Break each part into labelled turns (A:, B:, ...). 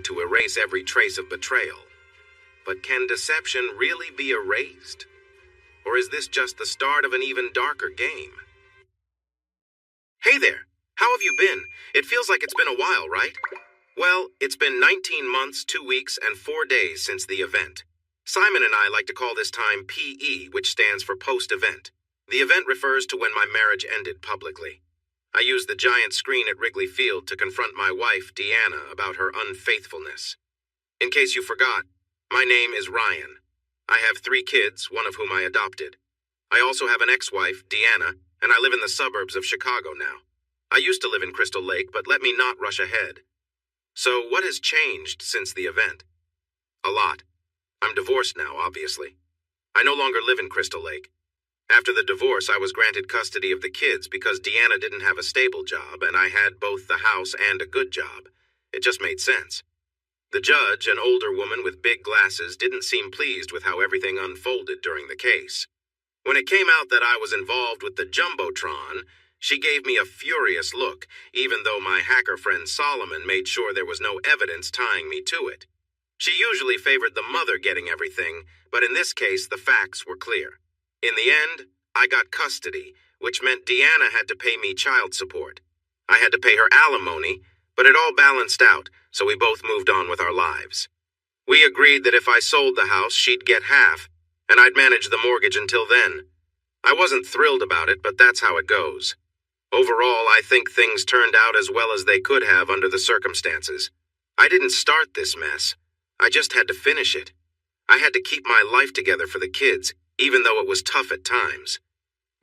A: to erase every trace of betrayal. But can deception really be erased? Or is this just the start of an even darker game? Hey there! How have you been? It feels like it's been a while, right? Well, it's been 19 months, 2 weeks, and 4 days since the event. Simon and I like to call this time PE, which stands for post-event. The event refers to when my marriage ended publicly. I used the giant screen at Wrigley Field to confront my wife, Deanna, about her unfaithfulness. In case you forgot, my name is Ryan. I have 3 kids, one of whom I adopted. I also have an ex-wife, Deanna, and I live in the suburbs of Chicago now. I used to live in Crystal Lake, but let me not rush ahead. So what has changed since the event? A lot. I'm divorced now, obviously. I no longer live in Crystal Lake. After the divorce, I was granted custody of the kids because Deanna didn't have a stable job, and I had both the house and a good job. It just made sense. The judge, an older woman with big glasses, didn't seem pleased with how everything unfolded during the case. When it came out that I was involved with the Jumbotron, she gave me a furious look, even though my hacker friend Solomon made sure there was no evidence tying me to it. She usually favored the mother getting everything, but in this case the facts were clear. In the end, I got custody, which meant Deanna had to pay me child support. I had to pay her alimony, but it all balanced out, so we both moved on with our lives. We agreed that if I sold the house, she'd get half, and I'd manage the mortgage until then. I wasn't thrilled about it, but that's how it goes. Overall, I think things turned out as well as they could have under the circumstances. I didn't start this mess. I just had to finish it. I had to keep my life together for the kids, even though it was tough at times.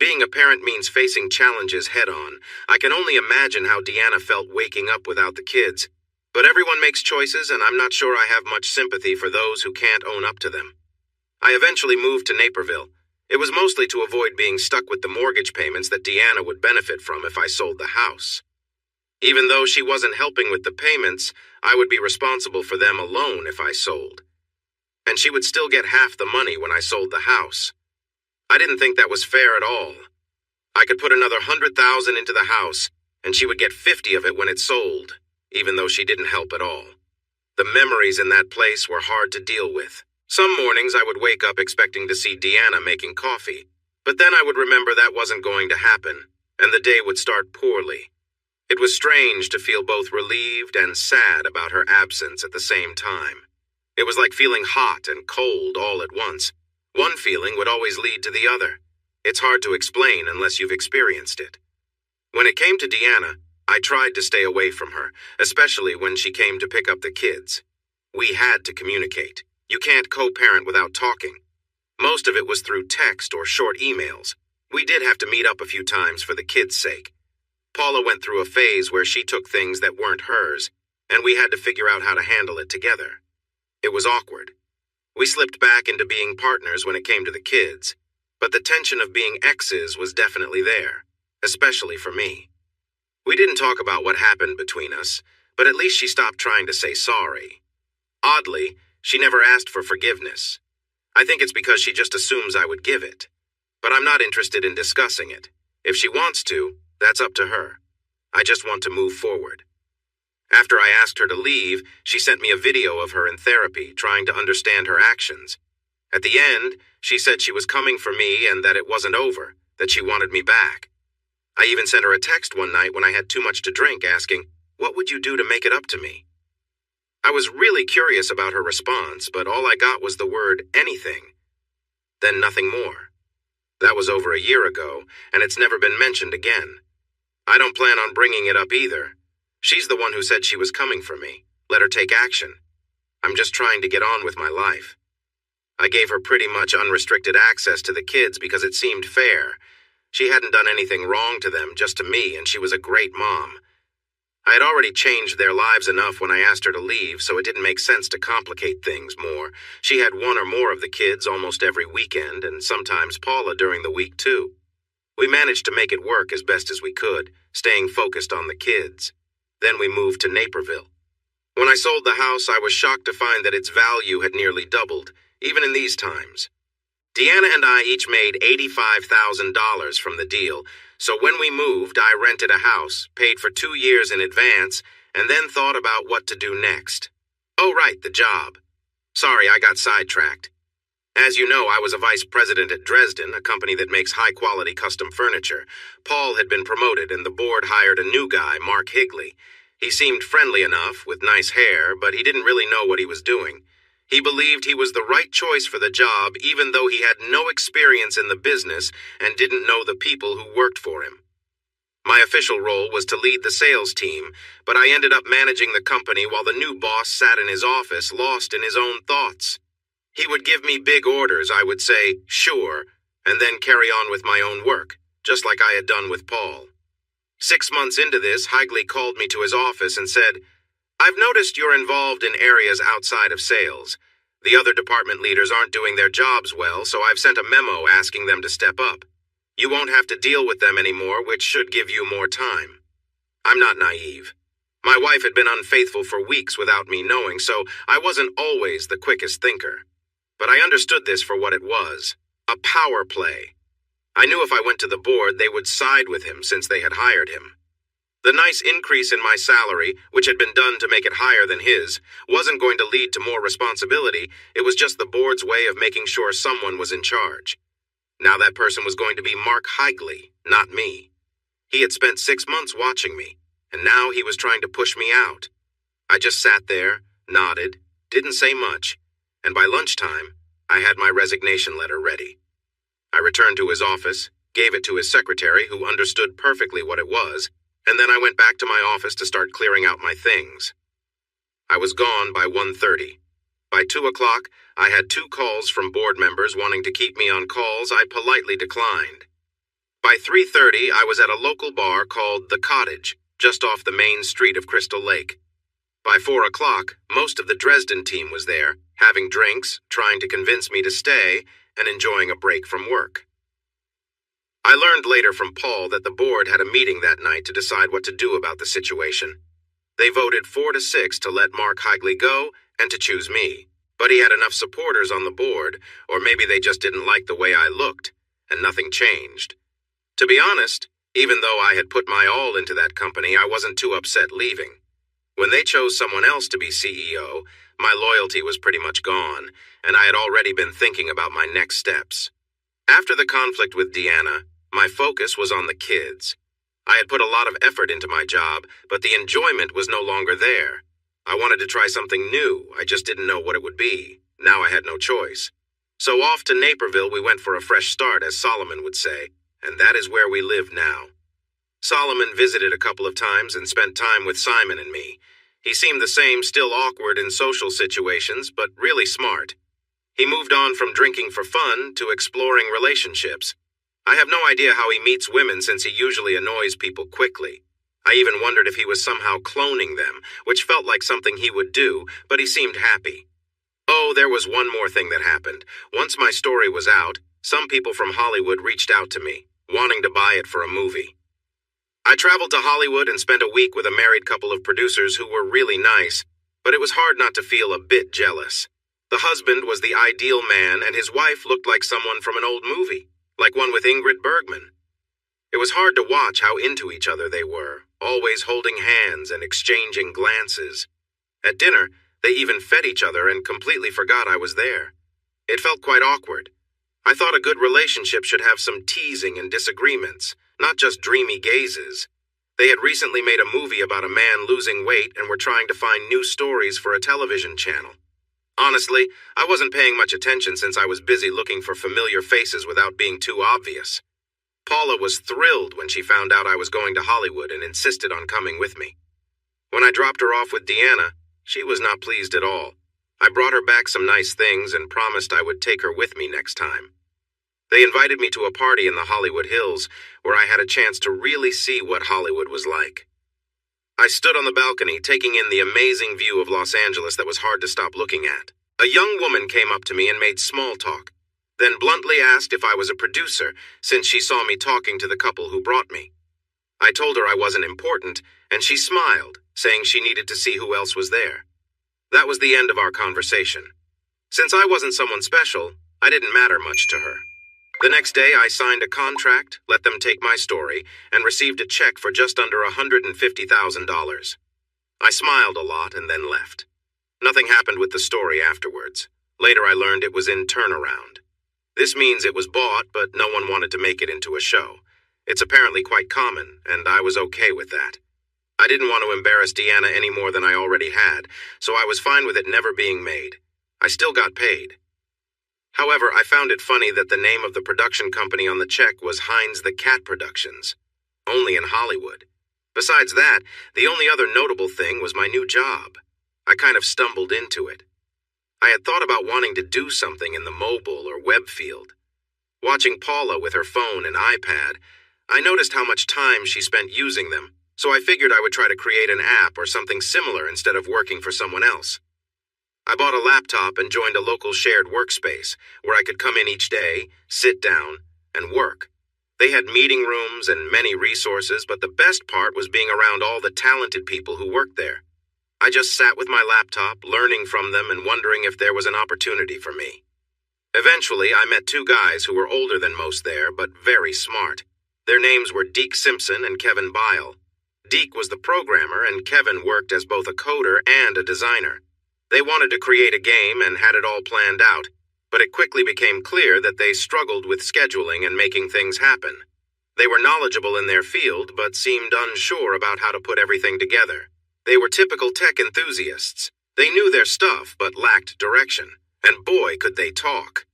A: Being a parent means facing challenges head-on. I can only imagine how Deanna felt waking up without the kids. But everyone makes choices, and I'm not sure I have much sympathy for those who can't own up to them. I eventually moved to Naperville. It was mostly to avoid being stuck with the mortgage payments that Deanna would benefit from if I sold the house. Even though she wasn't helping with the payments, I would be responsible for them alone if I sold. And she would still get half the money when I sold the house. I didn't think that was fair at all. I could put another $100,000 into the house, and she would get 50 of it when it sold, even though she didn't help at all. The memories in that place were hard to deal with. Some mornings I would wake up expecting to see Deanna making coffee, but then I would remember that wasn't going to happen, and the day would start poorly. It was strange to feel both relieved and sad about her absence at the same time. It was like feeling hot and cold all at once. One feeling would always lead to the other. It's hard to explain unless you've experienced it. When it came to Deanna, I tried to stay away from her, especially when she came to pick up the kids. We had to communicate. You can't co-parent without talking. Most of it was through text or short emails. We did have to meet up a few times for the kids' sake. Paula went through a phase where she took things that weren't hers, and we had to figure out how to handle it together. It was awkward. We slipped back into being partners when it came to the kids, but the tension of being exes was definitely there, especially for me. We didn't talk about what happened between us, but at least she stopped trying to say sorry. Oddly, she never asked for forgiveness. I think it's because she just assumes I would give it. But I'm not interested in discussing it. If she wants to, that's up to her. I just want to move forward. After I asked her to leave, she sent me a video of her in therapy, trying to understand her actions. At the end, she said she was coming for me and that it wasn't over, that she wanted me back. I even sent her a text one night when I had too much to drink asking, "What would you do to make it up to me?" I was really curious about her response, but all I got was the word anything. Then nothing more. That was over a year ago, and it's never been mentioned again. I don't plan on bringing it up either. She's the one who said she was coming for me. Let her take action. I'm just trying to get on with my life. I gave her pretty much unrestricted access to the kids because it seemed fair. She hadn't done anything wrong to them, just to me, and she was a great mom. I had already changed their lives enough when I asked her to leave, so it didn't make sense to complicate things more. She had one or more of the kids almost every weekend, and sometimes Paula during the week too. We managed to make it work as best as we could, staying focused on the kids. Then we moved to Naperville. When I sold the house, I was shocked to find that its value had nearly doubled, even in these times. Deanna and I each made $85,000 from the deal, so when we moved, I rented a house, paid for 2 years in advance, and then thought about what to do next. Oh, right, the job. Sorry, I got sidetracked. As you know, I was a vice president at Dresden, a company that makes high-quality custom furniture. Paul had been promoted, and the board hired a new guy, Mark Higley. He seemed friendly enough, with nice hair, but he didn't really know what he was doing. He believed he was the right choice for the job, even though he had no experience in the business and didn't know the people who worked for him. My official role was to lead the sales team, but I ended up managing the company while the new boss sat in his office, lost in his own thoughts. He would give me big orders. I would say, sure, and then carry on with my own work, just like I had done with Paul. 6 months into this, Higley called me to his office and said, "I've noticed you're involved in areas outside of sales. The other department leaders aren't doing their jobs well, so I've sent a memo asking them to step up. You won't have to deal with them anymore, which should give you more time." I'm not naive. My wife had been unfaithful for weeks without me knowing, so I wasn't always the quickest thinker. But I understood this for what it was, a power play. I knew if I went to the board, they would side with him since they had hired him. The nice increase in my salary, which had been done to make it higher than his, wasn't going to lead to more responsibility. It was just the board's way of making sure someone was in charge. Now that person was going to be Mark Higley, not me. He had spent 6 months watching me, and now he was trying to push me out. I just sat there, nodded, didn't say much, and by lunchtime, I had my resignation letter ready. I returned to his office, gave it to his secretary, who understood perfectly what it was, and then I went back to my office to start clearing out my things. I was gone by 1:30. By 2 o'clock, I had 2 calls from board members wanting to keep me on calls I politely declined. By 3:30, I was at a local bar called The Cottage, just off the main street of Crystal Lake. By 4 o'clock, most of the Dresden team was there, having drinks, trying to convince me to stay, and enjoying a break from work. I learned later from Paul that the board had a meeting that night to decide what to do about the situation. They voted 4-6 to let Mark Higley go and to choose me, but he had enough supporters on the board, or maybe they just didn't like the way I looked, and nothing changed. To be honest, even though I had put my all into that company, I wasn't too upset leaving. When they chose someone else to be CEO, my loyalty was pretty much gone, and I had already been thinking about my next steps. After the conflict with Deanna, my focus was on the kids. I had put a lot of effort into my job, but the enjoyment was no longer there. I wanted to try something new, I just didn't know what it would be. Now I had no choice. So off to Naperville we went for a fresh start, as Solomon would say, and that is where we live now. Solomon visited a couple of times and spent time with Simon and me. He seemed the same, still awkward in social situations, but really smart. He moved on from drinking for fun to exploring relationships. I have no idea how he meets women since he usually annoys people quickly. I even wondered if he was somehow cloning them, which felt like something he would do, but he seemed happy. Oh, there was one more thing that happened. Once my story was out, some people from Hollywood reached out to me, wanting to buy it for a movie. I traveled to Hollywood and spent a week with a married couple of producers who were really nice, but it was hard not to feel a bit jealous. The husband was the ideal man, and his wife looked like someone from an old movie, like one with Ingrid Bergman. It was hard to watch how into each other they were, always holding hands and exchanging glances. At dinner, they even fed each other and completely forgot I was there. It felt quite awkward. I thought a good relationship should have some teasing and disagreements, not just dreamy gazes. They had recently made a movie about a man losing weight and were trying to find new stories for a television channel. Honestly, I wasn't paying much attention since I was busy looking for familiar faces without being too obvious. Paula was thrilled when she found out I was going to Hollywood and insisted on coming with me. When I dropped her off with Deanna, she was not pleased at all. I brought her back some nice things and promised I would take her with me next time. They invited me to a party in the Hollywood Hills, where I had a chance to really see what Hollywood was like. I stood on the balcony, taking in the amazing view of Los Angeles that was hard to stop looking at. A young woman came up to me and made small talk, then bluntly asked if I was a producer, since she saw me talking to the couple who brought me. I told her I wasn't important, and she smiled, saying she needed to see who else was there. That was the end of our conversation. Since I wasn't someone special, I didn't matter much to her. The next day, I signed a contract, let them take my story, and received a check for just under $150,000. I smiled a lot and then left. Nothing happened with the story afterwards. Later I learned it was in turnaround. This means it was bought, but no one wanted to make it into a show. It's apparently quite common, and I was okay with that. I didn't want to embarrass Deanna any more than I already had, so I was fine with it never being made. I still got paid. However, I found it funny that the name of the production company on the check was Heinz the Cat Productions, only in Hollywood. Besides that, the only other notable thing was my new job. I kind of stumbled into it. I had thought about wanting to do something in the mobile or web field. Watching Paula with her phone and iPad, I noticed how much time she spent using them, so I figured I would try to create an app or something similar instead of working for someone else. I bought a laptop and joined a local shared workspace where I could come in each day, sit down, and work. They had meeting rooms and many resources, but the best part was being around all the talented people who worked there. I just sat with my laptop, learning from them and wondering if there was an opportunity for me. Eventually, I met two guys who were older than most there, but very smart. Their names were Deke Simpson and Kevin Bile. Deke was the programmer, and Kevin worked as both a coder and a designer. They wanted to create a game and had it all planned out, but it quickly became clear that they struggled with scheduling and making things happen. They were knowledgeable in their field, but seemed unsure about how to put everything together. They were typical tech enthusiasts. They knew their stuff, but lacked direction, and boy, could they talk.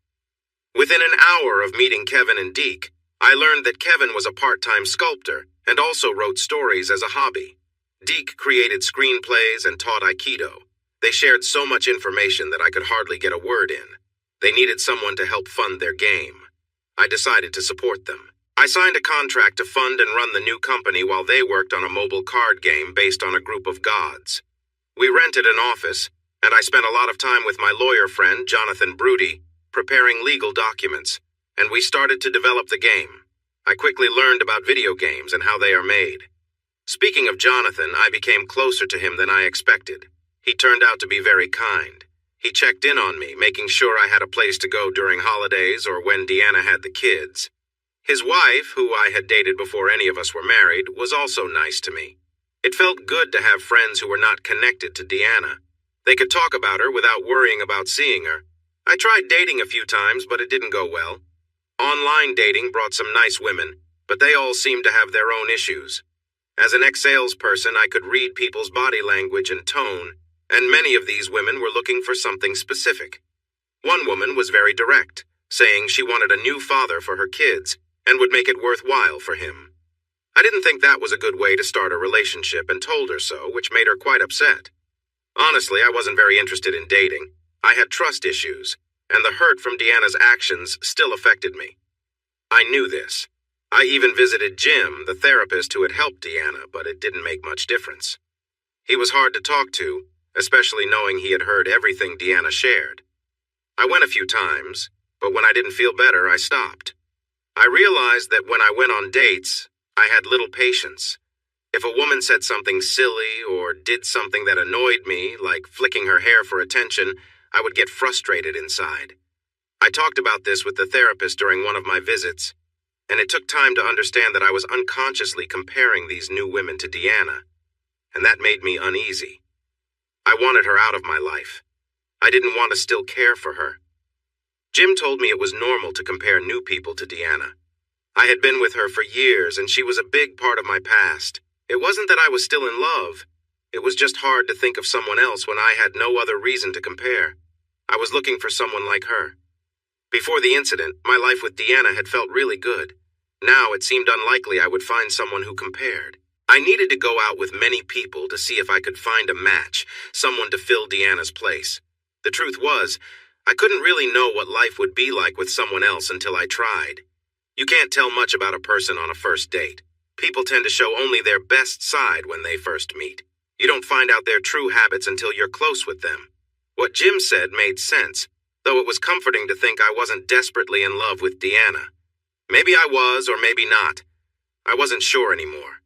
A: Within an hour of meeting Kevin and Deke, I learned that Kevin was a part-time sculptor and also wrote stories as a hobby. Deke created screenplays and taught Aikido. They shared so much information that I could hardly get a word in. They needed someone to help fund their game. I decided to support them. I signed a contract to fund and run the new company while they worked on a mobile card game based on a group of gods. We rented an office, and I spent a lot of time with my lawyer friend, Jonathan Brudy, preparing legal documents, and we started to develop the game. I quickly learned about video games and how they are made. Speaking of Jonathan, I became closer to him than I expected. He turned out to be very kind. He checked in on me, making sure I had a place to go during holidays or when Deanna had the kids. His wife, who I had dated before any of us were married, was also nice to me. It felt good to have friends who were not connected to Deanna. They could talk about her without worrying about seeing her. I tried dating a few times, but it didn't go well. Online dating brought some nice women, but they all seemed to have their own issues. As an ex-salesperson, I could read people's body language and tone, and many of these women were looking for something specific. One woman was very direct, saying she wanted a new father for her kids and would make it worthwhile for him. I didn't think that was a good way to start a relationship and told her so, which made her quite upset. Honestly, I wasn't very interested in dating. I had trust issues, and the hurt from Deanna's actions still affected me. I knew this. I even visited Jim, the therapist who had helped Deanna, but it didn't make much difference. He was hard to talk to, especially knowing he had heard everything Deanna shared. I went a few times, but when I didn't feel better, I stopped. I realized that when I went on dates, I had little patience. If a woman said something silly or did something that annoyed me, like flicking her hair for attention, I would get frustrated inside. I talked about this with the therapist during one of my visits, and it took time to understand that I was unconsciously comparing these new women to Deanna, and that made me uneasy. I wanted her out of my life. I didn't want to still care for her. Jim told me it was normal to compare new people to Deanna. I had been with her for years, and she was a big part of my past. It wasn't that I was still in love. It was just hard to think of someone else when I had no other reason to compare. I was looking for someone like her. Before the incident, my life with Deanna had felt really good. Now it seemed unlikely I would find someone who compared. I needed to go out with many people to see if I could find a match, someone to fill Deanna's place. The truth was, I couldn't really know what life would be like with someone else until I tried. You can't tell much about a person on a first date. People tend to show only their best side when they first meet. You don't find out their true habits until you're close with them. What Jim said made sense, though it was comforting to think I wasn't desperately in love with Deanna. Maybe I was, or maybe not. I wasn't sure anymore.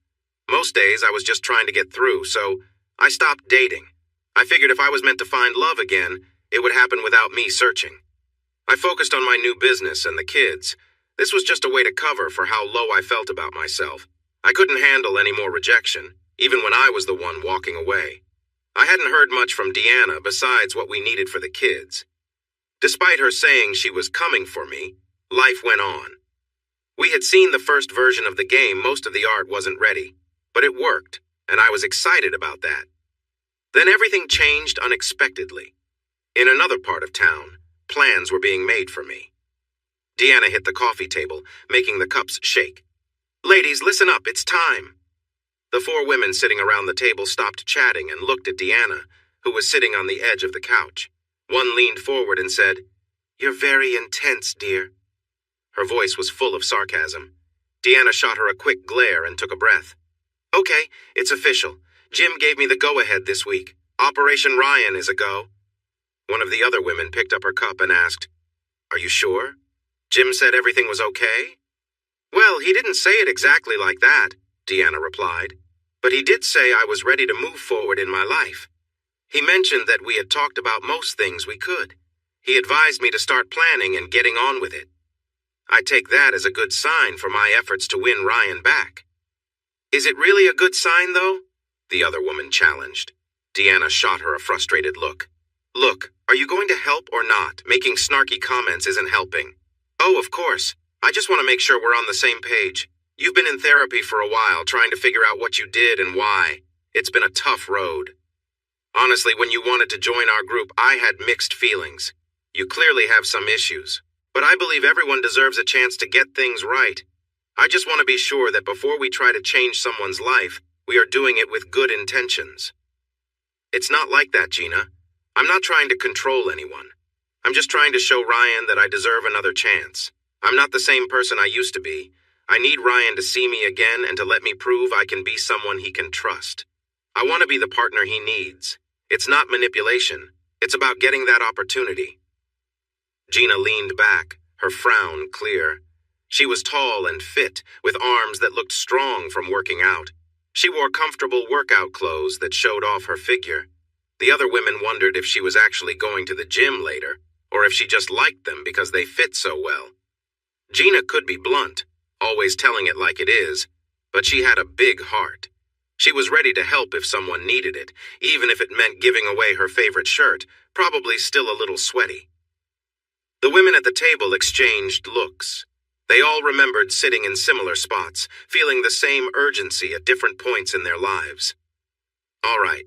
A: Most days I was just trying to get through, so I stopped dating. I figured if I was meant to find love again, it would happen without me searching. I focused on my new business and the kids. This was just a way to cover for how low I felt about myself. I couldn't handle any more rejection, even when I was the one walking away. I hadn't heard much from Deanna besides what we needed for the kids. Despite her saying she was coming for me, life went on. We had seen the first version of the game. Most of the art wasn't ready, but it worked, and I was excited about that. Then everything changed unexpectedly. In another part of town, plans were being made for me. Deanna hit the coffee table, making the cups shake. "Ladies, listen up, it's time." The four women sitting around the table stopped chatting and looked at Deanna, who was sitting on the edge of the couch. One leaned forward and said, "You're very intense, dear." Her voice was full of sarcasm. Deanna shot her a quick glare and took a breath. "Okay, it's official. Jim gave me the go-ahead this week. Operation Ryan is a go." One of the other women picked up her cup and asked, "Are you sure? Jim said everything was okay?" "Well, he didn't say it exactly like that," Deanna replied, "but he did say I was ready to move forward in my life. He mentioned that we had talked about most things we could. He advised me to start planning and getting on with it. I take that as a good sign for my efforts to win Ryan back." "Is it really a good sign, though?" the other woman challenged. Deanna shot her a frustrated look. "Look, are you going to help or not? Making snarky comments isn't helping." "Oh, of course. I just want to make sure we're on the same page. You've been in therapy for a while, trying to figure out what you did and why. It's been a tough road. Honestly, when you wanted to join our group, I had mixed feelings. You clearly have some issues, but I believe everyone deserves a chance to get things right. I just want to be sure that before we try to change someone's life, we are doing it with good intentions." "It's not like that, Gina. I'm not trying to control anyone. I'm just trying to show Ryan that I deserve another chance. I'm not the same person I used to be. I need Ryan to see me again and to let me prove I can be someone he can trust. I want to be the partner he needs. It's not manipulation. It's about getting that opportunity." Gina leaned back, her frown clear. She was tall and fit, with arms that looked strong from working out. She wore comfortable workout clothes that showed off her figure. The other women wondered if she was actually going to the gym later, or if she just liked them because they fit so well. Gina could be blunt, always telling it like it is, but she had a big heart. She was ready to help if someone needed it, even if it meant giving away her favorite shirt, probably still a little sweaty. The women at the table exchanged looks. They all remembered sitting in similar spots, feeling the same urgency at different points in their lives. "All right.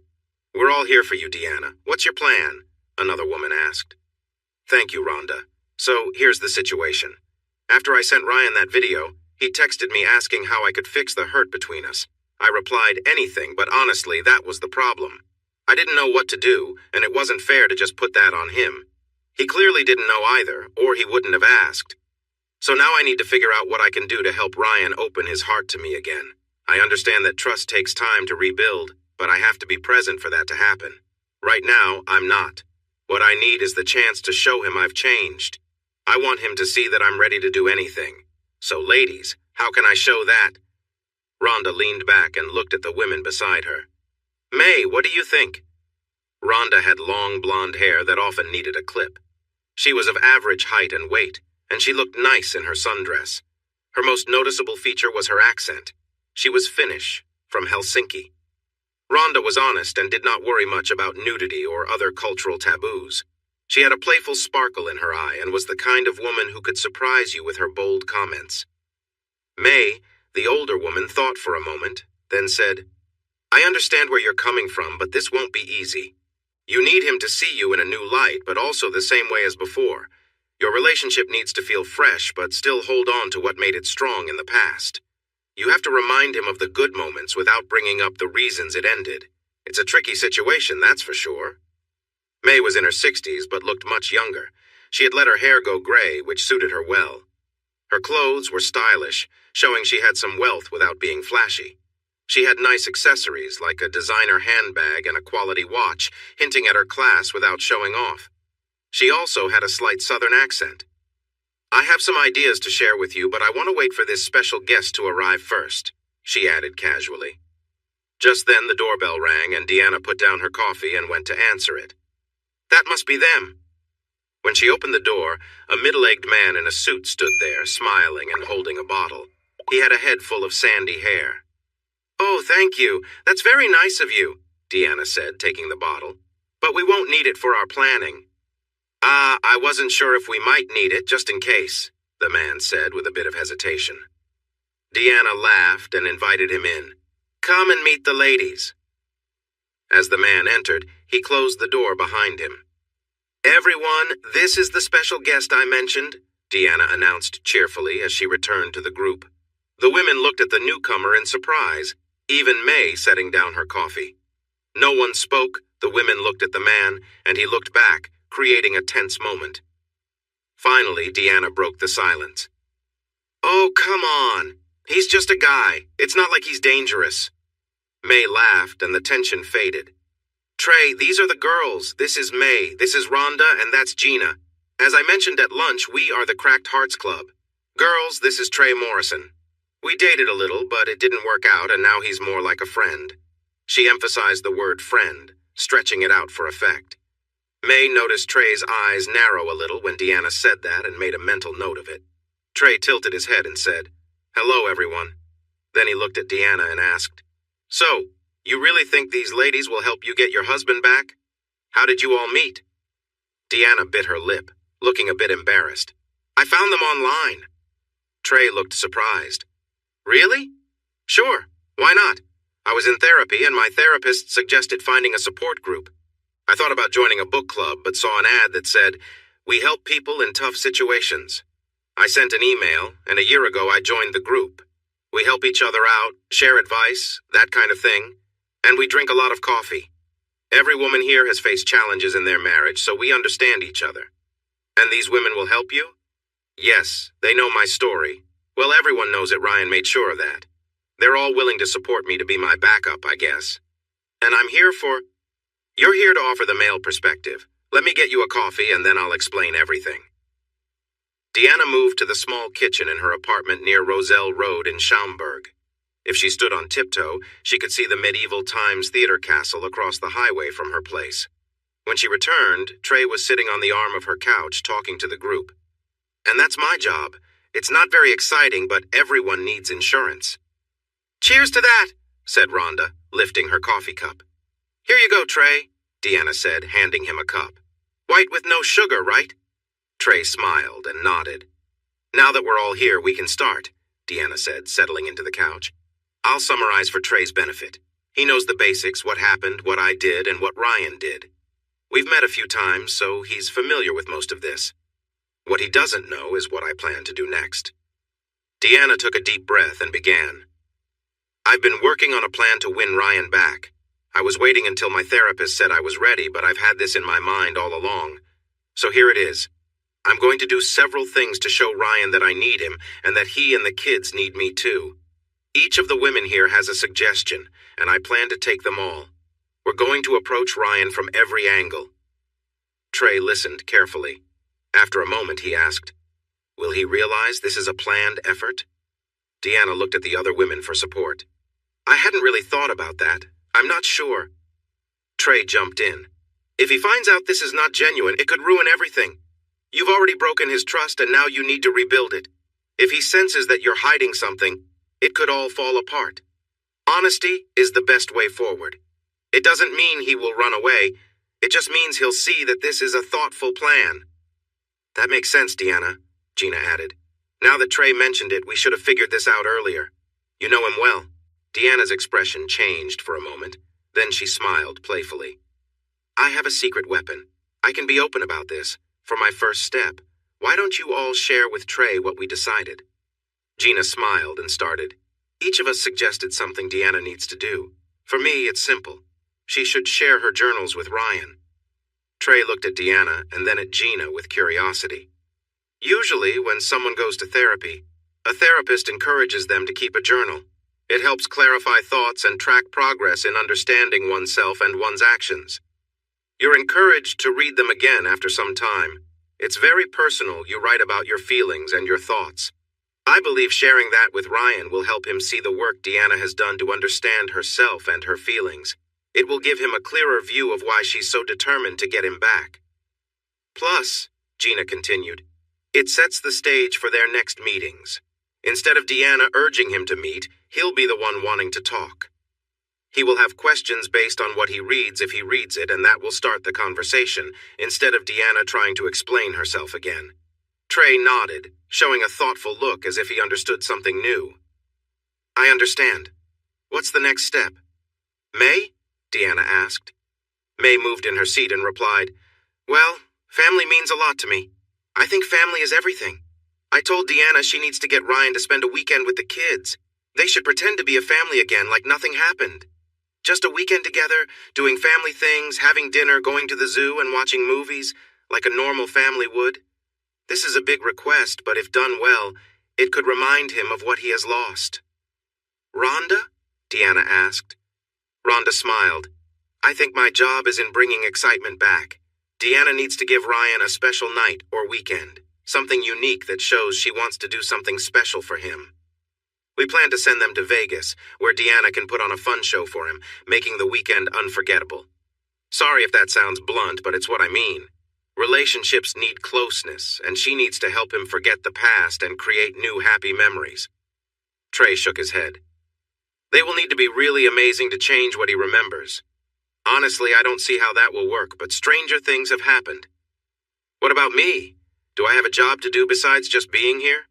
A: We're all here for you, Deanna. What's your plan?" another woman asked. "Thank you, Rhonda. So, here's the situation. After I sent Ryan that video, he texted me asking how I could fix the hurt between us. I replied anything, but honestly, that was the problem. I didn't know what to do, and it wasn't fair to just put that on him. He clearly didn't know either, or he wouldn't have asked. So now I need to figure out what I can do to help Ryan open his heart to me again. I understand that trust takes time to rebuild, but I have to be present for that to happen. Right now, I'm not. What I need is the chance to show him I've changed. I want him to see that I'm ready to do anything. So ladies, how can I show that?" Rhonda leaned back and looked at the women beside her. "May, what do you think?" Rhonda had long blonde hair that often needed a clip. She was of average height and weight, and she looked nice in her sundress. Her most noticeable feature was her accent. She was Finnish, from Helsinki. Rhonda was honest and did not worry much about nudity or other cultural taboos. She had a playful sparkle in her eye and was the kind of woman who could surprise you with her bold comments. May, the older woman, thought for a moment, then said, "I understand where you're coming from, but this won't be easy. You need him to see you in a new light, but also the same way as before. Your relationship needs to feel fresh, but still hold on to what made it strong in the past. You have to remind him of the good moments without bringing up the reasons it ended. It's a tricky situation, that's for sure." May was in her 60s, but looked much younger. She had let her hair go gray, which suited her well. Her clothes were stylish, showing she had some wealth without being flashy. She had nice accessories, like a designer handbag and a quality watch, hinting at her class without showing off. She also had a slight southern accent. "I have some ideas to share with you, but I want to wait for this special guest to arrive first," she added casually. Just then the doorbell rang and Deanna put down her coffee and went to answer it. "That must be them." When she opened the door, a middle-aged man in a suit stood there, smiling and holding a bottle. He had a head full of sandy hair. "Oh, thank you. That's very nice of you," Deanna said, taking the bottle. "But we won't need it for our planning." I wasn't sure if we might need it, just in case," the man said with a bit of hesitation. Deanna laughed and invited him in. "Come and meet the ladies." As the man entered, he closed the door behind him. "Everyone, this is the special guest I mentioned," Deanna announced cheerfully as she returned to the group. The women looked at the newcomer in surprise, even May setting down her coffee. No one spoke, the women looked at the man, and he looked back, creating a tense moment. Finally, Deanna broke the silence. "Oh, come on. He's just a guy. It's not like he's dangerous." May laughed, and the tension faded. "Trey, these are the girls. This is May, this is Rhonda, and that's Gina. As I mentioned at lunch, we are the Cracked Hearts Club. Girls, this is Trey Morrison. We dated a little, but it didn't work out, and now he's more like a friend." She emphasized the word friend, stretching it out for effect. May noticed Trey's eyes narrow a little when Deanna said that and made a mental note of it. Trey tilted his head and said, "Hello, everyone." Then he looked at Deanna and asked, "So, you really think these ladies will help you get your husband back? How did you all meet?" Deanna bit her lip, looking a bit embarrassed. "I found them online." Trey looked surprised. "Really?" "Sure, why not? I was in therapy and my therapist suggested finding a support group. I thought about joining a book club, but saw an ad that said, 'We help people in tough situations.' I sent an email, and a year ago I joined the group. We help each other out, share advice, that kind of thing, and we drink a lot of coffee. Every woman here has faced challenges in their marriage, so we understand each other. And these women will help you?" "Yes, they know my story. Well, everyone knows it. Ryan made sure of that. They're all willing to support me to be my backup, I guess. And I'm here for—" "You're here to offer the male perspective. Let me get you a coffee and then I'll explain everything." Deanna moved to the small kitchen in her apartment near Roselle Road in Schaumburg. If she stood on tiptoe, she could see the medieval Times Theater castle across the highway from her place. When she returned, Trey was sitting on the arm of her couch talking to the group. "And that's my job. It's not very exciting, but everyone needs insurance." "Cheers to that," said Rhonda, lifting her coffee cup. "Here you go, Trey," Deanna said, handing him a cup. "White with no sugar, right?" Trey smiled and nodded. "Now that we're all here, we can start," Deanna said, settling into the couch. "I'll summarize for Trey's benefit. He knows the basics, what happened, what I did, and what Ryan did. We've met a few times, so he's familiar with most of this. What he doesn't know is what I plan to do next." Deanna took a deep breath and began. "I've been working on a plan to win Ryan back. I was waiting until my therapist said I was ready, but I've had this in my mind all along. So here it is. I'm going to do several things to show Ryan that I need him and that he and the kids need me too. Each of the women here has a suggestion, and I plan to take them all. We're going to approach Ryan from every angle." Trey listened carefully. After a moment, he asked, "Will he realize this is a planned effort?" Deanna looked at the other women for support. "I hadn't really thought about that. I'm not sure." Trey jumped in. "If he finds out this is not genuine, it could ruin everything. You've already broken his trust and now you need to rebuild it. If he senses that you're hiding something, it could all fall apart. Honesty is the best way forward. It doesn't mean he will run away. It just means he'll see that this is a thoughtful plan." "That makes sense, Deanna," Gina added. "Now that Trey mentioned it, we should have figured this out earlier. You know him well." Deanna's expression changed for a moment. Then she smiled playfully. "I have a secret weapon. I can be open about this. For my first step, why don't you all share with Trey what we decided?" Gina smiled and started. "Each of us suggested something Deanna needs to do. For me, it's simple. She should share her journals with Ryan." Trey looked at Deanna and then at Gina with curiosity. "Usually, when someone goes to therapy, a therapist encourages them to keep a journal. It helps clarify thoughts and track progress in understanding oneself and one's actions. You're encouraged to read them again after some time. It's very personal. You write about your feelings and your thoughts. I believe sharing that with Ryan will help him see the work Deanna has done to understand herself and her feelings. It will give him a clearer view of why she's so determined to get him back. Plus," Gina continued, "it sets the stage for their next meetings. Instead of Deanna urging him to meet, he'll be the one wanting to talk." He will have questions based on what he reads if he reads it, and that will start the conversation, instead of Deanna trying to explain herself again. Trey nodded, showing a thoughtful look as if he understood something new. I understand. What's the next step? May? Deanna asked. May moved in her seat and replied, Well, family means a lot to me. I think family is everything. I told Deanna she needs to get Ryan to spend a weekend with the kids. They should pretend to be a family again like nothing happened. Just a weekend together, doing family things, having dinner, going to the zoo, and watching movies, like a normal family would. This is a big request, but if done well, it could remind him of what he has lost. Rhonda? Deanna asked. Rhonda smiled. I think my job is in bringing excitement back. Deanna needs to give Ryan a special night or weekend, something unique that shows she wants to do something special for him. We plan to send them to Vegas, where Deanna can put on a fun show for him, making the weekend unforgettable. Sorry if that sounds blunt, but it's what I mean. Relationships need closeness, and she needs to help him forget the past and create new happy memories. Trey shook his head. They will need to be really amazing to change what he remembers. Honestly, I don't see how that will work, but stranger things have happened. What about me? Do I have a job to do besides just being here?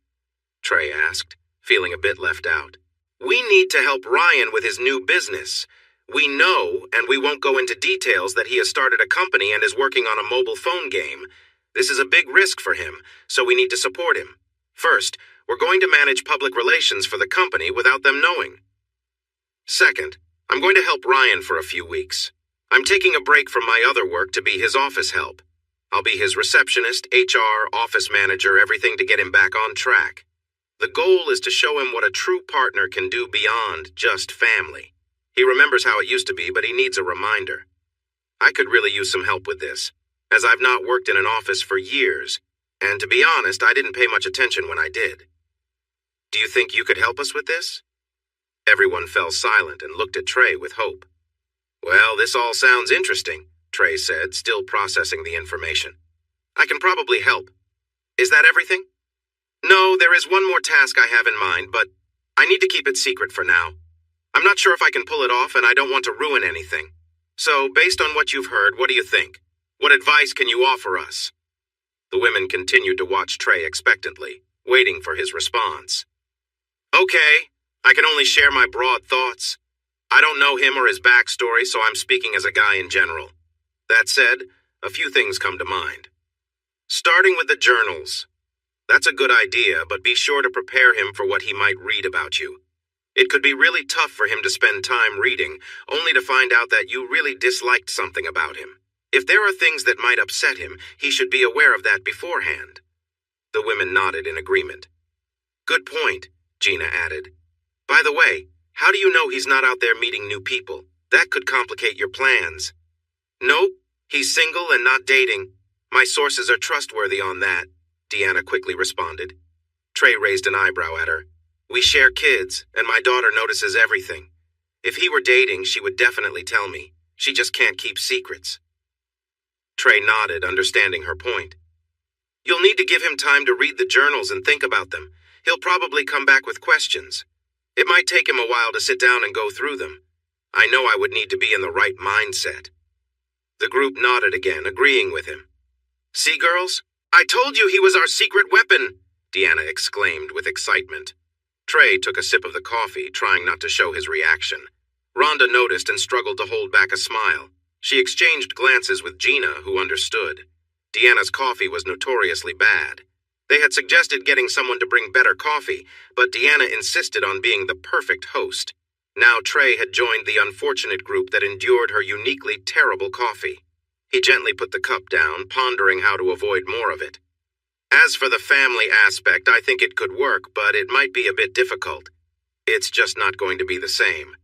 A: Trey asked, feeling a bit left out. We need to help Ryan with his new business. We know, and we won't go into details, that he has started a company and is working on a mobile phone game. This is a big risk for him, so we need to support him. First, we're going to manage public relations for the company without them knowing. Second, I'm going to help Ryan for a few weeks. I'm taking a break from my other work to be his office help. I'll be his receptionist, HR, office manager, everything to get him back on track. The goal is to show him what a true partner can do beyond just family. He remembers how it used to be, but he needs a reminder. I could really use some help with this, as I've not worked in an office for years, and to be honest, I didn't pay much attention when I did. Do you think you could help us with this? Everyone fell silent and looked at Trey with hope. Well, this all sounds interesting, Trey said, still processing the information. I can probably help. Is that everything? No, there is one more task I have in mind, but I need to keep it secret for now. I'm not sure if I can pull it off, and I don't want to ruin anything. So, based on what you've heard, what do you think? What advice can you offer us? The women continued to watch Trey expectantly, waiting for his response. Okay, I can only share my broad thoughts. I don't know him or his backstory, so I'm speaking as a guy in general. That said, a few things come to mind. Starting with the journals. That's a good idea, but be sure to prepare him for what he might read about you. It could be really tough for him to spend time reading, only to find out that you really disliked something about him. If there are things that might upset him, he should be aware of that beforehand. The women nodded in agreement. Good point, Gina added. By the way, how do you know he's not out there meeting new people? That could complicate your plans. Nope, he's single and not dating. My sources are trustworthy on that, Deanna quickly responded. Trey raised an eyebrow at her. We share kids, and my daughter notices everything. If he were dating, she would definitely tell me. She just can't keep secrets. Trey nodded, understanding her point. You'll need to give him time to read the journals and think about them. He'll probably come back with questions. It might take him a while to sit down and go through them. I know I would need to be in the right mindset. The group nodded again, agreeing with him. See, girls? I told you he was our secret weapon, Deanna exclaimed with excitement. Trey took a sip of the coffee, trying not to show his reaction. Rhonda noticed and struggled to hold back a smile. She exchanged glances with Gina, who understood. Deanna's coffee was notoriously bad. They had suggested getting someone to bring better coffee, but Deanna insisted on being the perfect host. Now Trey had joined the unfortunate group that endured her uniquely terrible coffee. He gently put the cup down, pondering how to avoid more of it. As for the family aspect, I think it could work, but it might be a bit difficult. It's just not going to be the same.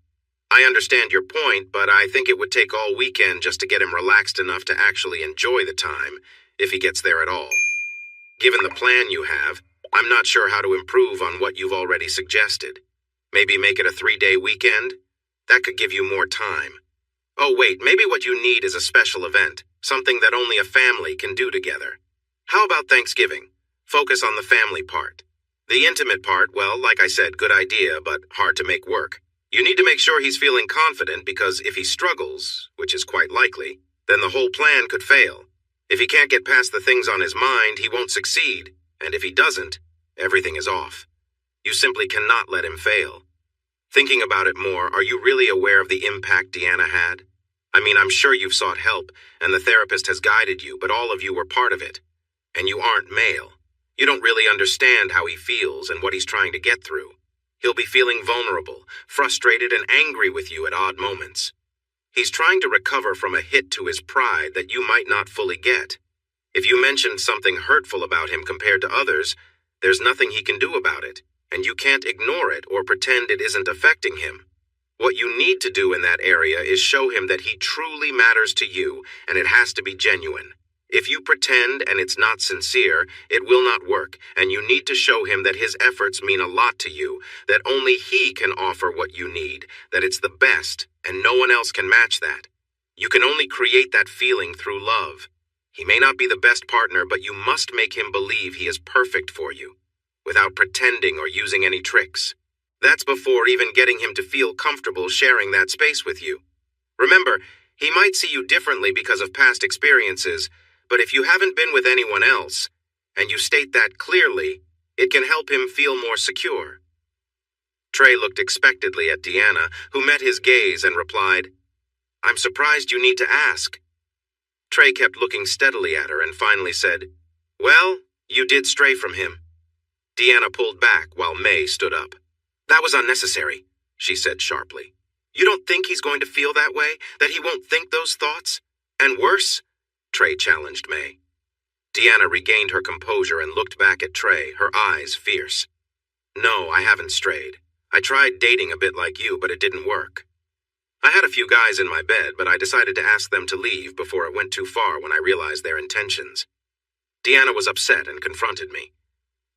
A: I understand your point, but I think it would take all weekend just to get him relaxed enough to actually enjoy the time, if he gets there at all. Given the plan you have, I'm not sure how to improve on what you've already suggested. Maybe make it a 3-day weekend? That could give you more time. Oh wait, maybe what you need is a special event, something that only a family can do together. How about Thanksgiving? Focus on the family part. The intimate part, well, like I said, good idea, but hard to make work. You need to make sure he's feeling confident because if he struggles, which is quite likely, then the whole plan could fail. If he can't get past the things on his mind, he won't succeed, and if he doesn't, everything is off. You simply cannot let him fail. Thinking about it more, are you really aware of the impact Deanna had? I mean, I'm sure you've sought help, and the therapist has guided you, but all of you were part of it. And you aren't male. You don't really understand how he feels and what he's trying to get through. He'll be feeling vulnerable, frustrated, and angry with you at odd moments. He's trying to recover from a hit to his pride that you might not fully get. If you mentioned something hurtful about him compared to others, there's nothing he can do about it, and you can't ignore it or pretend it isn't affecting him. What you need to do in that area is show him that he truly matters to you, and it has to be genuine. If you pretend and it's not sincere, it will not work, and you need to show him that his efforts mean a lot to you, that only he can offer what you need, that it's the best, and no one else can match that. You can only create that feeling through love. He may not be the best partner, but you must make him believe he is perfect for you, without pretending or using any tricks. That's before even getting him to feel comfortable sharing that space with you. Remember, he might see you differently because of past experiences, but if you haven't been with anyone else, and you state that clearly, it can help him feel more secure. Trey looked expectantly at Deanna, who met his gaze and replied, "I'm surprised you need to ask." Trey kept looking steadily at her and finally said, "Well, you did stray from him." Deanna pulled back while May stood up. "That was unnecessary," she said sharply. "You don't think he's going to feel that way? That he won't think those thoughts? And worse?" Trey challenged May. Deanna regained her composure and looked back at Trey, her eyes fierce. "No, I haven't strayed. I tried dating a bit like you, but it didn't work. I had a few guys in my bed, but I decided to ask them to leave before it went too far when I realized their intentions." Deanna was upset and confronted me.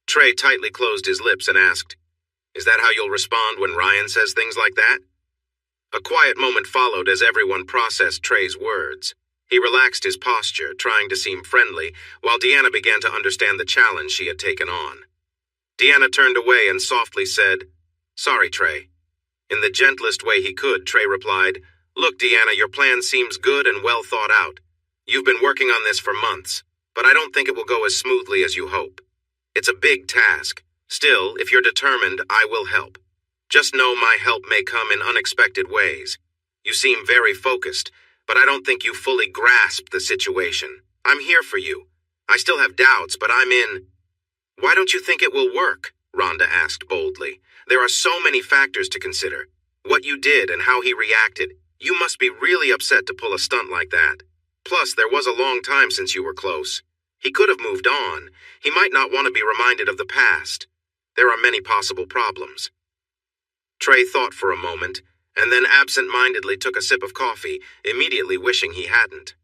A: Trey tightly closed his lips and asked, "Is that how you'll respond when Ryan says things like that?" A quiet moment followed as everyone processed Trey's words. He relaxed his posture, trying to seem friendly, while Deanna began to understand the challenge she had taken on. Deanna turned away and softly said, "Sorry, Trey." In the gentlest way he could, Trey replied, "Look, Deanna, your plan seems good and well thought out. You've been working on this for months, but I don't think it will go as smoothly as you hope. It's a big task. Still, if you're determined, I will help. Just know my help may come in unexpected ways. You seem very focused, but I don't think you fully grasp the situation. I'm here for you. I still have doubts, but I'm in." "Why don't you think it will work?" Rhonda asked boldly. "There are so many factors to consider. What you did and how he reacted. You must be really upset to pull a stunt like that. Plus, there was a long time since you were close. He could have moved on. He might not want to be reminded of the past. There are many possible problems." Trey thought for a moment, and then absent-mindedly took a sip of coffee, immediately wishing he hadn't.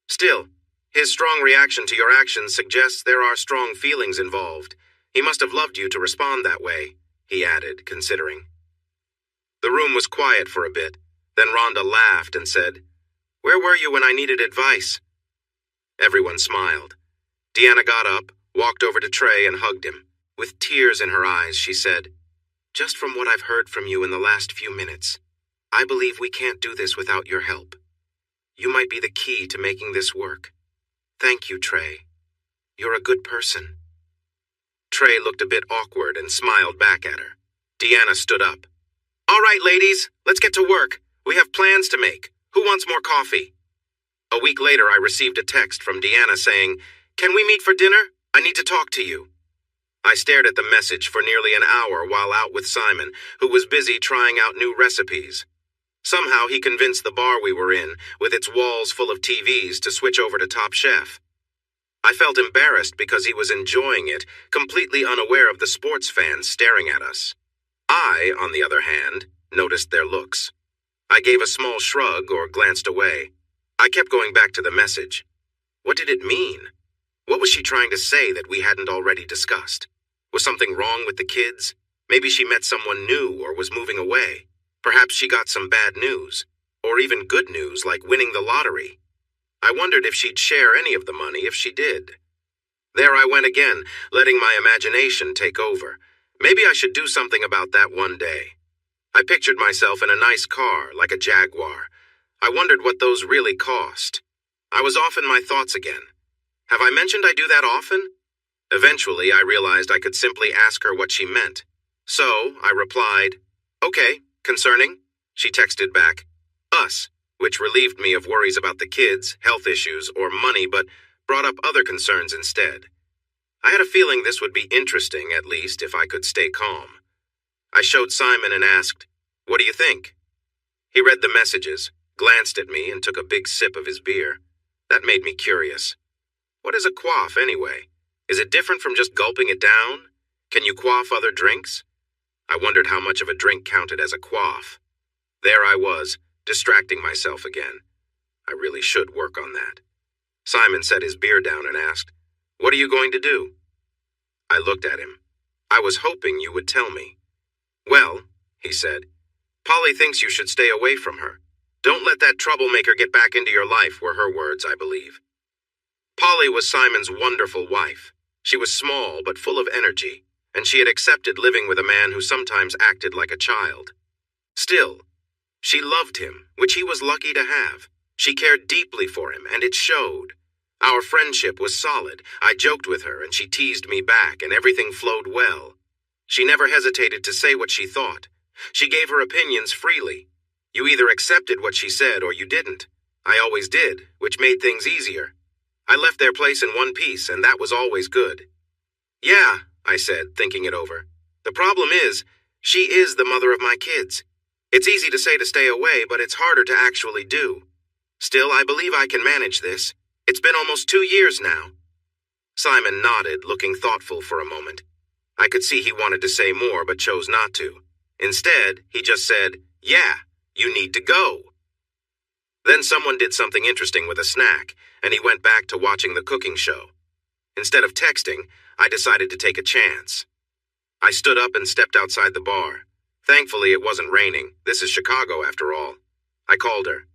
A: Still, his strong reaction to your actions suggests there are strong feelings involved. He must have loved you to respond that way, he added, considering. The room was quiet for a bit. Then Rhonda laughed and said, "Where were you when I needed advice?" Everyone smiled. Deanna got up, walked over to Trey, and hugged him. With tears in her eyes, she said, "Just from what I've heard from you in the last few minutes, I believe we can't do this without your help. You might be the key to making this work. Thank you, Trey. You're a good person." Trey looked a bit awkward and smiled back at her. Deanna stood up. "All right, ladies, let's get to work. We have plans to make. Who wants more coffee?" A week later, I received a text from Deanna saying, "Can we meet for dinner? I need to talk to you." I stared at the message for nearly an hour while out with Simon, who was busy trying out new recipes. Somehow he convinced the bar we were in, with its walls full of TVs, to switch over to Top Chef. I felt embarrassed because he was enjoying it, completely unaware of the sports fans staring at us. I, on the other hand, noticed their looks. I gave a small shrug or glanced away. I kept going back to the message. What did it mean? What was she trying to say that we hadn't already discussed? Was something wrong with the kids? Maybe she met someone new or was moving away. Perhaps she got some bad news, or even good news like winning the lottery. I wondered if she'd share any of the money if she did. There I went again, letting my imagination take over. Maybe I should do something about that one day. I pictured myself in a nice car, like a Jaguar. I wondered what those really cost. I was off in my thoughts again. Have I mentioned I do that often? Eventually, I realized I could simply ask her what she meant. So, I replied, "Okay, concerning?" She texted back, "Us," which relieved me of worries about the kids, health issues, or money, but brought up other concerns instead. I had a feeling this would be interesting, at least, if I could stay calm. I showed Simon and asked, "What do you think?" He read the messages, glanced at me, and took a big sip of his beer. That made me curious. What is a quaff, anyway? Is it different from just gulping it down? Can you quaff other drinks? I wondered how much of a drink counted as a quaff. There I was, distracting myself again. I really should work on that. Simon set his beer down and asked, "What are you going to do?" I looked at him. "I was hoping you would tell me." "Well," he said, "Polly thinks you should stay away from her. Don't let that troublemaker get back into your life," were her words, I believe. Polly was Simon's wonderful wife. She was small but full of energy, and she had accepted living with a man who sometimes acted like a child. Still, she loved him, which he was lucky to have. She cared deeply for him, and it showed. Our friendship was solid. I joked with her, and she teased me back, and everything flowed well. She never hesitated to say what she thought. She gave her opinions freely. You either accepted what she said or you didn't. I always did, which made things easier. I left their place in one piece, and that was always good. "Yeah," I said, thinking it over. "The problem is, she is the mother of my kids. It's easy to say to stay away, but it's harder to actually do. Still, I believe I can manage this. It's been almost 2 years now." Simon nodded, looking thoughtful for a moment. I could see he wanted to say more, but chose not to. Instead, he just said, "Yeah, you need to go." Then someone did something interesting with a snack, and he went back to watching the cooking show. Instead of texting, I decided to take a chance. I stood up and stepped outside the bar. Thankfully, it wasn't raining. This is Chicago, after all. I called her.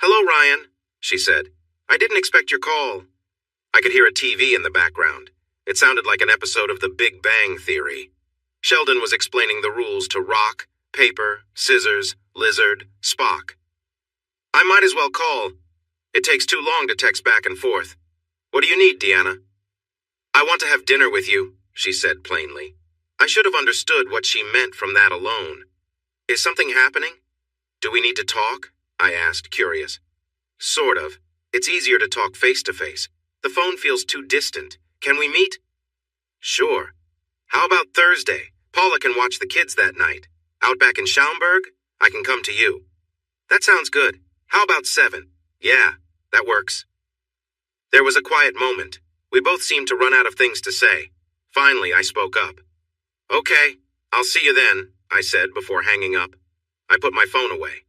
A: "Hello, Ryan," she said. "I didn't expect your call." I could hear a TV in the background. It sounded like an episode of The Big Bang Theory. Sheldon was explaining the rules to Rock, Paper, Scissors, Lizard, Spock. "I might as well call. It takes too long to text back and forth. What do you need, Deanna?" "I want to have dinner with you," she said plainly. I should have understood what she meant from that alone. "Is something happening? Do we need to talk?" I asked, curious. "Sort of. It's easier to talk face-to-face. The phone feels too distant. Can we meet?" "Sure. How about Thursday? Paula can watch the kids that night. Out back in Schaumburg? I can come to you." "That sounds good. How about 7? "Yeah, that works." There was a quiet moment. We both seemed to run out of things to say. Finally, I spoke up. "Okay, I'll see you then," I said before hanging up. I put my phone away.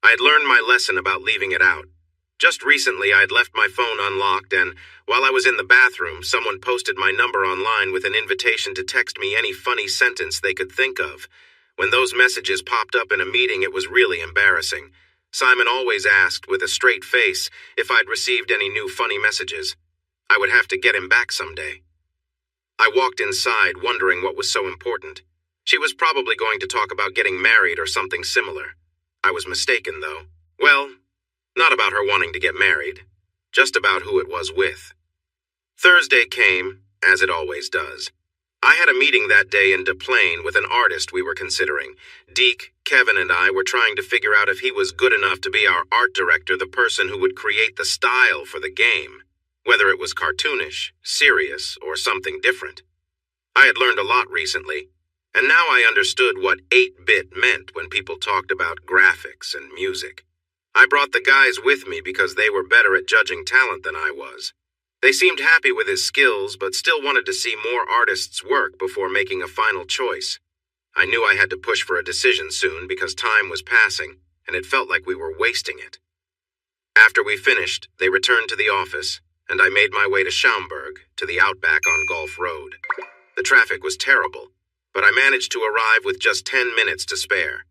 A: I had learned my lesson about leaving it out. Just recently, I had left my phone unlocked, and while I was in the bathroom, someone posted my number online with an invitation to text me any funny sentence they could think of. When those messages popped up in a meeting, it was really embarrassing. Simon always asked, with a straight face, if I'd received any new funny messages. I would have to get him back someday. I walked inside, wondering what was so important. She was probably going to talk about getting married or something similar. I was mistaken, though. Well, not about her wanting to get married, just about who it was with. Thursday came, as it always does. I had a meeting that day in Des Plaines with an artist we were considering. Deke, Kevin, and I were trying to figure out if he was good enough to be our art director, the person who would create the style for the game, whether it was cartoonish, serious, or something different. I had learned a lot recently, and now I understood what 8-bit meant when people talked about graphics and music. I brought the guys with me because they were better at judging talent than I was. They seemed happy with his skills, but still wanted to see more artists' work before making a final choice. I knew I had to push for a decision soon because time was passing, and it felt like we were wasting it. After we finished, they returned to the office, and I made my way to Schaumburg, to the Outback on Gulf Road. The traffic was terrible, but I managed to arrive with just 10 minutes to spare.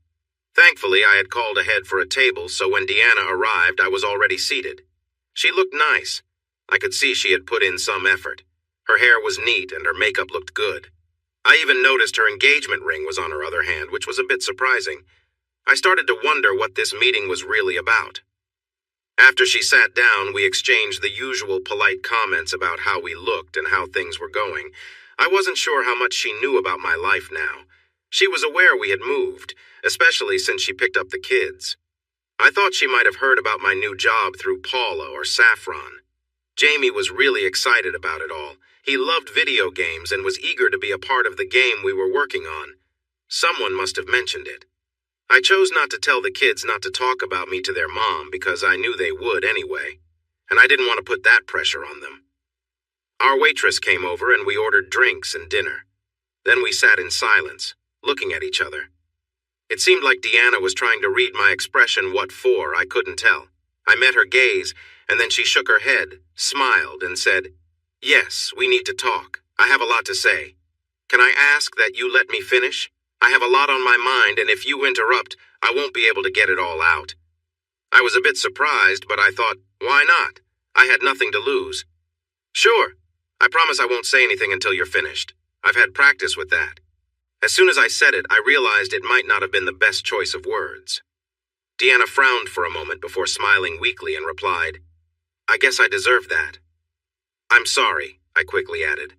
A: Thankfully, I had called ahead for a table, so when Deanna arrived, I was already seated. She looked nice. I could see she had put in some effort. Her hair was neat and her makeup looked good. I even noticed her engagement ring was on her other hand, which was a bit surprising. I started to wonder what this meeting was really about. After she sat down, we exchanged the usual polite comments about how we looked and how things were going. I wasn't sure how much she knew about my life now. She was aware we had moved, especially since she picked up the kids. I thought she might have heard about my new job through Paula or Saffron. Jamie was really excited about it all. He loved video games and was eager to be a part of the game we were working on. Someone must have mentioned it. I chose not to tell the kids not to talk about me to their mom because I knew they would anyway, and I didn't want to put that pressure on them. Our waitress came over and we ordered drinks and dinner. Then we sat in silence, looking at each other. It seemed like Deanna was trying to read my expression, what for, I couldn't tell. I met her gaze, and then she shook her head, smiled, and said, "Yes, we need to talk. I have a lot to say. Can I ask that you let me finish? I have a lot on my mind, and if you interrupt, I won't be able to get it all out." I was a bit surprised, but I thought, why not? I had nothing to lose. "Sure. I promise I won't say anything until you're finished. I've had practice with that." As soon as I said it, I realized it might not have been the best choice of words. Deanna frowned for a moment before smiling weakly and replied, "I guess I deserve that." "I'm sorry," I quickly added.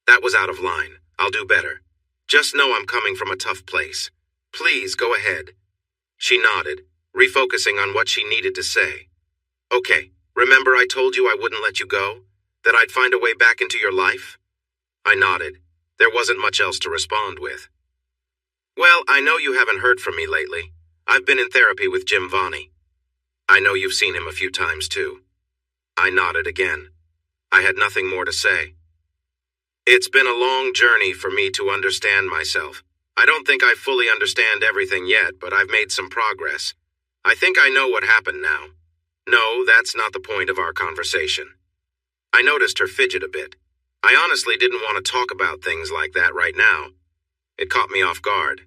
A: "That was out of line. I'll do better. Just know I'm coming from a tough place. Please go ahead." She nodded, refocusing on what she needed to say. "Okay, remember I told you I wouldn't let you go? That I'd find a way back into your life?" I nodded. There wasn't much else to respond with. "Well, I know you haven't heard from me lately. I've been in therapy with Jim Vonnie. I know you've seen him a few times too." I nodded again. I had nothing more to say. "It's been a long journey for me to understand myself. I don't think I fully understand everything yet, but I've made some progress. I think I know what happened now. No, that's not the point of our conversation." I noticed her fidget a bit. I honestly didn't want to talk about things like that right now. It caught me off guard.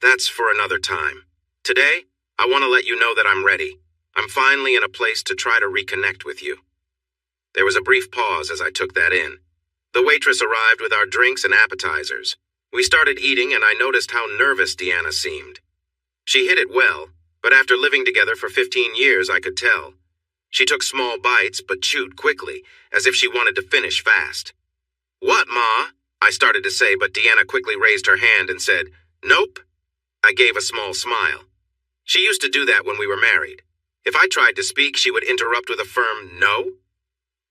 A: "That's for another time. Today, I want to let you know that I'm ready. I'm finally in a place to try to reconnect with you." There was a brief pause as I took that in. The waitress arrived with our drinks and appetizers. We started eating and I noticed how nervous Deanna seemed. She hid it well, but after living together for 15 years I could tell. She took small bites but chewed quickly, as if she wanted to finish fast. "What, Ma?" I started to say, but Deanna quickly raised her hand and said, "Nope." I gave a small smile. She used to do that when we were married. If I tried to speak, she would interrupt with a firm no.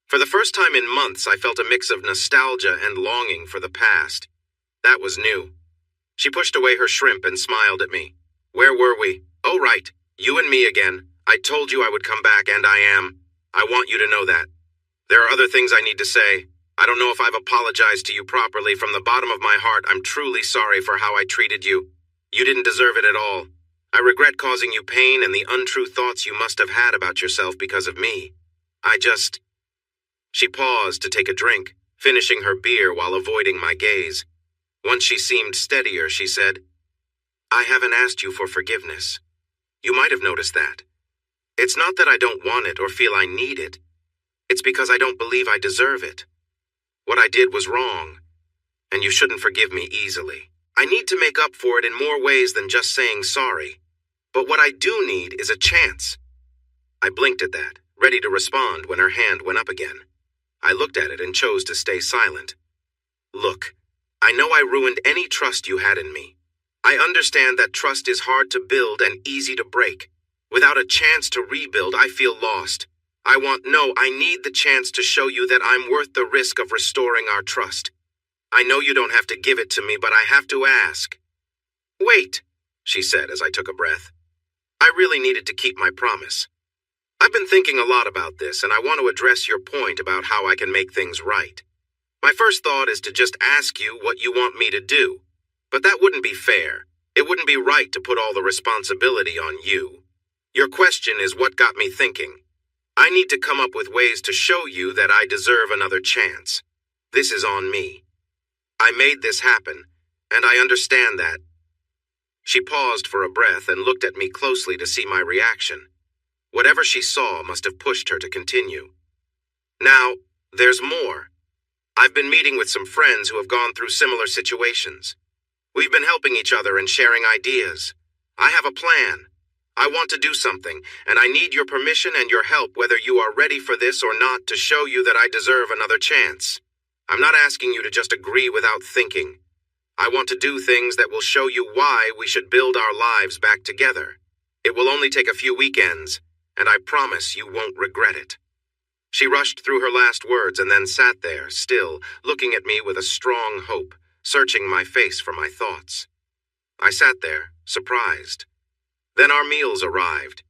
A: For the first time in months, I felt a mix of nostalgia and longing for the past. That was new. She pushed away her shrimp and smiled at me. "Where were we? Oh, right. You and me again. I told you I would come back, and I am. I want you to know that. There are other things I need to say. I don't know if I've apologized to you properly. From the bottom of my heart, I'm truly sorry for how I treated you. You didn't deserve it at all. I regret causing you pain and the untrue thoughts you must have had about yourself because of me. She paused to take a drink, finishing her beer while avoiding my gaze. Once she seemed steadier, she said, "I haven't asked you for forgiveness. You might have noticed that. It's not that I don't want it or feel I need it. It's because I don't believe I deserve it. What I did was wrong, and you shouldn't forgive me easily. I need to make up for it in more ways than just saying sorry. But what I do need is a chance." I blinked at that, ready to respond when her hand went up again. I looked at it and chose to stay silent. "Look, I know I ruined any trust you had in me. I understand that trust is hard to build and easy to break. Without a chance to rebuild, I feel lost. I need the chance to show you that I'm worth the risk of restoring our trust. I know you don't have to give it to me, but I have to ask." "Wait," she said as I took a breath. I really needed to keep my promise. "I've been thinking a lot about this, and I want to address your point about how I can make things right. My first thought is to just ask you what you want me to do. But that wouldn't be fair. It wouldn't be right to put all the responsibility on you. Your question is what got me thinking. I need to come up with ways to show you that I deserve another chance. This is on me. I made this happen, and I understand that." She paused for a breath and looked at me closely to see my reaction. Whatever she saw must have pushed her to continue. "Now, there's more. I've been meeting with some friends who have gone through similar situations. We've been helping each other and sharing ideas. I have a plan. I want to do something, and I need your permission and your help whether you are ready for this or not to show you that I deserve another chance. I'm not asking you to just agree without thinking. I want to do things that will show you why we should build our lives back together. It will only take a few weekends, and I promise you won't regret it." She rushed through her last words and then sat there, still, looking at me with a strong hope, searching my face for my thoughts. I sat there, surprised. Then our meals arrived.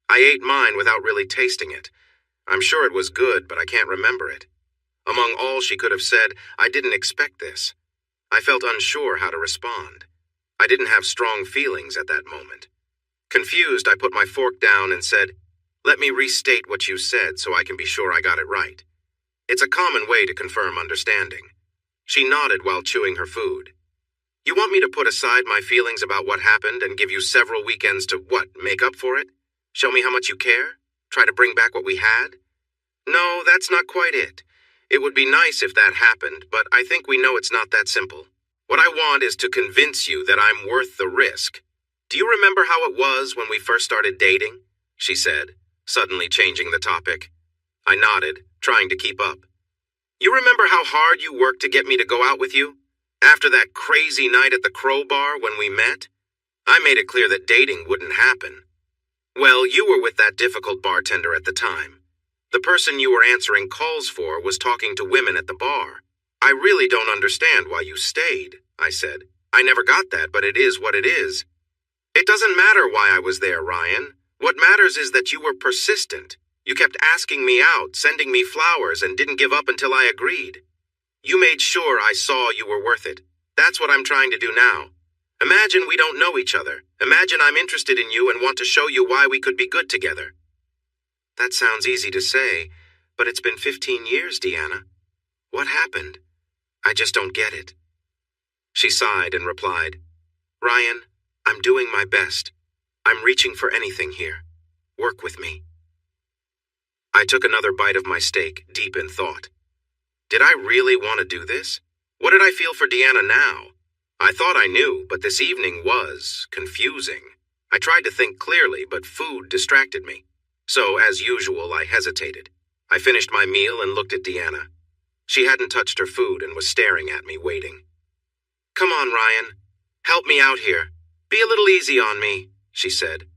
A: I ate mine without really tasting it. I'm sure it was good, but I can't remember it. Among all she could have said, I didn't expect this. I felt unsure how to respond. I didn't have strong feelings at that moment. Confused, I put my fork down and said, "Let me restate what you said so I can be sure I got it right." It's a common way to confirm understanding. She nodded while chewing her food. "You want me to put aside my feelings about what happened and give you several weekends to, make up for it? Show me how much you care? Try to bring back what we had?" "No, that's not quite it. It would be nice if that happened, but I think we know it's not that simple. What I want is to convince you that I'm worth the risk. Do you remember how it was when we first started dating?" she said, suddenly changing the topic. I nodded, trying to keep up. "You remember how hard you worked to get me to go out with you? After that crazy night at the Crow Bar when we met? I made it clear that dating wouldn't happen. Well, you were with that difficult bartender at the time. The person you were answering calls for was talking to women at the bar. I really don't understand why you stayed," I said. "I never got that, but it is what it is." "It doesn't matter why I was there, Ryan. What matters is that you were persistent. You kept asking me out, sending me flowers, and didn't give up until I agreed. You made sure I saw you were worth it. That's what I'm trying to do now. Imagine we don't know each other. Imagine I'm interested in you and want to show you why we could be good together." "That sounds easy to say, but it's been 15 years, Deanna. What happened? I just don't get it." She sighed and replied, "Ryan, I'm doing my best. I'm reaching for anything here. Work with me." I took another bite of my steak, deep in thought. Did I really want to do this? What did I feel for Deanna now? I thought I knew, but this evening was confusing. I tried to think clearly, but food distracted me. So, as usual, I hesitated. I finished my meal and looked at Deanna. She hadn't touched her food and was staring at me, waiting. "Come on, Ryan. Help me out here. Be a little easy on me," she said.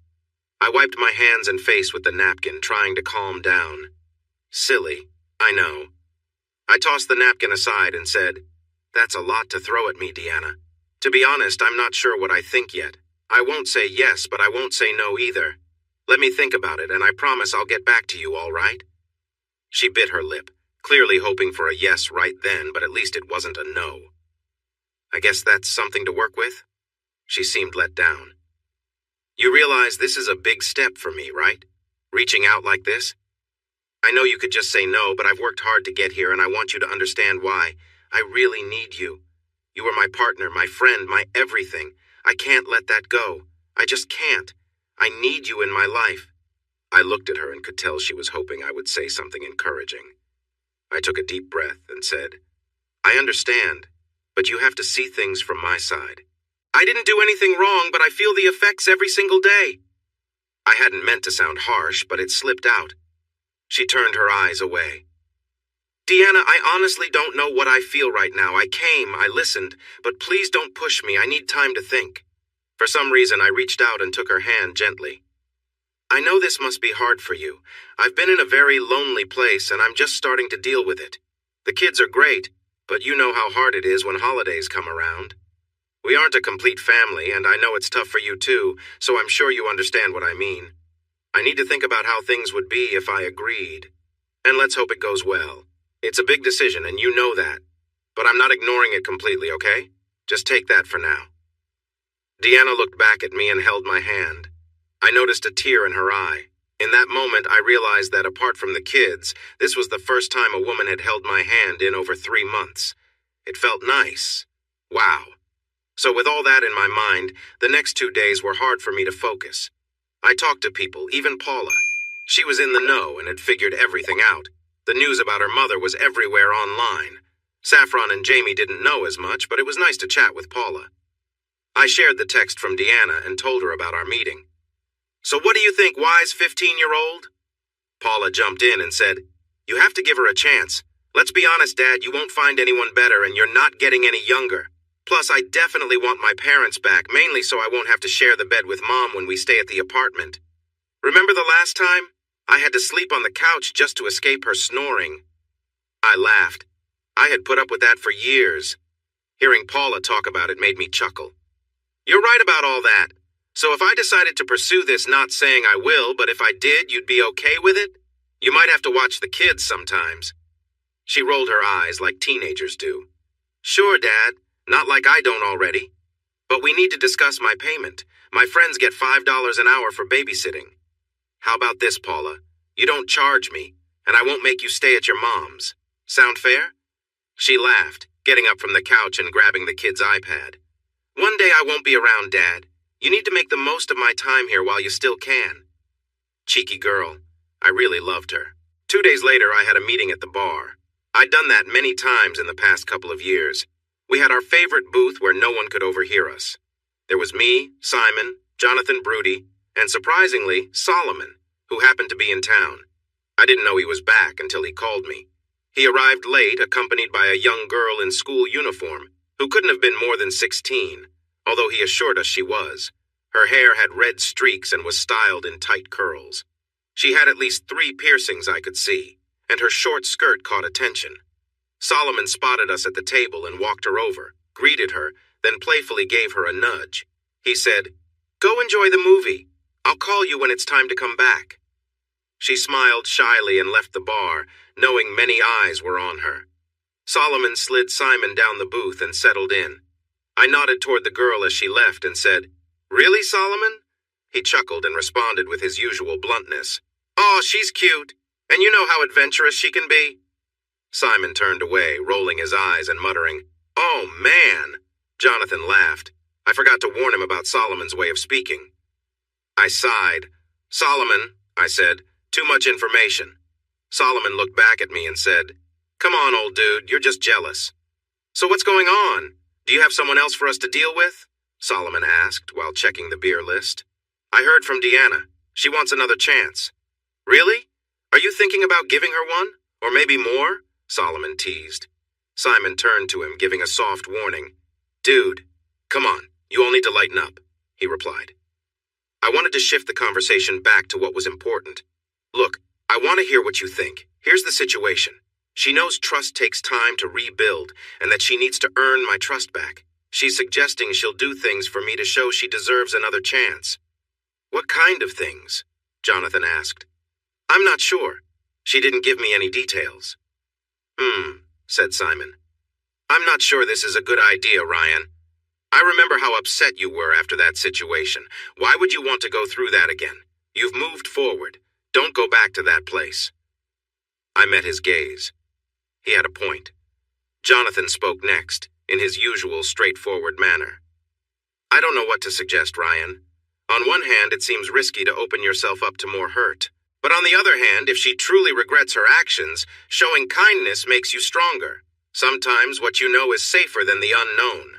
A: I wiped my hands and face with the napkin, trying to calm down. Silly, I know. I tossed the napkin aside and said, "That's a lot to throw at me, Deanna. To be honest, I'm not sure what I think yet. I won't say yes, but I won't say no either. Let me think about it, and I promise I'll get back to you, all right?" She bit her lip, clearly hoping for a yes right then, but at least it wasn't a no. "I guess that's something to work with?" She seemed let down. "You realize this is a big step for me, right? Reaching out like this? I know you could just say no, but I've worked hard to get here, and I want you to understand why. I really need you. You are my partner, my friend, my everything. I can't let that go. I just can't. I need you in my life." I looked at her and could tell she was hoping I would say something encouraging. I took a deep breath and said, "I understand, but you have to see things from my side. I didn't do anything wrong, but I feel the effects every single day." I hadn't meant to sound harsh, but it slipped out. She turned her eyes away. "Deanna, I honestly don't know what I feel right now. I came, I listened, but please don't push me. I need time to think." For some reason, I reached out and took her hand gently. "I know this must be hard for you. I've been in a very lonely place, and I'm just starting to deal with it. The kids are great, but you know how hard it is when holidays come around. We aren't a complete family, and I know it's tough for you too, so I'm sure you understand what I mean. I need to think about how things would be if I agreed. And let's hope it goes well. It's a big decision, and you know that. But I'm not ignoring it completely, okay? Just take that for now." Deanna looked back at me and held my hand. I noticed a tear in her eye. In that moment, I realized that apart from the kids, this was the first time a woman had held my hand in over 3 months. It felt nice. Wow. So with all that in my mind, the next 2 days were hard for me to focus. I talked to people, even Paula. She was in the know and had figured everything out. The news about her mother was everywhere online. Saffron and Jamie didn't know as much, but it was nice to chat with Paula. I shared the text from Deanna and told her about our meeting. So what do you think, wise 15-year-old? Paula jumped in and said, You have to give her a chance. Let's be honest, Dad, you won't find anyone better and you're not getting any younger. Plus, I definitely want my parents back, mainly so I won't have to share the bed with Mom when we stay at the apartment. Remember the last time? I had to sleep on the couch just to escape her snoring. I laughed. I had put up with that for years. Hearing Paula talk about it made me chuckle. You're right about all that. So if I decided to pursue this, not saying I will, but if I did, you'd be okay with it? You might have to watch the kids sometimes. She rolled her eyes like teenagers do. Sure, Dad. Not like I don't already. But we need to discuss my payment. My friends get $5 an hour for babysitting. How about this, Paula? You don't charge me, and I won't make you stay at your mom's. Sound fair? She laughed, getting up from the couch and grabbing the kid's iPad. One day I won't be around, Dad. You need to make the most of my time here while you still can. Cheeky girl. I really loved her. 2 days later, I had a meeting at the bar. I'd done that many times in the past couple of years. We had our favorite booth where no one could overhear us. There was me, Simon, Jonathan Broody, and surprisingly, Solomon, who happened to be in town. I didn't know he was back until he called me. He arrived late, accompanied by a young girl in school uniform, who couldn't have been more than 16, although he assured us she was. Her hair had red streaks and was styled in tight curls. She had at least 3 piercings I could see, and her short skirt caught attention. Solomon spotted us at the table and walked her over, greeted her, then playfully gave her a nudge. He said, Go enjoy the movie. I'll call you when it's time to come back. She smiled shyly and left the bar, knowing many eyes were on her. Solomon slid Simon down the booth and settled in. I nodded toward the girl as she left and said, Really, Solomon? He chuckled and responded with his usual bluntness. Oh, she's cute, and you know how adventurous she can be. Simon turned away, rolling his eyes and muttering, Oh, man! Jonathan laughed. I forgot to warn him about Solomon's way of speaking. I sighed. Solomon, I said, too much information. Solomon looked back at me and said, Come on, old dude, you're just jealous. So what's going on? Do you have someone else for us to deal with? Solomon asked while checking the beer list. I heard from Deanna. She wants another chance. Really? Are you thinking about giving her one? Or maybe more? Solomon teased. Simon turned to him, giving a soft warning. Dude, come on, you all need to lighten up, he replied. I wanted to shift the conversation back to what was important. Look, I want to hear what you think. Here's the situation. She knows trust takes time to rebuild and that she needs to earn my trust back. She's suggesting she'll do things for me to show she deserves another chance. What kind of things? Jonathan asked. I'm not sure. She didn't give me any details. Said Simon. I'm not sure this is a good idea, Ryan. I remember how upset you were after that situation. Why would you want to go through that again? You've moved forward. Don't go back to that place. I met his gaze. He had a point. Jonathan spoke next, in his usual straightforward manner. I don't know what to suggest, Ryan. On one hand, it seems risky to open yourself up to more hurt. But on the other hand, if she truly regrets her actions, showing kindness makes you stronger. Sometimes what you know is safer than the unknown.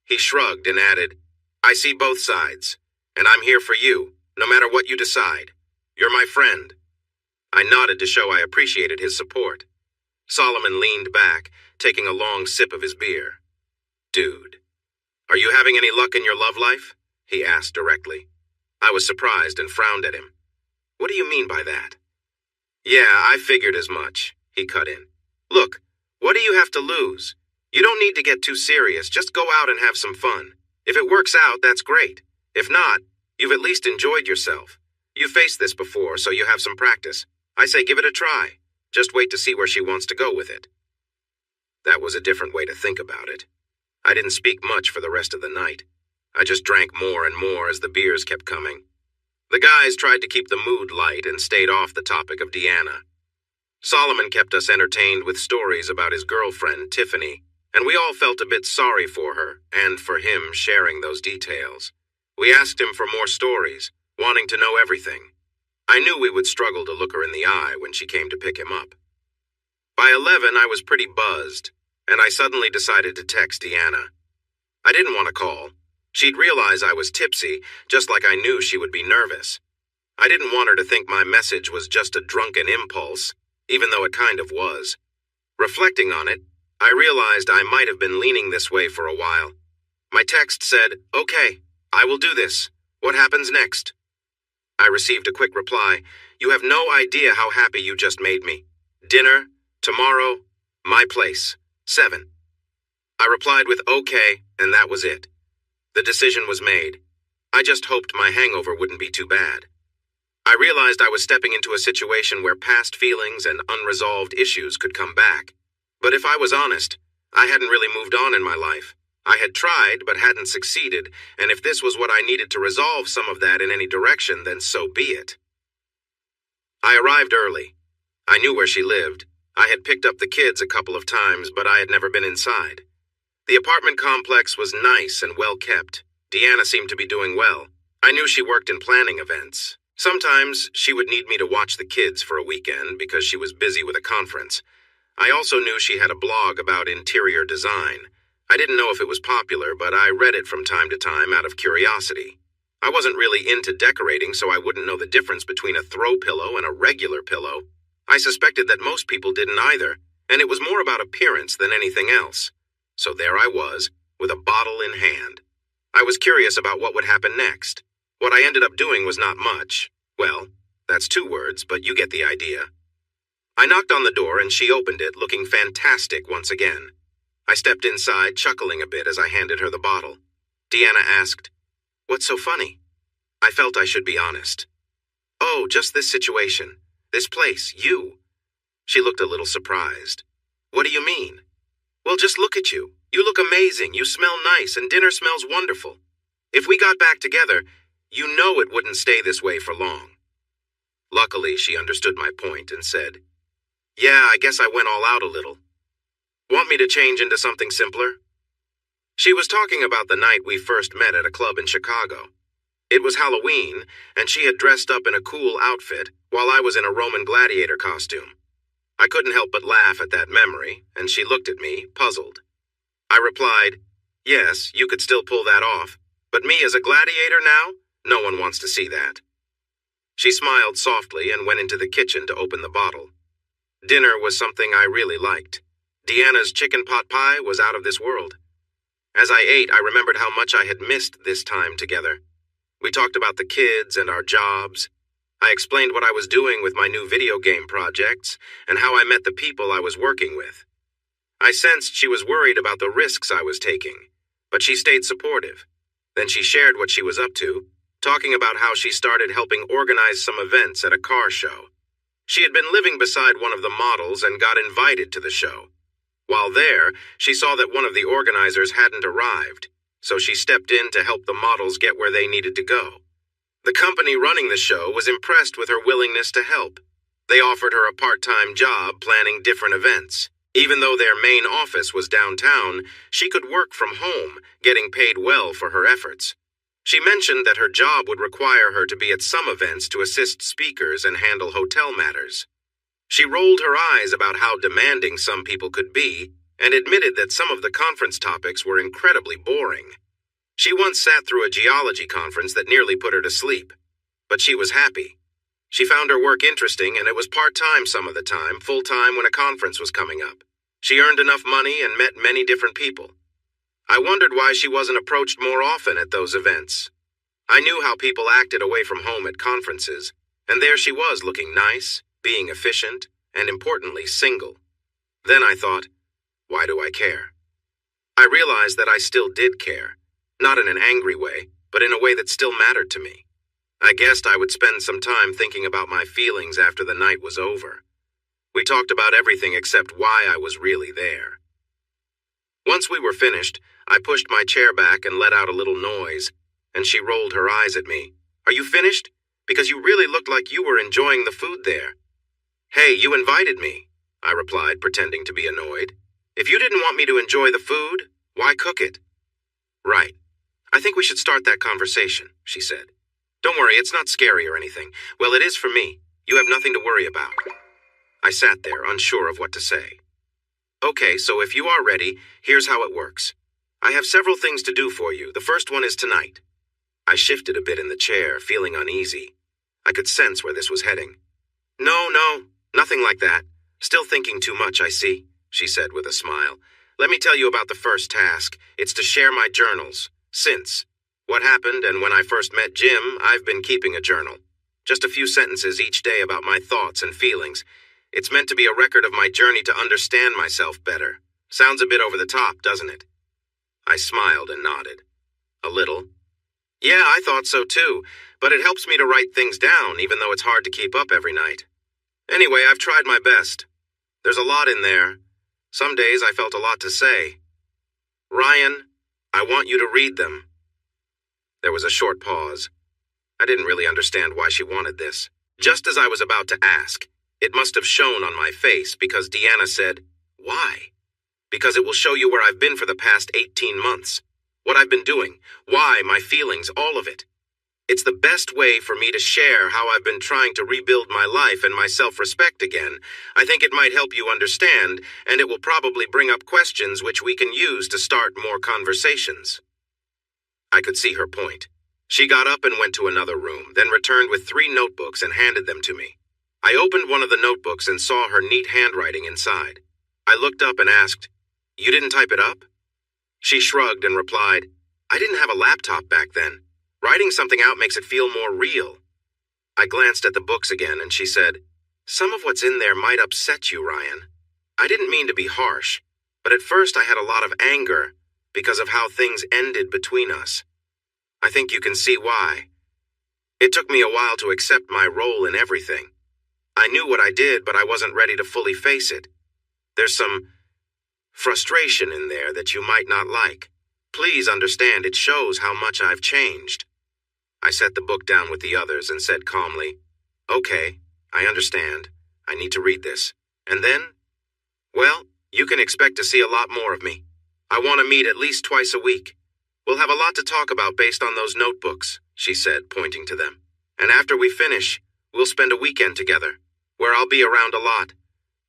A: He shrugged and added, I see both sides, and I'm here for you, no matter what you decide. You're my friend. I nodded to show I appreciated his support. Solomon leaned back, taking a long sip of his beer. Dude, are you having any luck in your love life? He asked directly. I was surprised and frowned at him. What do you mean by that? Yeah, I figured as much, he cut in. Look, what do you have to lose? You don't need to get too serious, just go out and have some fun. If it works out, that's great. If not, you've at least enjoyed yourself. You've faced this before, so you have some practice. I say give it a try. Just wait to see where she wants to go with it. That was a different way to think about it. I didn't speak much for the rest of the night. I just drank more and more as the beers kept coming. The guys tried to keep the mood light and stayed off the topic of Deanna. Solomon kept us entertained with stories about his girlfriend, Tiffany, and we all felt a bit sorry for her and for him sharing those details. We asked him for more stories, wanting to know everything. I knew we would struggle to look her in the eye when she came to pick him up. By 11, I was pretty buzzed, and I suddenly decided to text Deanna. I didn't want to call. She'd realize I was tipsy, just like I knew she would be nervous. I didn't want her to think my message was just a drunken impulse, even though it kind of was. Reflecting on it, I realized I might have been leaning this way for a while. My text said, "Okay, I will do this. What happens next?" I received a quick reply, "You have no idea how happy you just made me. Dinner, tomorrow, my place, 7. I replied with "okay," and that was it. The decision was made. I just hoped my hangover wouldn't be too bad. I realized I was stepping into a situation where past feelings and unresolved issues could come back. But if I was honest, I hadn't really moved on in my life. I had tried, but hadn't succeeded, and if this was what I needed to resolve some of that in any direction, then so be it. I arrived early. I knew where she lived. I had picked up the kids a couple of times, but I had never been inside. The apartment complex was nice and well kept. Deanna seemed to be doing well. I knew she worked in planning events. Sometimes she would need me to watch the kids for a weekend because she was busy with a conference. I also knew she had a blog about interior design. I didn't know if it was popular, but I read it from time to time out of curiosity. I wasn't really into decorating, so I wouldn't know the difference between a throw pillow and a regular pillow. I suspected that most people didn't either, and it was more about appearance than anything else. So there I was, with a bottle in hand. I was curious about what would happen next. What I ended up doing was not much. Well, that's 2 words, but you get the idea. I knocked on the door and she opened it, looking fantastic once again. I stepped inside, chuckling a bit as I handed her the bottle. Deanna asked, "What's so funny?" I felt I should be honest. "Oh, just this situation. This place, you." She looked a little surprised. "What do you mean?" "Well, just look at you. You look amazing, you smell nice, and dinner smells wonderful. If we got back together, you know it wouldn't stay this way for long." Luckily, she understood my point and said, "Yeah, I guess I went all out a little. Want me to change into something simpler?" She was talking about the night we first met at a club in Chicago. It was Halloween, and she had dressed up in a cool outfit while I was in a Roman gladiator costume. I couldn't help but laugh at that memory, and she looked at me, puzzled. I replied, "Yes, you could still pull that off, but me as a gladiator now? No one wants to see that." She smiled softly and went into the kitchen to open the bottle. Dinner was something I really liked. Deanna's chicken pot pie was out of this world. As I ate, I remembered how much I had missed this time together. We talked about the kids and our jobs. I explained what I was doing with my new video game projects and how I met the people I was working with. I sensed she was worried about the risks I was taking, but she stayed supportive. Then she shared what she was up to, talking about how she started helping organize some events at a car show. She had been living beside one of the models and got invited to the show. While there, she saw that one of the organizers hadn't arrived, so she stepped in to help the models get where they needed to go. The company running the show was impressed with her willingness to help. They offered her a part-time job planning different events. Even though their main office was downtown, she could work from home, getting paid well for her efforts. She mentioned that her job would require her to be at some events to assist speakers and handle hotel matters. She rolled her eyes about how demanding some people could be and admitted that some of the conference topics were incredibly boring. She once sat through a geology conference that nearly put her to sleep, but she was happy. She found her work interesting, and it was part-time some of the time, full-time when a conference was coming up. She earned enough money and met many different people. I wondered why she wasn't approached more often at those events. I knew how people acted away from home at conferences, and there she was looking nice, being efficient, and importantly, single. Then I thought, why do I care? I realized that I still did care, not in an angry way, but in a way that still mattered to me. I guessed I would spend some time thinking about my feelings after the night was over. We talked about everything except why I was really there. Once we were finished, I pushed my chair back and let out a little noise, and she rolled her eyes at me. "Are you finished? Because you really looked like you were enjoying the food there." "Hey, you invited me," I replied, pretending to be annoyed. "If you didn't want me to enjoy the food, why cook it?" "Right. I think we should start that conversation," she said. "Don't worry, it's not scary or anything. Well, it is for me. You have nothing to worry about." I sat there, unsure of what to say. "Okay, so if you are ready, here's how it works. I have several things to do for you. The first one is tonight. I shifted a bit in the chair, feeling uneasy. I could sense where this was heading. No, nothing like that. Still thinking too much, I see, she said with a smile. Let me tell you about the first task. It's to share my journals. Since what happened and when I first met Jim, I've been keeping a journal. Just a few sentences each day about my thoughts and feelings. It's meant to be a record of my journey to understand myself better. Sounds a bit over the top, doesn't it? I smiled and nodded. A little. Yeah, I thought so too, but it helps me to write things down, even though it's hard to keep up every night. Anyway, I've tried my best. There's a lot in there. Some days I felt a lot to say. Ryan, I want you to read them. There was a short pause. I didn't really understand why she wanted this. Just as I was about to ask, it must have shown on my face because Deanna said, "Why?" Because it will show you where I've been for the past 18 months. What I've been doing, why, my feelings, all of it. It's the best way for me to share how I've been trying to rebuild my life and my self-respect again. I think it might help you understand, and it will probably bring up questions which we can use to start more conversations. I could see her point. She got up and went to another room, then returned with 3 notebooks and handed them to me. I opened one of the notebooks and saw her neat handwriting inside. I looked up and asked, "You didn't type it up?" She shrugged and replied, "I didn't have a laptop back then. Writing something out makes it feel more real." I glanced at the books again and she said, "Some of what's in there might upset you, Ryan. I didn't mean to be harsh, but at first I had a lot of anger because of how things ended between us. I think you can see why. It took me a while to accept my role in everything. I knew what I did, but I wasn't ready to fully face it. There's some frustration in there that you might not like. Please understand it shows how much I've changed." I set the book down with the others and said calmly, "Okay, I understand. I need to read this. And then? Well, you can expect to see a lot more of me. I want to meet at least twice a week. We'll have a lot to talk about based on those notebooks," she said, pointing to them. "And after we finish, we'll spend a weekend together, where I'll be around a lot.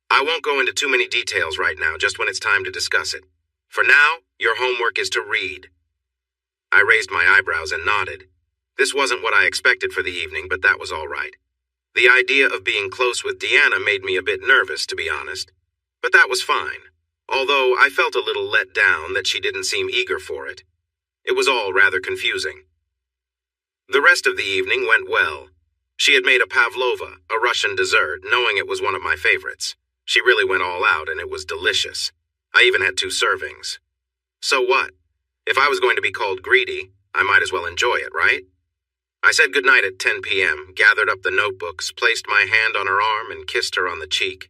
A: I won't go into too many details right now, just when it's time to discuss it. For now, your homework is to read." I raised my eyebrows and nodded. This wasn't what I expected for the evening, but that was all right. The idea of being close with Deanna made me a bit nervous, to be honest. But that was fine, although I felt a little let down that she didn't seem eager for it. It was all rather confusing. The rest of the evening went well. She had made a pavlova, a Russian dessert, knowing it was one of my favorites. She really went all out, and it was delicious. I even had 2 servings. So what? If I was going to be called greedy, I might as well enjoy it, right? I said goodnight at 10 p.m., gathered up the notebooks, placed my hand on her arm, and kissed her on the cheek.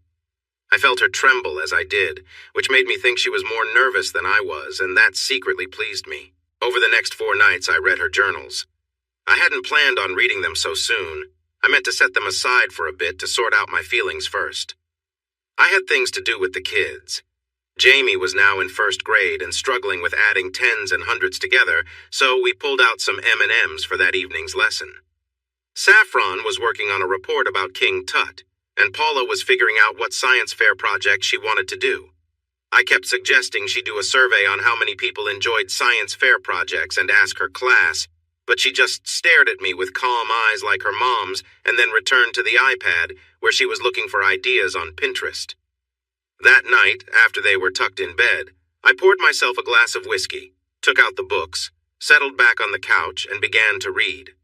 A: I felt her tremble as I did, which made me think she was more nervous than I was, and that secretly pleased me. Over the next 4 nights, I read her journals. I hadn't planned on reading them so soon. I meant to set them aside for a bit to sort out my feelings first. I had things to do with the kids. Jamie was now in 1st grade and struggling with adding tens and hundreds together, so we pulled out some M&Ms for that evening's lesson. Saffron was working on a report about King Tut, and Paula was figuring out what science fair project she wanted to do. I kept suggesting she do a survey on how many people enjoyed science fair projects and ask her class, but she just stared at me with calm eyes like her mom's and then returned to the iPad, where she was looking for ideas on Pinterest. That night, after they were tucked in bed, I poured myself a glass of whiskey, took out the books, settled back on the couch, and began to read.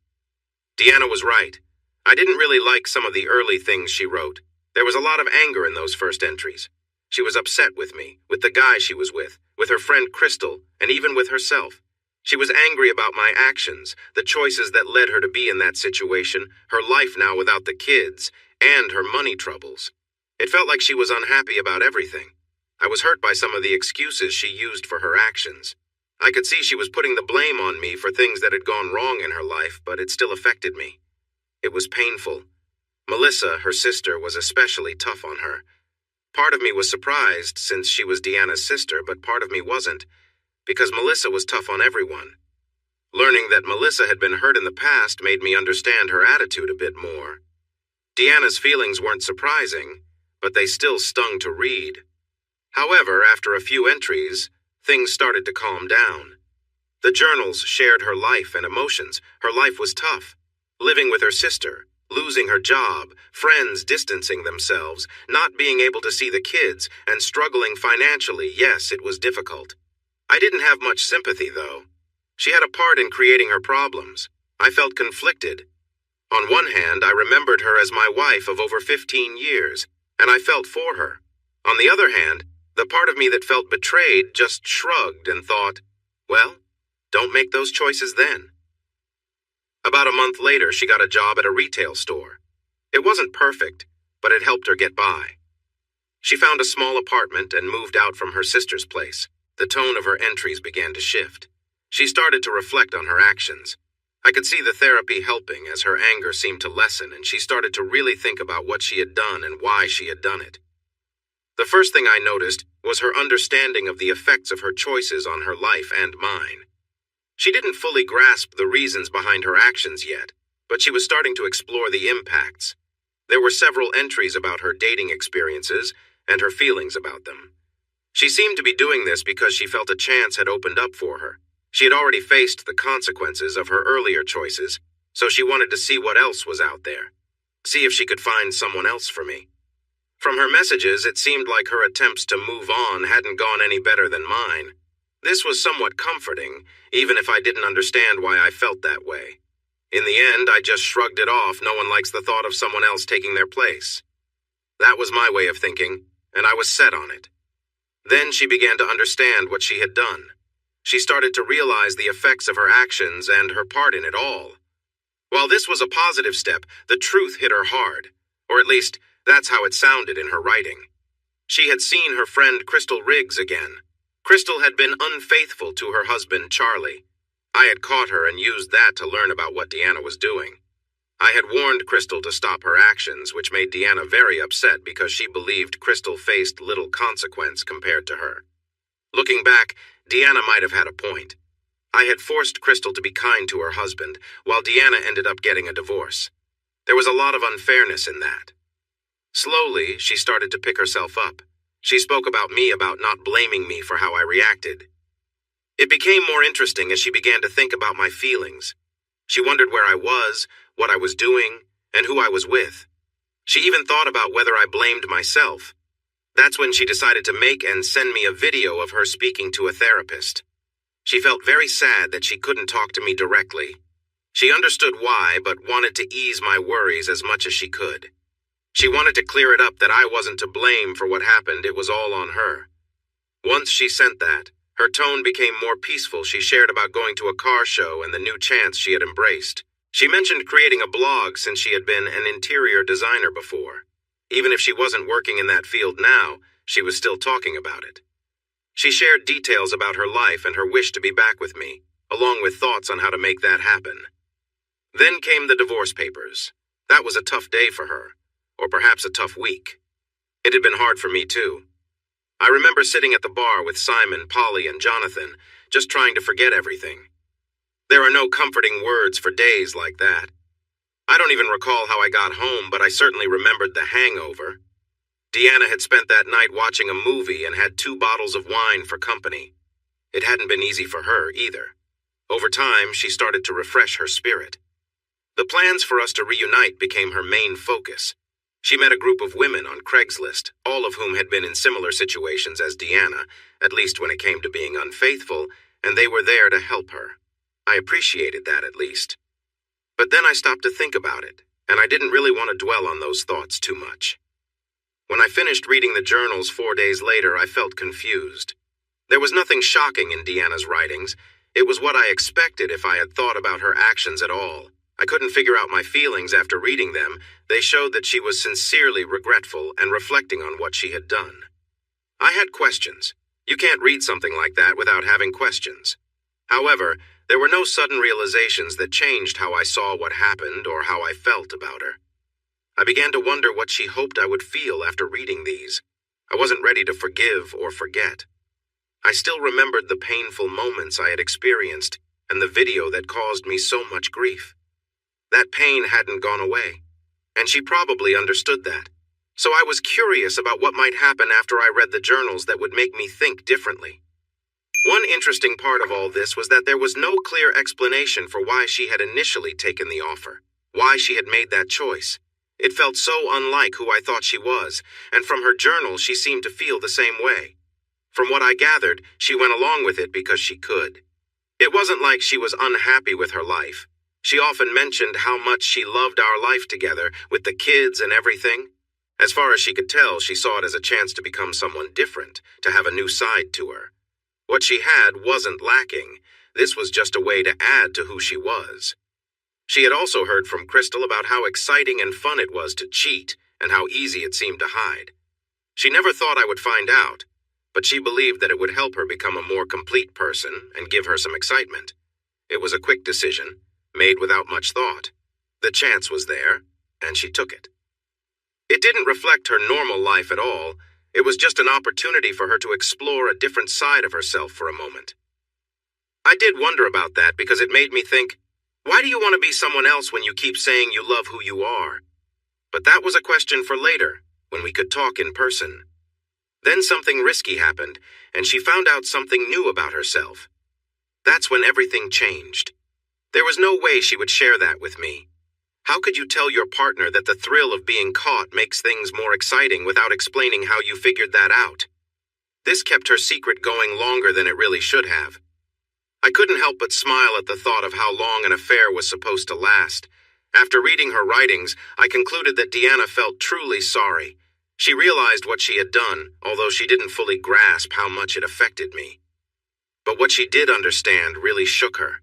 A: Deanna was right. I didn't really like some of the early things she wrote. There was a lot of anger in those first entries. She was upset with me, with the guy she was with her friend Crystal, and even with herself. She was angry about my actions, the choices that led her to be in that situation, her life now without the kids, and her money troubles. It felt like she was unhappy about everything. I was hurt by some of the excuses she used for her actions. I could see she was putting the blame on me for things that had gone wrong in her life, but it still affected me. It was painful. Melissa, her sister, was especially tough on her. Part of me was surprised since she was Deanna's sister, but part of me wasn't, because Melissa was tough on everyone. Learning that Melissa had been hurt in the past made me understand her attitude a bit more. Deanna's feelings weren't surprising, but they still stung to read. However, after a few entries, things started to calm down. The journals shared her life and emotions. Her life was tough. Living with her sister, losing her job, friends distancing themselves, not being able to see the kids, and struggling financially. Yes, it was difficult. I didn't have much sympathy, though. She had a part in creating her problems. I felt conflicted. On one hand, I remembered her as my wife of over 15 years, and I felt for her. On the other hand, the part of me that felt betrayed just shrugged and thought, well, don't make those choices then. About a month later, she got a job at a retail store. It wasn't perfect, but it helped her get by. She found a small apartment and moved out from her sister's place. The tone of her entries began to shift. She started to reflect on her actions. I could see the therapy helping as her anger seemed to lessen, and she started to really think about what she had done and why she had done it. The first thing I noticed was her understanding of the effects of her choices on her life and mine. She didn't fully grasp the reasons behind her actions yet, but she was starting to explore the impacts. There were several entries about her dating experiences and her feelings about them. She seemed to be doing this because she felt a chance had opened up for her. She had already faced the consequences of her earlier choices, so she wanted to see what else was out there. See if she could find someone else for me. From her messages, it seemed like her attempts to move on hadn't gone any better than mine. This was somewhat comforting, even if I didn't understand why I felt that way. In the end, I just shrugged it off. No one likes the thought of someone else taking their place. That was my way of thinking, and I was set on it. Then she began to understand what she had done. She started to realize the effects of her actions and her part in it all. While this was a positive step, the truth hit her hard, or at least that's how it sounded in her writing. She had seen her friend Crystal Riggs again. Crystal had been unfaithful to her husband, Charlie. I had caught her and used that to learn about what Deanna was doing. I had warned Crystal to stop her actions, which made Deanna very upset because she believed Crystal faced little consequence compared to her. Looking back, Deanna might have had a point. I had forced Crystal to be kind to her husband, while Deanna ended up getting a divorce. There was a lot of unfairness in that. Slowly, she started to pick herself up. She spoke about not blaming me for how I reacted. It became more interesting as she began to think about my feelings. She wondered where I was, what I was doing, and who I was with. She even thought about whether I blamed myself. That's when she decided to make and send me a video of her speaking to a therapist. She felt very sad that she couldn't talk to me directly. She understood why, but wanted to ease my worries as much as she could. She wanted to clear it up that I wasn't to blame for what happened. It was all on her. Once she sent that, her tone became more peaceful. She shared about going to a car show and the new chance she had embraced. She mentioned creating a blog since she had been an interior designer before. Even if she wasn't working in that field now, she was still talking about it. She shared details about her life and her wish to be back with me, along with thoughts on how to make that happen. Then came the divorce papers. That was a tough day for her, or perhaps a tough week. It had been hard for me too. I remember sitting at the bar with Simon, Polly, and Jonathan, just trying to forget everything. There are no comforting words for days like that. I don't even recall how I got home, but I certainly remembered the hangover. Deanna had spent that night watching a movie and had 2 bottles of wine for company. It hadn't been easy for her either. Over time, she started to refresh her spirit. The plans for us to reunite became her main focus. She met a group of women on Craigslist, all of whom had been in similar situations as Deanna, at least when it came to being unfaithful, and they were there to help her. I appreciated that at least. But then I stopped to think about it, and I didn't really want to dwell on those thoughts too much. When I finished reading the journals 4 days later, I felt confused. There was nothing shocking in Deanna's writings. It was what I expected if I had thought about her actions at all. I couldn't figure out my feelings after reading them. They showed that she was sincerely regretful and reflecting on what she had done. I had questions. You can't read something like that without having questions. However, there were no sudden realizations that changed how I saw what happened or how I felt about her. I began to wonder what she hoped I would feel after reading these. I wasn't ready to forgive or forget. I still remembered the painful moments I had experienced and the video that caused me so much grief. That pain hadn't gone away, and she probably understood that. So I was curious about what might happen after I read the journals that would make me think differently. One interesting part of all this was that there was no clear explanation for why she had initially taken the offer, why she had made that choice. It felt so unlike who I thought she was, and from her journal she seemed to feel the same way. From what I gathered, she went along with it because she could. It wasn't like she was unhappy with her life. She often mentioned how much she loved our life together, with the kids and everything. As far as she could tell, she saw it as a chance to become someone different, to have a new side to her. What she had wasn't lacking. This was just a way to add to who she was. She had also heard from Crystal about how exciting and fun it was to cheat, and how easy it seemed to hide. She never thought I would find out, but she believed that it would help her become a more complete person and give her some excitement. It was a quick decision, made without much thought. The chance was there, and she took it. It didn't reflect her normal life at all. It was just an opportunity for her to explore a different side of herself for a moment. I did wonder about that because it made me think, why do you want to be someone else when you keep saying you love who you are? But that was a question for later, when we could talk in person. Then something risky happened, and she found out something new about herself. That's when everything changed. There was no way she would share that with me. How could you tell your partner that the thrill of being caught makes things more exciting without explaining how you figured that out? This kept her secret going longer than it really should have. I couldn't help but smile at the thought of how long an affair was supposed to last. After reading her writings, I concluded that Deanna felt truly sorry. She realized what she had done, although she didn't fully grasp how much it affected me. But what she did understand really shook her.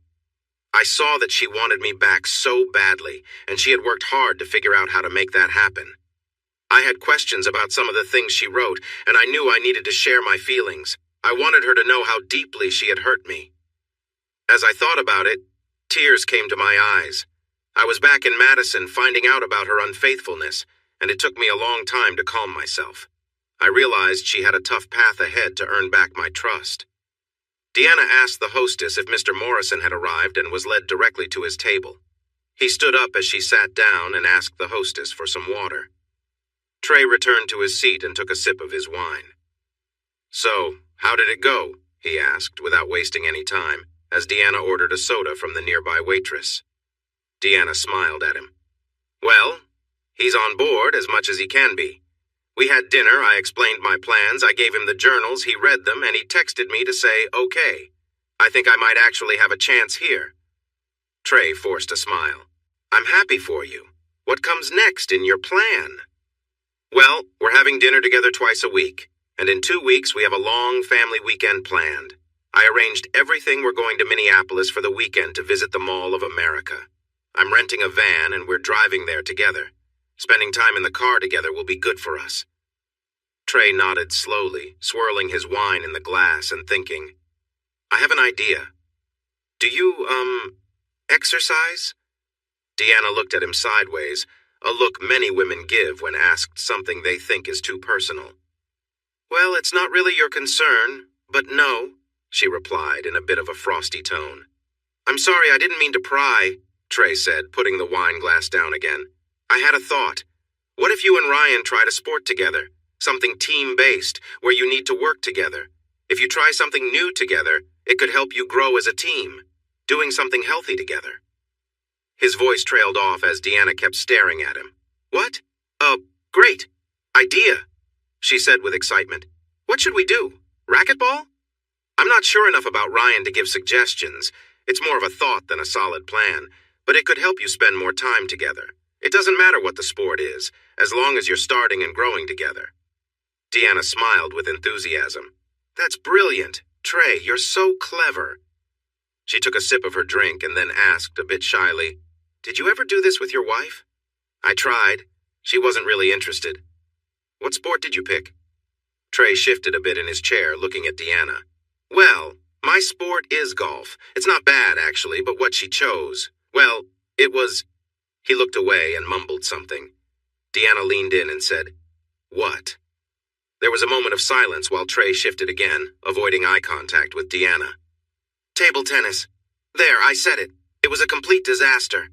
A: I saw that she wanted me back so badly, and she had worked hard to figure out how to make that happen. I had questions about some of the things she wrote, and I knew I needed to share my feelings. I wanted her to know how deeply she had hurt me. As I thought about it, tears came to my eyes. I was back in Madison finding out about her unfaithfulness, and it took me a long time to calm myself. I realized she had a tough path ahead to earn back my trust. Deanna asked the hostess if Mr. Morrison had arrived and was led directly to his table. He stood up as she sat down and asked the hostess for some water. Trey returned to his seat and took a sip of his wine. "So, how did it go?" he asked, without wasting any time, as Deanna ordered a soda from the nearby waitress. Deanna smiled at him. "Well, he's on board as much as he can be. We had dinner, I explained my plans, I gave him the journals, he read them, and he texted me to say, okay. I think I might actually have a chance here." Trey forced a smile. "I'm happy for you. What comes next in your plan?" "Well, we're having dinner together twice a week, and in 2 weeks we have a long family weekend planned. I arranged everything. We're going to Minneapolis for the weekend to visit the Mall of America. I'm renting a van and we're driving there together. Spending time in the car together will be good for us." Trey nodded slowly, swirling his wine in the glass and thinking, "I have an idea. Do you, exercise?" Deanna looked at him sideways, a look many women give when asked something they think is too personal. "Well, it's not really your concern, but no," she replied in a bit of a frosty tone. "I'm sorry, I didn't mean to pry," Trey said, putting the wine glass down again. "I had a thought. What if you and Ryan tried a sport together? Something team-based, where you need to work together. If you try something new together, it could help you grow as a team, doing something healthy together." His voice trailed off as Deanna kept staring at him. "What? Great. Idea," she said with excitement. "What should we do? Racquetball?" "I'm not sure enough about Ryan to give suggestions. It's more of a thought than a solid plan, but it could help you spend more time together. It doesn't matter what the sport is, as long as you're starting and growing together." Deanna smiled with enthusiasm. "That's brilliant. Trey, you're so clever." She took a sip of her drink and then asked a bit shyly, "Did you ever do this with your wife?" "I tried. She wasn't really interested." "What sport did you pick?" Trey shifted a bit in his chair, looking at Deanna. "Well, my sport is golf. It's not bad, actually, but what she chose, well, it was—" He looked away and mumbled something. Deanna leaned in and said, "What?" There was a moment of silence while Trey shifted again, avoiding eye contact with Deanna. "Table tennis. There, I said it. It was a complete disaster."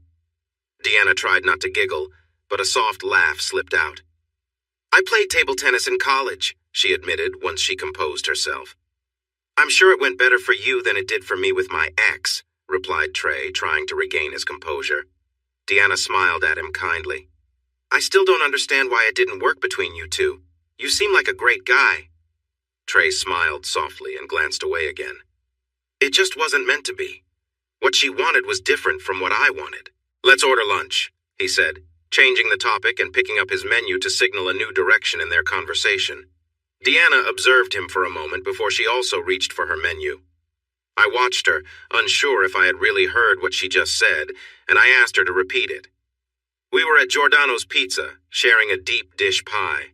A: Deanna tried not to giggle, but a soft laugh slipped out. "I played table tennis in college," she admitted once she composed herself. I'm sure it went better for you than it did for me with my ex, replied Trey, trying to regain his composure. Deanna smiled at him kindly. I still don't understand why it didn't work between you two. You seem like a great guy. Trey smiled softly and glanced away again. It just wasn't meant to be. What she wanted was different from what I wanted. Let's order lunch, he said, changing the topic and picking up his menu to signal a new direction in their conversation. Deanna observed him for a moment before she also reached for her menu. I watched her, unsure if I had really heard what she just said, and I asked her to repeat it. We were at Giordano's Pizza, sharing a deep dish pie.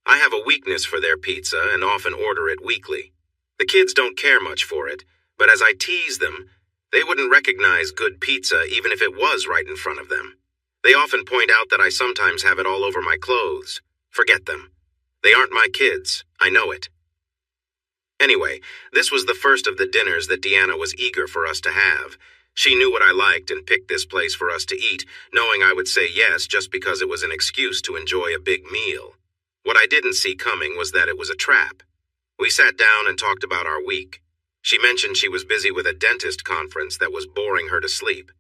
A: I have a weakness for their pizza and often order it weekly. The kids don't care much for it, but as I tease them, they wouldn't recognize good pizza even if it was right in front of them. They often point out that I sometimes have it all over my clothes. Forget them. They aren't my kids. I know it. Anyway, this was the first of the dinners that Deanna was eager for us to have. She knew what I liked and picked this place for us to eat, knowing I would say yes just because it was an excuse to enjoy a big meal. What I didn't see coming was that it was a trap. We sat down and talked about our week. She mentioned she was busy with a dentist conference that was boring her to sleep.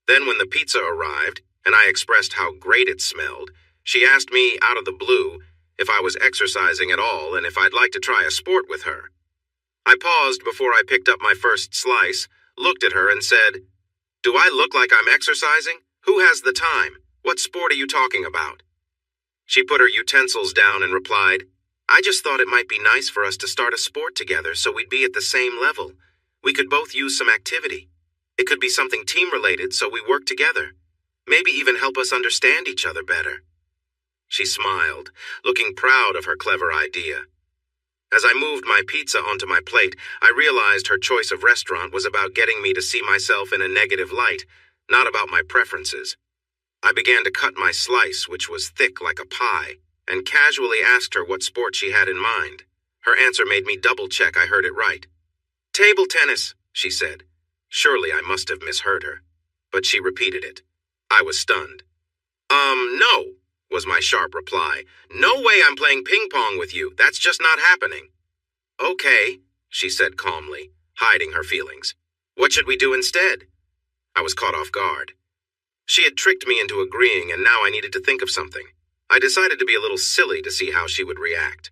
A: Then when the pizza arrived, and I expressed how great it smelled, she asked me, out of the blue, if I was exercising at all and if I'd like to try a sport with her. I paused before I picked up my first slice, looked at her and said, Do I look like I'm exercising? Who has the time? What sport are you talking about? She put her utensils down and replied, I just thought it might be nice for us to start a sport together so we'd be at the same level. We could both use some activity. It could be something team-related so we work together. Maybe even help us understand each other better. She smiled, looking proud of her clever idea. As I moved my pizza onto my plate, I realized her choice of restaurant was about getting me to see myself in a negative light, not about my preferences. I began to cut my slice, which was thick like a pie, and casually asked her what sport she had in mind. Her answer made me double-check I heard it right. Table tennis, she said. Surely I must have misheard her. But she repeated it. I was stunned. No, was my sharp reply. No way I'm playing ping pong with you. That's just not happening. Okay, she said calmly, hiding her feelings. What should we do instead? I was caught off guard. She had tricked me into agreeing, and now I needed to think of something. I decided to be a little silly to see how she would react.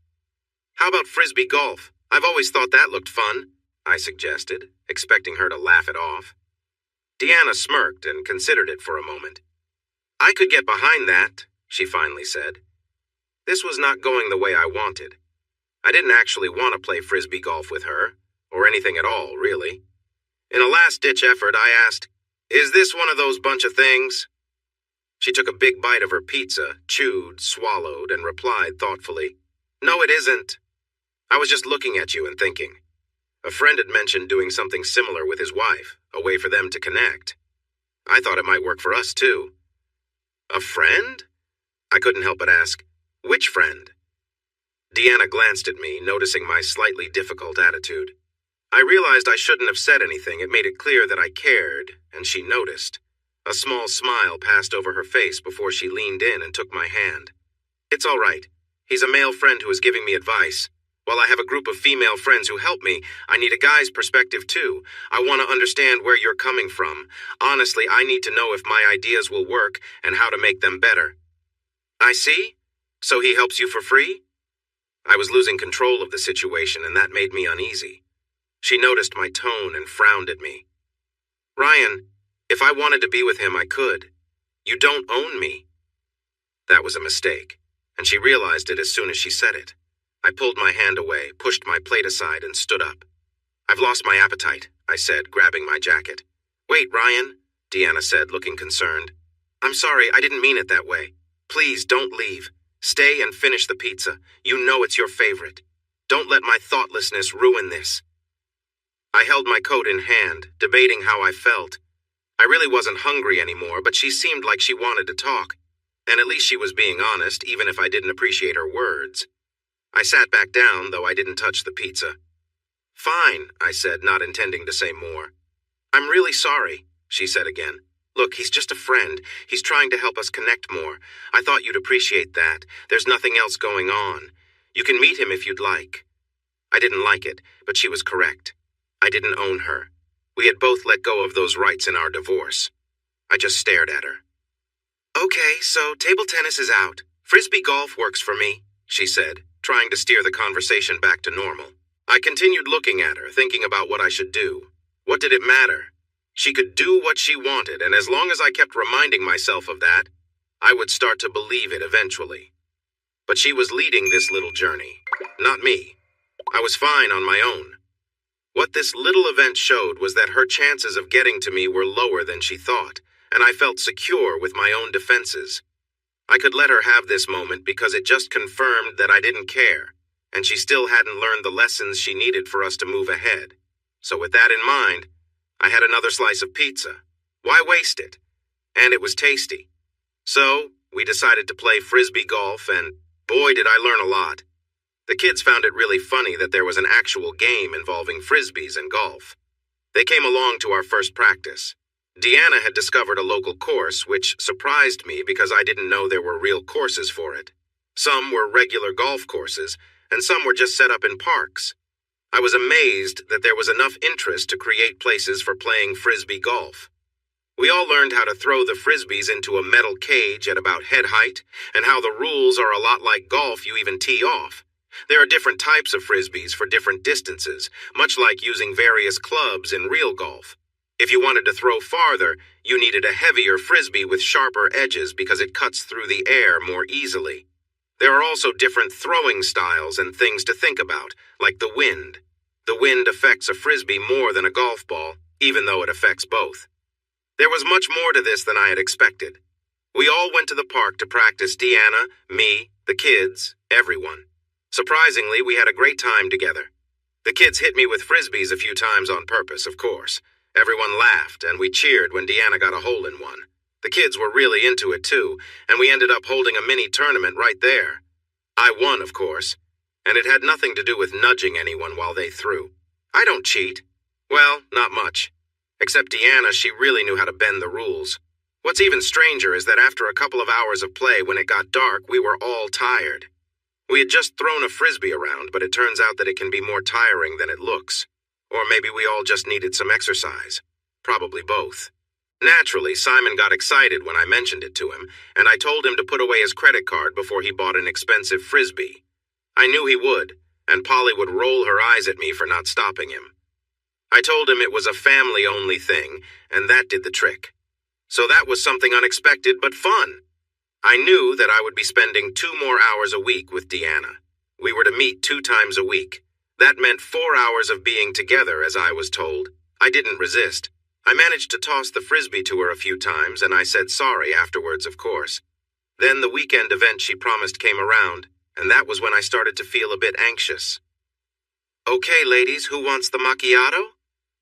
A: How about frisbee golf? I've always thought that looked fun, I suggested, expecting her to laugh it off. Deanna smirked and considered it for a moment. I could get behind that, she finally said. This was not going the way I wanted. I didn't actually want to play frisbee golf with her, or anything at all, really. In a last-ditch effort, I asked, Is this one of those bunch of things? She took a big bite of her pizza, chewed, swallowed, and replied thoughtfully, No, it isn't. I was just looking at you and thinking. A friend had mentioned doing something similar with his wife, a way for them to connect. I thought it might work for us, too. A friend? I couldn't help but ask, Which friend? Deanna glanced at me, noticing my slightly difficult attitude. I realized I shouldn't have said anything. It made it clear that I cared, and she noticed. A small smile passed over her face before she leaned in and took my hand. It's all right. He's a male friend who is giving me advice. While I have a group of female friends who help me, I need a guy's perspective too. I want to understand where you're coming from. Honestly, I need to know if my ideas will work and how to make them better. I see. So he helps you for free? I was losing control of the situation, and that made me uneasy. She noticed my tone and frowned at me. Ryan, if I wanted to be with him, I could. You don't own me. That was a mistake, and she realized it as soon as she said it. I pulled my hand away, pushed my plate aside, and stood up. I've lost my appetite, I said, grabbing my jacket. Wait, Ryan, Deanna said, looking concerned. I'm sorry, I didn't mean it that way. Please, don't leave. Stay and finish the pizza. You know it's your favorite. Don't let my thoughtlessness ruin this. I held my coat in hand, debating how I felt. I really wasn't hungry anymore, but she seemed like she wanted to talk. And at least she was being honest, even if I didn't appreciate her words. I sat back down, though I didn't touch the pizza. Fine, I said, not intending to say more. I'm really sorry, she said again. Look, he's just a friend. He's trying to help us connect more. I thought you'd appreciate that. There's nothing else going on. You can meet him if you'd like. I didn't like it, but she was correct. I didn't own her. We had both let go of those rights in our divorce. I just stared at her. Okay, so table tennis is out. Frisbee golf works for me, she said, trying to steer the conversation back to normal. I continued looking at her, thinking about what I should do. What did it matter? She could do what she wanted, and as long as I kept reminding myself of that, I would start to believe it eventually. But she was leading this little journey, not me. I was fine on my own. What this little event showed was that her chances of getting to me were lower than she thought, and I felt secure with my own defenses. I could let her have this moment because it just confirmed that I didn't care, and she still hadn't learned the lessons she needed for us to move ahead. So with that in mind, I had another slice of pizza. Why waste it? And it was tasty. So we decided to play Frisbee golf, and boy did I learn a lot. The kids found it really funny that there was an actual game involving Frisbees and golf. They came along to our first practice. Deanna had discovered a local course, which surprised me because I didn't know there were real courses for it. Some were regular golf courses, and some were just set up in parks. I was amazed that there was enough interest to create places for playing Frisbee golf. We all learned how to throw the Frisbees into a metal cage at about head height, and how the rules are a lot like golf. You even tee off. There are different types of Frisbees for different distances, much like using various clubs in real golf. If you wanted to throw farther, you needed a heavier Frisbee with sharper edges because it cuts through the air more easily. There are also different throwing styles and things to think about, like the wind. The wind affects a Frisbee more than a golf ball, even though it affects both. There was much more to this than I had expected. We all went to the park to practice. Deanna, me, the kids, everyone. Surprisingly, we had a great time together. The kids hit me with Frisbees a few times on purpose, of course. Everyone laughed, and we cheered when Deanna got a hole in one. The kids were really into it too, and we ended up holding a mini tournament right there. I won, of course, and it had nothing to do with nudging anyone while they threw. I don't cheat. Well, not much. Except Deanna, she really knew how to bend the rules. What's even stranger is that after a couple of hours of play, when it got dark, we were all tired. We had just thrown a Frisbee around, but it turns out that it can be more tiring than it looks. Or maybe we all just needed some exercise. Probably both. Naturally, Simon got excited when I mentioned it to him, and I told him to put away his credit card before he bought an expensive Frisbee. I knew he would, and Polly would roll her eyes at me for not stopping him. I told him it was a family-only thing, and that did the trick. So that was something unexpected but fun. I knew that I would be spending 2 more hours a week with Deanna. We were to meet 2 times a week. That meant 4 hours of being together, as I was told. I didn't resist. I managed to toss the Frisbee to her a few times, and I said sorry afterwards, of course. Then the weekend event she promised came around, and that was when I started to feel a bit anxious. Okay, ladies, who wants the macchiato?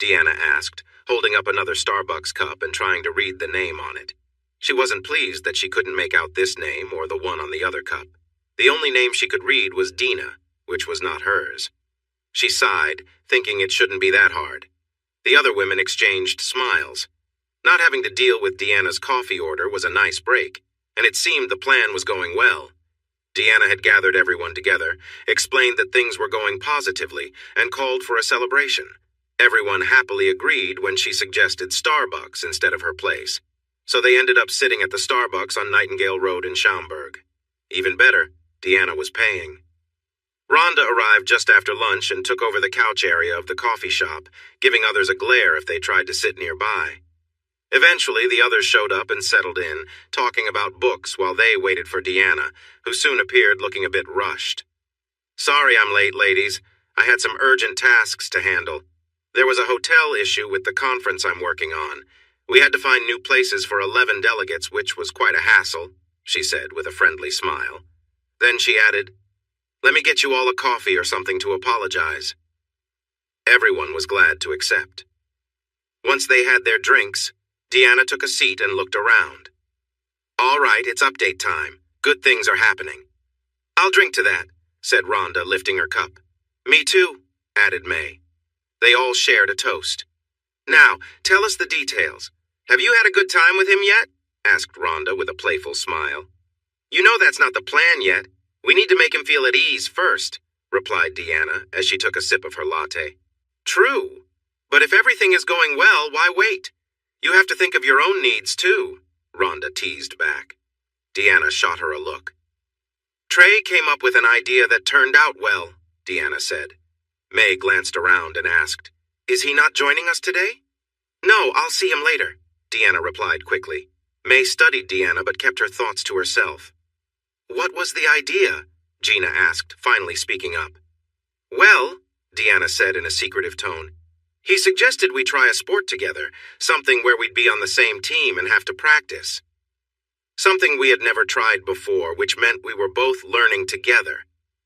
A: Deanna asked, holding up another Starbucks cup and trying to read the name on it. She wasn't pleased that she couldn't make out this name or the one on the other cup. The only name she could read was Dina, which was not hers. She sighed, thinking it shouldn't be that hard. The other women exchanged smiles. Not having to deal with Deanna's coffee order was a nice break, and it seemed the plan was going well. Deanna had gathered everyone together, explained that things were going positively, and called for a celebration. Everyone happily agreed when she suggested Starbucks instead of her place. So they ended up sitting at the Starbucks on Nightingale Road in Schaumburg. Even better, Deanna was paying. Rhonda arrived just after lunch and took over the couch area of the coffee shop, giving others a glare if they tried to sit nearby. Eventually, the others showed up and settled in, talking about books while they waited for Deanna, who soon appeared looking a bit rushed. Sorry I'm late, ladies. I had some urgent tasks to handle. There was a hotel issue with the conference I'm working on. We had to find new places for 11 delegates, which was quite a hassle, she said with a friendly smile. Then she added, Let me get you all a coffee or something to apologize. Everyone was glad to accept. Once they had their drinks, Deanna took a seat and looked around. All right, it's update time. Good things are happening. I'll drink to that, said Rhonda, lifting her cup. Me too, added May. They all shared a toast. Now, tell us the details. Have you had a good time with him yet? Asked Rhonda with a playful smile. You know that's not the plan yet. We need to make him feel at ease first. replied Deanna as she took a sip of her latte. True. But if everything is going well, why wait? You have to think of your own needs, too, Rhonda teased back. Deanna shot her a look. Trey came up with an idea that turned out well, Deanna said. May glanced around and asked, Is he not joining us today? No, I'll see him later, Deanna replied quickly. May studied Deanna but kept her thoughts to herself. What was the idea? Gina asked, finally speaking up. Well, Deanna said in a secretive tone, he suggested we try a sport together, something where we'd be on the same team and have to practice. Something we had never tried before, which meant we were both learning together.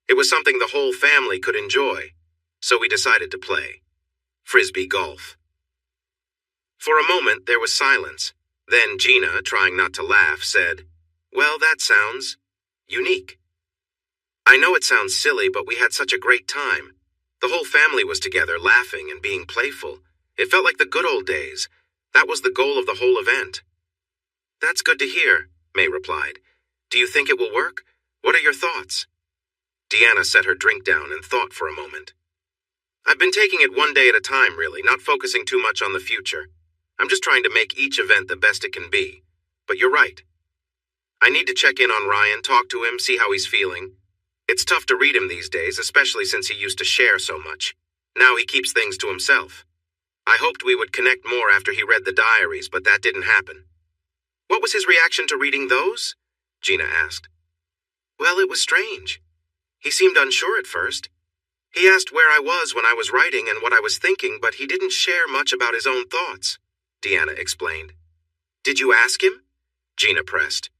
A: It was something the whole family could enjoy, so we decided to play. Frisbee golf. For a moment there was silence. Then Gina, trying not to laugh, said, Well, that sounds unique. I know it sounds silly, but we had such a great time. The whole family was together, laughing and being playful. It felt like the good old days. That was the goal of the whole event. That's good to hear, May replied. Do you think it will work? What are your thoughts? Deanna set her drink down and thought for a moment. I've been taking it one day at a time, really, not focusing too much on the future. I'm just trying to make each event the best it can be. But you're right. I need to check in on Ryan, talk to him, see how he's feeling. It's tough to read him these days, especially since he used to share so much. Now he keeps things to himself. I hoped we would connect more after he read the diaries, but that didn't happen. What was his reaction to reading those? Gina asked. Well, it was strange. He seemed unsure at first. He asked where I was when I was writing and what I was thinking, but he didn't share much about his own thoughts, Deanna explained. Did you ask him? Gina pressed.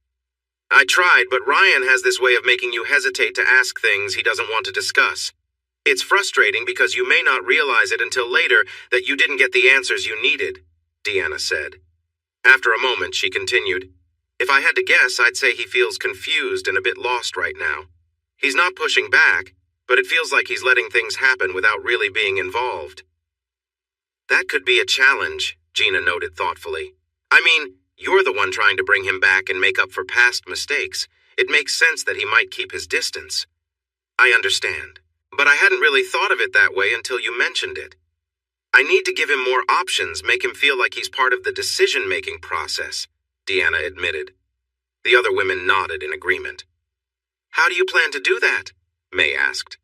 A: I tried, but Ryan has this way of making you hesitate to ask things he doesn't want to discuss. It's frustrating because you may not realize it until later that you didn't get the answers you needed, Deanna said. After a moment, she continued, If I had to guess, I'd say he feels confused and a bit lost right now. He's not pushing back, but it feels like he's letting things happen without really being involved. That could be a challenge, Gina noted thoughtfully. I mean, you're the one trying to bring him back and make up for past mistakes. It makes sense that he might keep his distance. I understand, but I hadn't really thought of it that way until you mentioned it. I need to give him more options, make him feel like he's part of the decision-making process, Deanna admitted. The other women nodded in agreement. How do you plan to do that? May asked.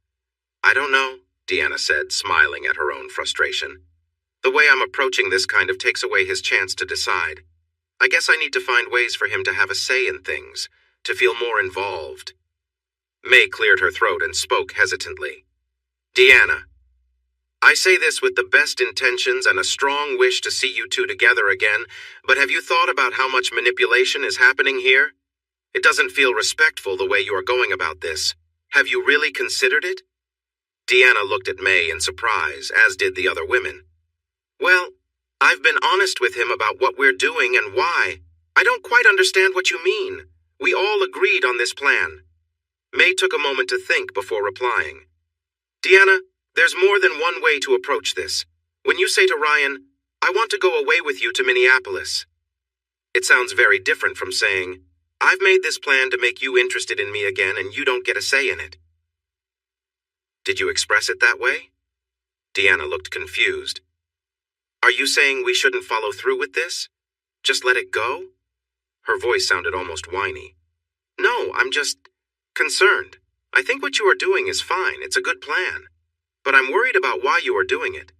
A: I don't know, Deanna said, smiling at her own frustration. The way I'm approaching this kind of takes away his chance to decide. I guess I need to find ways for him to have a say in things, to feel more involved. May cleared her throat and spoke hesitantly. Deanna, I say this with the best intentions and a strong wish to see you two together again, but have you thought about how much manipulation is happening here? It doesn't feel respectful the way you are going about this. Have you really considered it? Deanna looked at May in surprise, as did the other women. Well, I've been honest with him about what we're doing and why. I don't quite understand what you mean. We all agreed on this plan. May took a moment to think before replying. Deanna, there's more than one way to approach this. When you say to Ryan, I want to go away with you to Minneapolis, it sounds very different from saying, I've made this plan to make you interested in me again and you don't get a say in it. Did you express it that way? Deanna looked confused. Are you saying we shouldn't follow through with this? Just let it go? Her voice sounded almost whiny. No, I'm just concerned. I think what you are doing is fine. It's a good plan. But I'm worried about why you are doing it.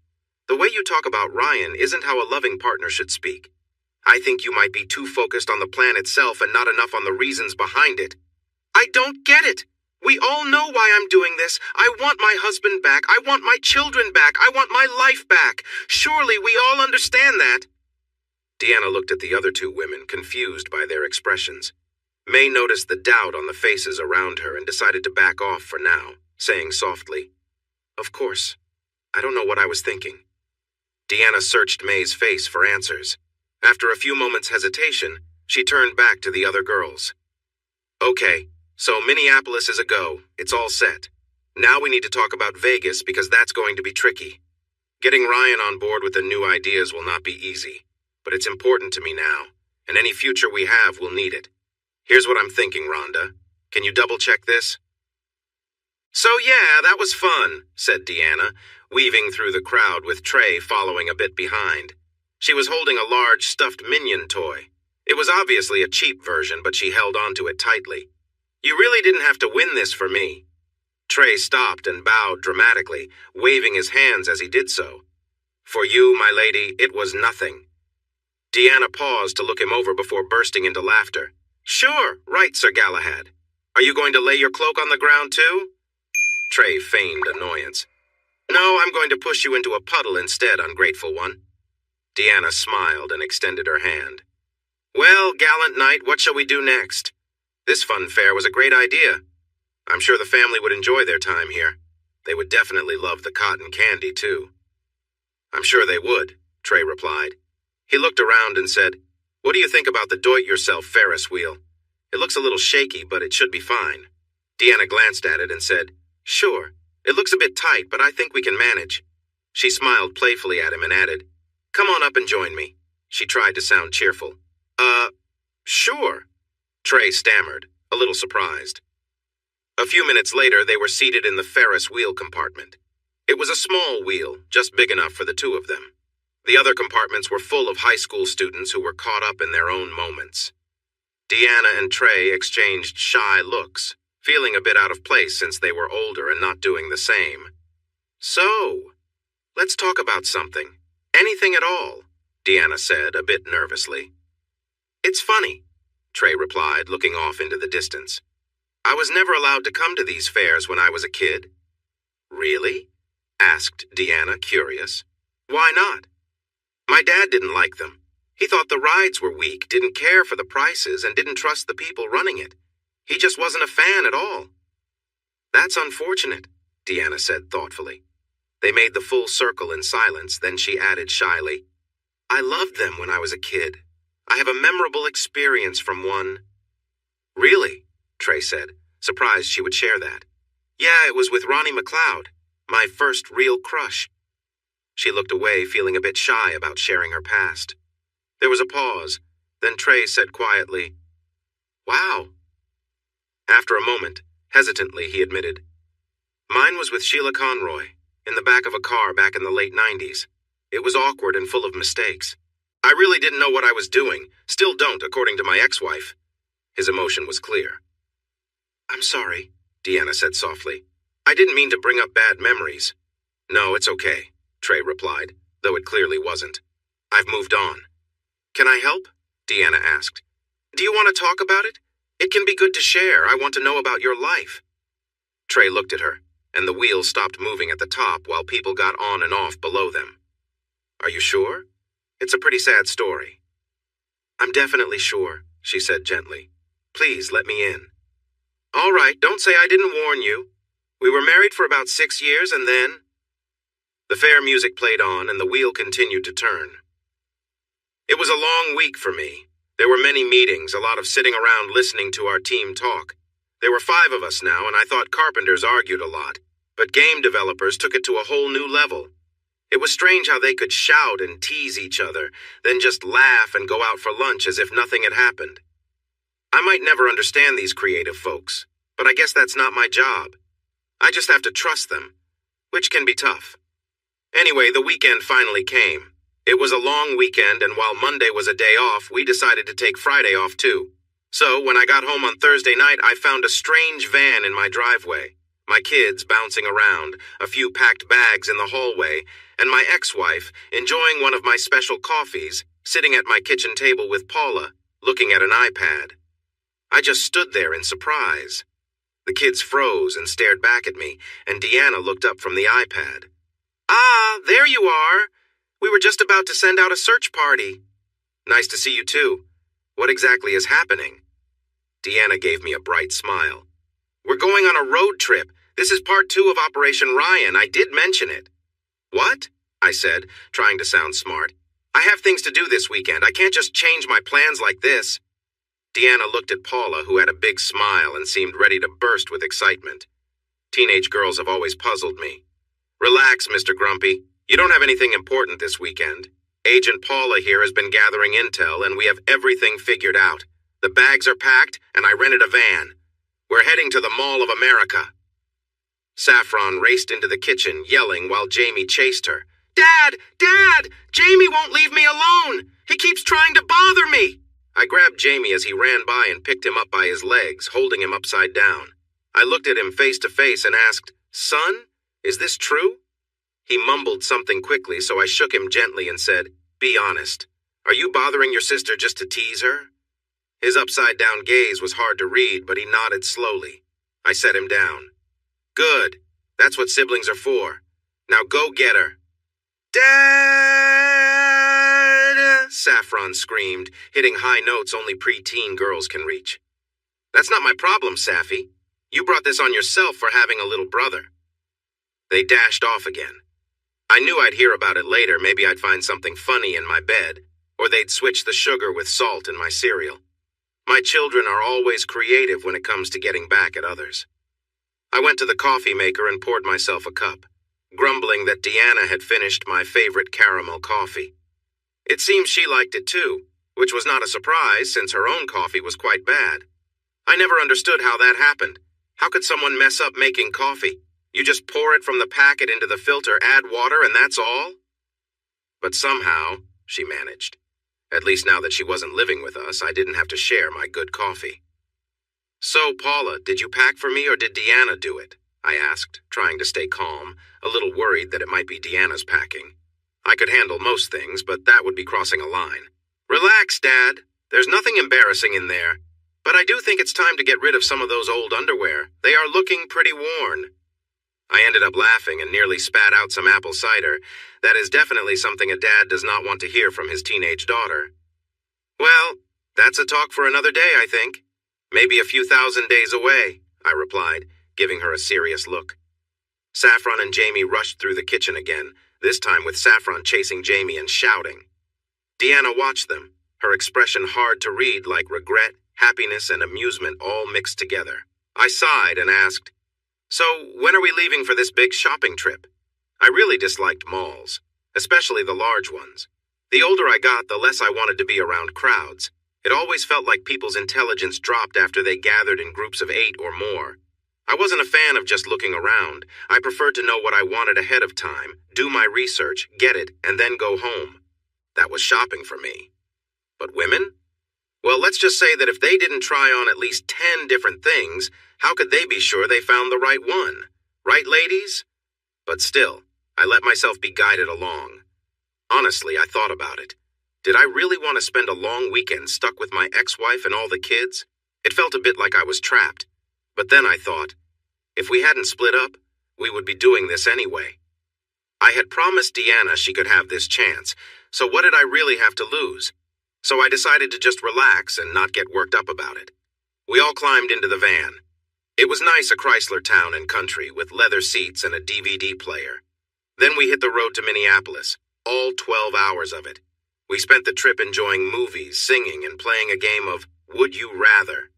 A: The way you talk about Ryan isn't how a loving partner should speak. I think you might be too focused on the plan itself and not enough on the reasons behind it. I don't get it. We all know why I'm doing this. I want my husband back. I want my children back. I want my life back. Surely we all understand that. Deanna looked at the other two women, confused by their expressions. May noticed the doubt on the faces around her and decided to back off for now, saying softly, Of course. I don't know what I was thinking. Deanna searched May's face for answers. After a few moments' hesitation, she turned back to the other girls. Okay, so Minneapolis is a go. It's all set. Now we need to talk about Vegas because that's going to be tricky. Getting Ryan on board with the new ideas will not be easy, but it's important to me now, and any future we have will need it. Here's what I'm thinking, Rhonda. Can you double-check this? So yeah, that was fun, said Deanna, weaving through the crowd with Trey following a bit behind. She was holding a large stuffed minion toy. It was obviously a cheap version, but she held onto it tightly. You really didn't have to win this for me. Trey stopped and bowed dramatically, waving his hands as he did so. For you, my lady, it was nothing. Deanna paused to look him over before bursting into laughter. Sure, right, Sir Galahad. Are you going to lay your cloak on the ground too? Trey feigned annoyance. No, I'm going to push you into a puddle instead, ungrateful one. Deanna smiled and extended her hand. Well, gallant knight, what shall we do next? This fun fair was a great idea. I'm sure the family would enjoy their time here. They would definitely love the cotton candy, too. I'm sure they would, Trey replied. He looked around and said, What do you think about the do-it-yourself Ferris wheel? It looks a little shaky, but it should be fine. Deanna glanced at it and said, Sure, it looks a bit tight, but I think we can manage. She smiled playfully at him and added, Come on up and join me. She tried to sound cheerful. Sure. Trey stammered, a little surprised. A few minutes later, they were seated in the Ferris wheel compartment. It was a small wheel, just big enough for the two of them. The other compartments were full of high school students who were caught up in their own moments. Deanna and Trey exchanged shy looks, feeling a bit out of place since they were older and not doing the same. So, let's talk about something. Anything at all, Deanna said, a bit nervously. It's funny, Trey replied, looking off into the distance. I was never allowed to come to these fairs when I was a kid. Really? Asked Deanna, curious. Why not? My dad didn't like them. He thought the rides were weak, didn't care for the prices, and didn't trust the people running it. He just wasn't a fan at all. That's unfortunate, Deanna said thoughtfully. They made the full circle in silence, then she added shyly, I loved them when I was a kid. I have a memorable experience from one. Really? Trey said, surprised she would share that. Yeah, it was with Ronnie McLeod, my first real crush. She looked away, feeling a bit shy about sharing her past. There was a pause, then Trey said quietly, Wow. After a moment, hesitantly, he admitted, Mine was with Sheila Conroy, in the back of a car back in the late 90s. It was awkward and full of mistakes. I really didn't know what I was doing, still don't, according to my ex-wife. His emotion was clear. I'm sorry, Deanna said softly. I didn't mean to bring up bad memories. No, it's okay, Trey replied, though it clearly wasn't. I've moved on. Can I help? Deanna asked. Do you want to talk about it? It can be good to share. I want to know about your life. Trey looked at her, and the wheel stopped moving at the top while people got on and off below them. Are you sure? It's a pretty sad story. I'm definitely sure, she said gently. Please let me in. All right, don't say I didn't warn you. We were married for about 6 years and then... The fair music played on and the wheel continued to turn. It was a long week for me. There were many meetings, a lot of sitting around listening to our team talk. There were 5 of us now, and I thought carpenters argued a lot, but game developers took it to a whole new level. It was strange how they could shout and tease each other, then just laugh and go out for lunch as if nothing had happened. I might never understand these creative folks, but I guess that's not my job. I just have to trust them, which can be tough. Anyway, the weekend finally came. It was a long weekend, and while Monday was a day off, we decided to take Friday off too. So, when I got home on Thursday night, I found a strange van in my driveway, my kids bouncing around, a few packed bags in the hallway, and my ex-wife, enjoying one of my special coffees, sitting at my kitchen table with Paula, looking at an iPad. I just stood there in surprise. The kids froze and stared back at me, and Deanna looked up from the iPad. Ah, there you are. We were just about to send out a search party. Nice to see you too. What exactly is happening? Deanna gave me a bright smile. We're going on a road trip. This is part 2 of Operation Ryan. I did mention it. What? I said, trying to sound smart. I have things to do this weekend. I can't just change my plans like this. Deanna looked at Paula, who had a big smile and seemed ready to burst with excitement. Teenage girls have always puzzled me. Relax, Mr. Grumpy. You don't have anything important this weekend. Agent Paula here has been gathering intel, and we have everything figured out. The bags are packed, and I rented a van. We're heading to the Mall of America. Saffron raced into the kitchen, yelling while Jamie chased her. "Dad! Dad! Jamie won't leave me alone! He keeps trying to bother me!" I grabbed Jamie as he ran by and picked him up by his legs, holding him upside down. I looked at him face to face and asked, "Son, is this true?" He mumbled something quickly, so I shook him gently and said, "Be honest. Are you bothering your sister just to tease her?" His upside-down gaze was hard to read, but he nodded slowly. I set him down. "Good. That's what siblings are for. Now go get her." "Dad!" Saffron screamed, hitting high notes only preteen girls can reach. "That's not my problem, Saffy. You brought this on yourself for having a little brother." They dashed off again. I knew I'd hear about it later. Maybe I'd find something funny in my bed, or they'd switch the sugar with salt in my cereal. My children are always creative when it comes to getting back at others. I went to the coffee maker and poured myself a cup, grumbling that Deanna had finished my favorite caramel coffee. It seems she liked it too, which was not a surprise since her own coffee was quite bad. I never understood how that happened. How could someone mess up making coffee? You just pour it from the packet into the filter, add water, and that's all? But somehow, she managed. At least now that she wasn't living with us, I didn't have to share my good coffee. "So, Paula, did you pack for me or did Deanna do it?" I asked, trying to stay calm, a little worried that it might be Deanna's packing. I could handle most things, but that would be crossing a line. "Relax, Dad. There's nothing embarrassing in there. But I do think it's time to get rid of some of those old underwear. They are looking pretty worn." I ended up laughing and nearly spat out some apple cider. That is definitely something a dad does not want to hear from his teenage daughter. "Well, that's a talk for another day, I think. Maybe a few thousand days away," I replied, giving her a serious look. Saffron and Jamie rushed through the kitchen again, this time with Saffron chasing Jamie and shouting. Deanna watched them, her expression hard to read like regret, happiness, and amusement all mixed together. I sighed and asked, "So, when are we leaving for this big shopping trip?" I really disliked malls, especially the large ones. The older I got, the less I wanted to be around crowds. It always felt like people's intelligence dropped after they gathered in groups of 8 or more. I wasn't a fan of just looking around. I preferred to know what I wanted ahead of time, do my research, get it, and then go home. That was shopping for me. But women? Well, let's just say that if they didn't try on at least 10 different things, how could they be sure they found the right one? Right, ladies? But still, I let myself be guided along. Honestly, I thought about it. Did I really want to spend a long weekend stuck with my ex-wife and all the kids? It felt a bit like I was trapped. But then I thought, if we hadn't split up, we would be doing this anyway. I had promised Deanna she could have this chance, so what did I really have to lose? So I decided to just relax and not get worked up about it. We all climbed into the van. It was nice, a Chrysler Town and Country with leather seats and a DVD player. Then we hit the road to Minneapolis, all 12 hours of it. We spent the trip enjoying movies, singing, and playing a game of Would You Rather.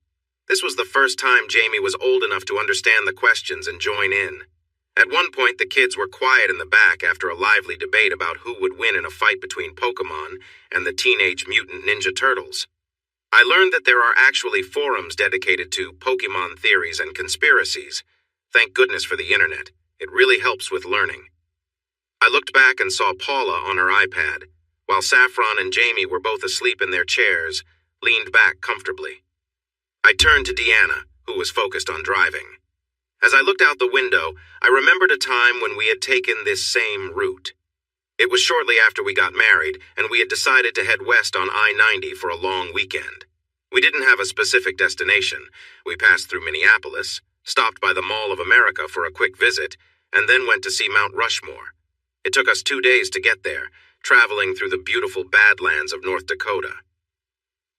A: This was the first time Jamie was old enough to understand the questions and join in. At one point, the kids were quiet in the back after a lively debate about who would win in a fight between Pokémon and the Teenage Mutant Ninja Turtles. I learned that there are actually forums dedicated to Pokémon theories and conspiracies. Thank goodness for the internet. It really helps with learning. I looked back and saw Paula on her iPad, while Saffron and Jamie were both asleep in their chairs, leaned back comfortably. I turned to Deanna, who was focused on driving. As I looked out the window, I remembered a time when we had taken this same route. It was shortly after we got married, and we had decided to head west on I-90 for a long weekend. We didn't have a specific destination. We passed through Minneapolis, stopped by the Mall of America for a quick visit, and then went to see Mount Rushmore. It took us 2 days to get there, traveling through the beautiful Badlands of North Dakota.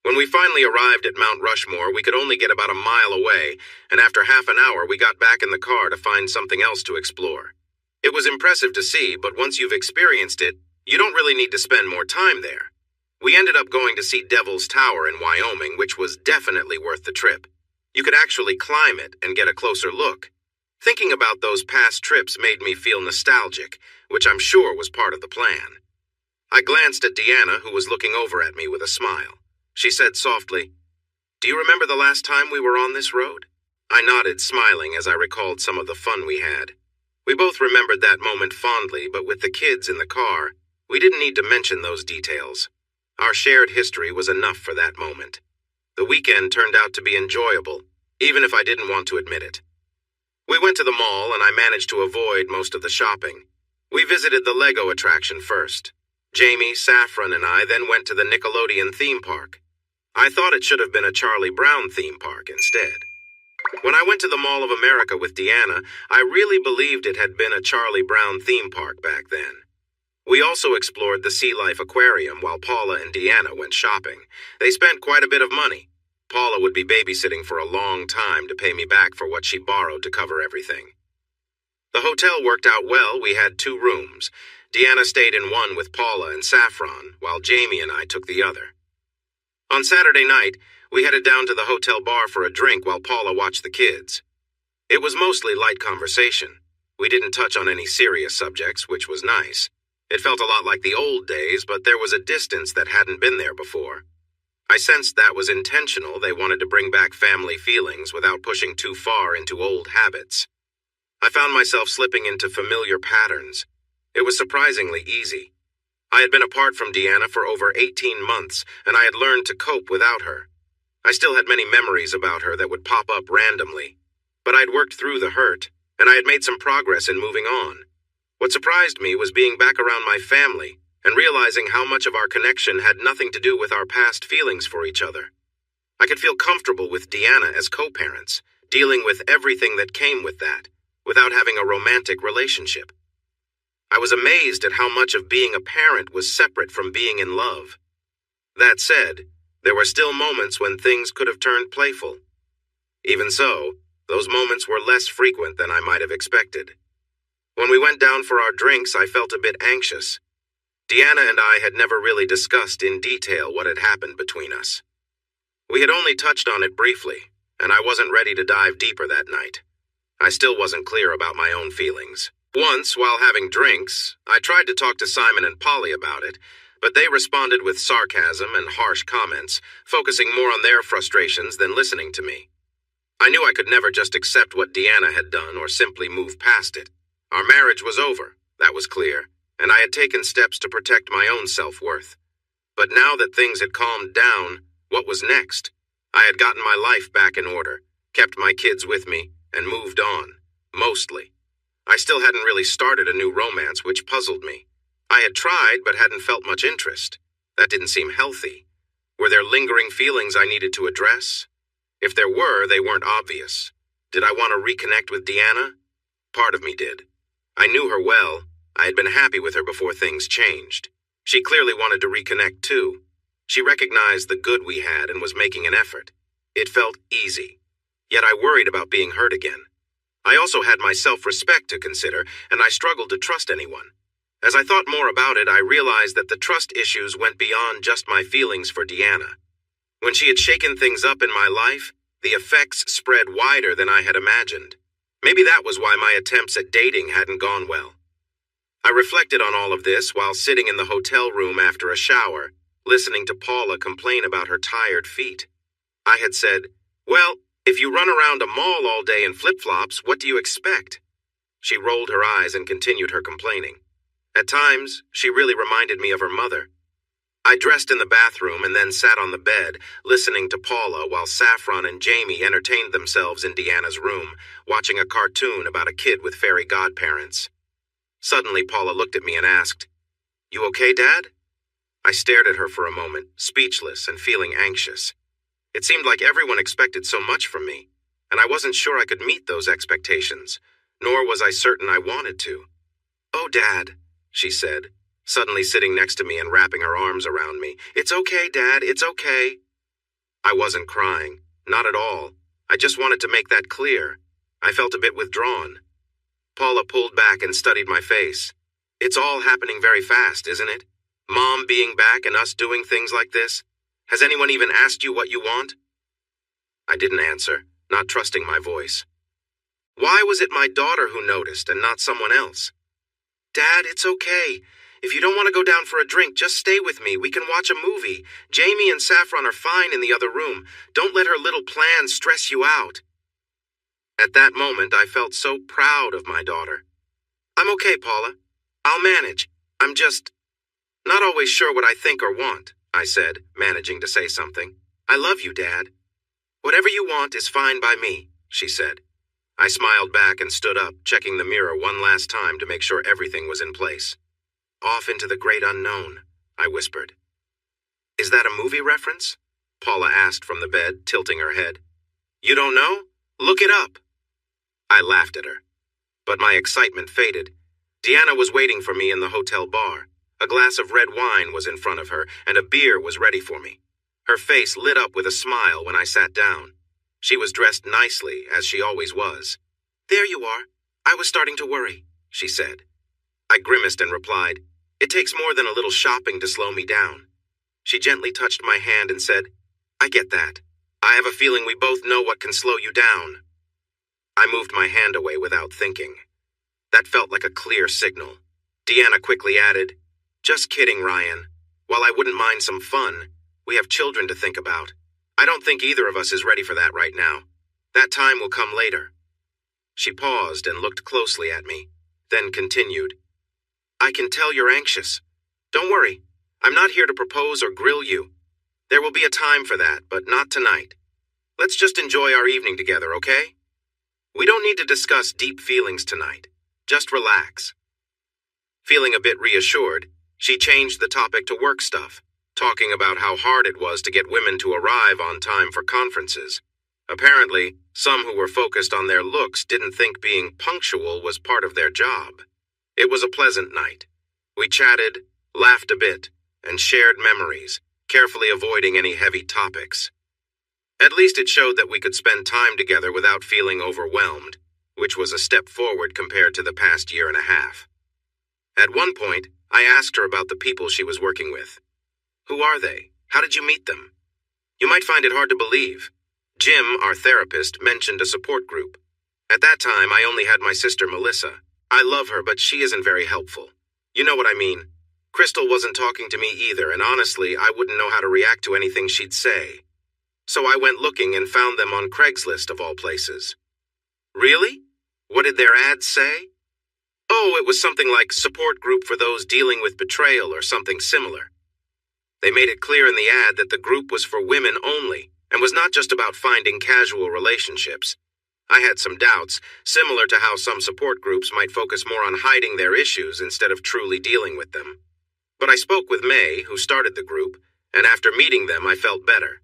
A: When we finally arrived at Mount Rushmore, we could only get about a mile away, and after half an hour, we got back in the car to find something else to explore. It was impressive to see, but once you've experienced it, you don't really need to spend more time there. We ended up going to see Devil's Tower in Wyoming, which was definitely worth the trip. You could actually climb it and get a closer look. Thinking about those past trips made me feel nostalgic, which I'm sure was part of the plan. I glanced at Deanna, who was looking over at me with a smile. She said softly, "Do you remember the last time we were on this road?" I nodded, smiling as I recalled some of the fun we had. We both remembered that moment fondly, but with the kids in the car, we didn't need to mention those details. Our shared history was enough for that moment. The weekend turned out to be enjoyable, even if I didn't want to admit it. We went to the mall and I managed to avoid most of the shopping. We visited the Lego attraction first. Jamie, Saffron, and I then went to the Nickelodeon theme park. I thought it should have been a Charlie Brown theme park instead. When I went to the Mall of America with Deanna, I really believed it had been a Charlie Brown theme park back then. We also explored the Sea Life Aquarium while Paula and Deanna went shopping. They spent quite a bit of money. Paula would be babysitting for a long time to pay me back for what she borrowed to cover everything. The hotel worked out well. We had 2 rooms. Deanna stayed in one with Paula and Saffron, while Jamie and I took the other. On Saturday night, we headed down to the hotel bar for a drink while Paula watched the kids. It was mostly light conversation. We didn't touch on any serious subjects, which was nice. It felt a lot like the old days, but there was a distance that hadn't been there before. I sensed that was intentional. They wanted to bring back family feelings without pushing too far into old habits. I found myself slipping into familiar patterns. It was surprisingly easy. I had been apart from Deanna for over 18 months, and I had learned to cope without her. I still had many memories about her that would pop up randomly, but I'd worked through the hurt, and I had made some progress in moving on. What surprised me was being back around my family and realizing how much of our connection had nothing to do with our past feelings for each other. I could feel comfortable with Deanna as co-parents, dealing with everything that came with that, without having a romantic relationship. I was amazed at how much of being a parent was separate from being in love. That said, there were still moments when things could have turned playful. Even so, those moments were less frequent than I might have expected. When we went down for our drinks, I felt a bit anxious. Deanna and I had never really discussed in detail what had happened between us. We had only touched on it briefly, and I wasn't ready to dive deeper that night. I still wasn't clear about my own feelings. Once, while having drinks, I tried to talk to Simon and Polly about it, but they responded with sarcasm and harsh comments, focusing more on their frustrations than listening to me. I knew I could never just accept what Deanna had done or simply move past it. Our marriage was over, that was clear, and I had taken steps to protect my own self-worth. But now that things had calmed down, what was next? I had gotten my life back in order, kept my kids with me, and moved on, mostly. I still hadn't really started a new romance, which puzzled me. I had tried, but hadn't felt much interest. That didn't seem healthy. Were there lingering feelings I needed to address? If there were, they weren't obvious. Did I want to reconnect with Deanna? Part of me did. I knew her well. I had been happy with her before things changed. She clearly wanted to reconnect too. She recognized the good we had and was making an effort. It felt easy. Yet I worried about being hurt again. I also had my self-respect to consider, and I struggled to trust anyone. As I thought more about it, I realized that the trust issues went beyond just my feelings for Deanna. When she had shaken things up in my life, the effects spread wider than I had imagined. Maybe that was why my attempts at dating hadn't gone well. I reflected on all of this while sitting in the hotel room after a shower, listening to Paula complain about her tired feet. I had said, "Well, if you run around a mall all day in flip-flops, what do you expect?" She rolled her eyes and continued her complaining. At times, she really reminded me of her mother. I dressed in the bathroom and then sat on the bed, listening to Paula while Saffron and Jamie entertained themselves in Deanna's room, watching a cartoon about a kid with fairy godparents. Suddenly, Paula looked at me and asked, "You okay, Dad?" I stared at her for a moment, speechless and feeling anxious. It seemed like everyone expected so much from me, and I wasn't sure I could meet those expectations, nor was I certain I wanted to. "Oh, Dad," she said, suddenly sitting next to me and wrapping her arms around me. "It's okay, Dad, it's okay." I wasn't crying, not at all. I just wanted to make that clear. I felt a bit withdrawn. Paula pulled back and studied my face. "It's all happening very fast, isn't it? Mom being back and us doing things like this? Has anyone even asked you what you want?" I didn't answer, not trusting my voice. Why was it my daughter who noticed and not someone else? "Dad, it's okay. If you don't want to go down for a drink, just stay with me. We can watch a movie. Jamie and Saffron are fine in the other room. Don't let her little plans stress you out." At that moment, I felt so proud of my daughter. I'm okay, Paula. I'll manage. I'm just not always sure what I think or want, I said, managing to say something. I love you, Dad. Whatever you want is fine by me, she said. I smiled back and stood up, checking the mirror one last time to make sure everything was in place. Off into the great unknown, I whispered. Is that a movie reference? Paula asked from the bed, tilting her head. You don't know? Look it up. I laughed at her. But my excitement faded. Deanna was waiting for me in the hotel bar. A glass of red wine was in front of her, and a beer was ready for me. Her face lit up with a smile when I sat down. She was dressed nicely, as she always was. There you are. I was starting to worry, she said. I grimaced and replied, It takes more than a little shopping to slow me down. She gently touched my hand and said, I get that. I have a feeling we both know what can slow you down. I moved my hand away without thinking. That felt like a clear signal. Deanna quickly added, Just kidding, Ryan. While I wouldn't mind some fun, we have children to think about. I don't think either of us is ready for that right now. That time will come later. She paused and looked closely at me, then continued. I can tell you're anxious. Don't worry. I'm not here to propose or grill you. There will be a time for that, but not tonight. Let's just enjoy our evening together, okay? We don't need to discuss deep feelings tonight. Just relax. Feeling a bit reassured, she changed the topic to work stuff, talking about how hard it was to get women to arrive on time for conferences. Apparently, some who were focused on their looks didn't think being punctual was part of their job. It was a pleasant night. We chatted, laughed a bit, and shared memories, carefully avoiding any heavy topics. At least it showed that we could spend time together without feeling overwhelmed, which was a step forward compared to the past year and a half. At one point, I asked her about the people she was working with. Who are they? How did you meet them? You might find it hard to believe. Jim, our therapist, mentioned a support group. At that time, I only had my sister Melissa. I love her, but she isn't very helpful. You know what I mean. Crystal wasn't talking to me either, and honestly, I wouldn't know how to react to anything she'd say. So I went looking and found them on Craigslist of all places. Really? What did their ads say? Oh, it was something like support group for those dealing with betrayal or something similar. They made it clear in the ad that the group was for women only and was not just about finding casual relationships. I had some doubts, similar to how some support groups might focus more on hiding their issues instead of truly dealing with them. But I spoke with May, who started the group, and after meeting them, I felt better.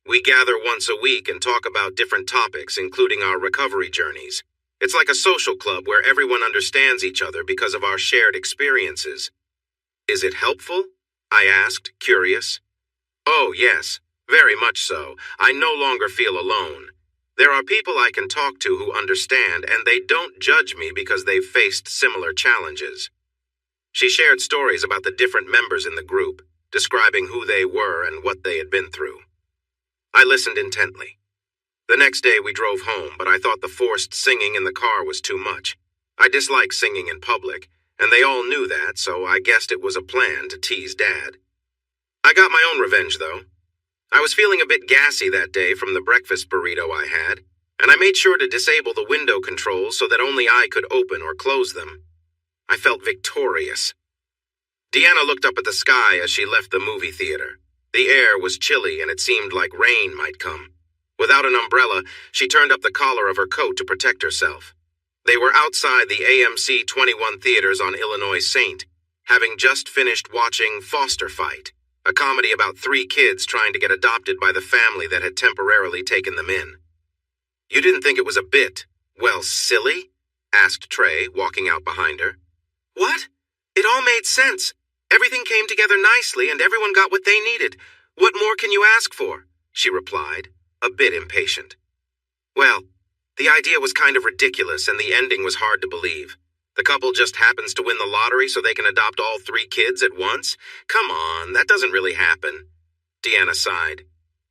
A: We gather once a week and talk about different topics, including our recovery journeys. It's like a social club where everyone understands each other because of our shared experiences. Is it helpful? I asked, curious. Oh, yes, very much so. I no longer feel alone. There are people I can talk to who understand, and they don't judge me because they've faced similar challenges. She shared stories about the different members in the group, describing who they were and what they had been through. I listened intently. The next day we drove home, but I thought the forced singing in the car was too much. I dislike singing in public, and they all knew that, so I guessed it was a plan to tease Dad. I got my own revenge, though. I was feeling a bit gassy that day from the breakfast burrito I had, and I made sure to disable the window controls so that only I could open or close them. I felt victorious. Deanna looked up at the sky as she left the movie theater. The air was chilly and it seemed like rain might come. Without an umbrella, she turned up the collar of her coat to protect herself. They were outside the AMC 21 theaters on Illinois Saint, having just finished watching Foster Fight, a comedy about 3 kids trying to get adopted by the family that had temporarily taken them in. You didn't think it was a bit, well, silly? Asked Trey, walking out behind her. What? It all made sense. Everything came together nicely and everyone got what they needed. What more can you ask for? She replied, a bit impatient. Well, the idea was kind of ridiculous and the ending was hard to believe. The couple just happens to win the lottery so they can adopt all 3 kids at once? Come on, that doesn't really happen. Deanna sighed.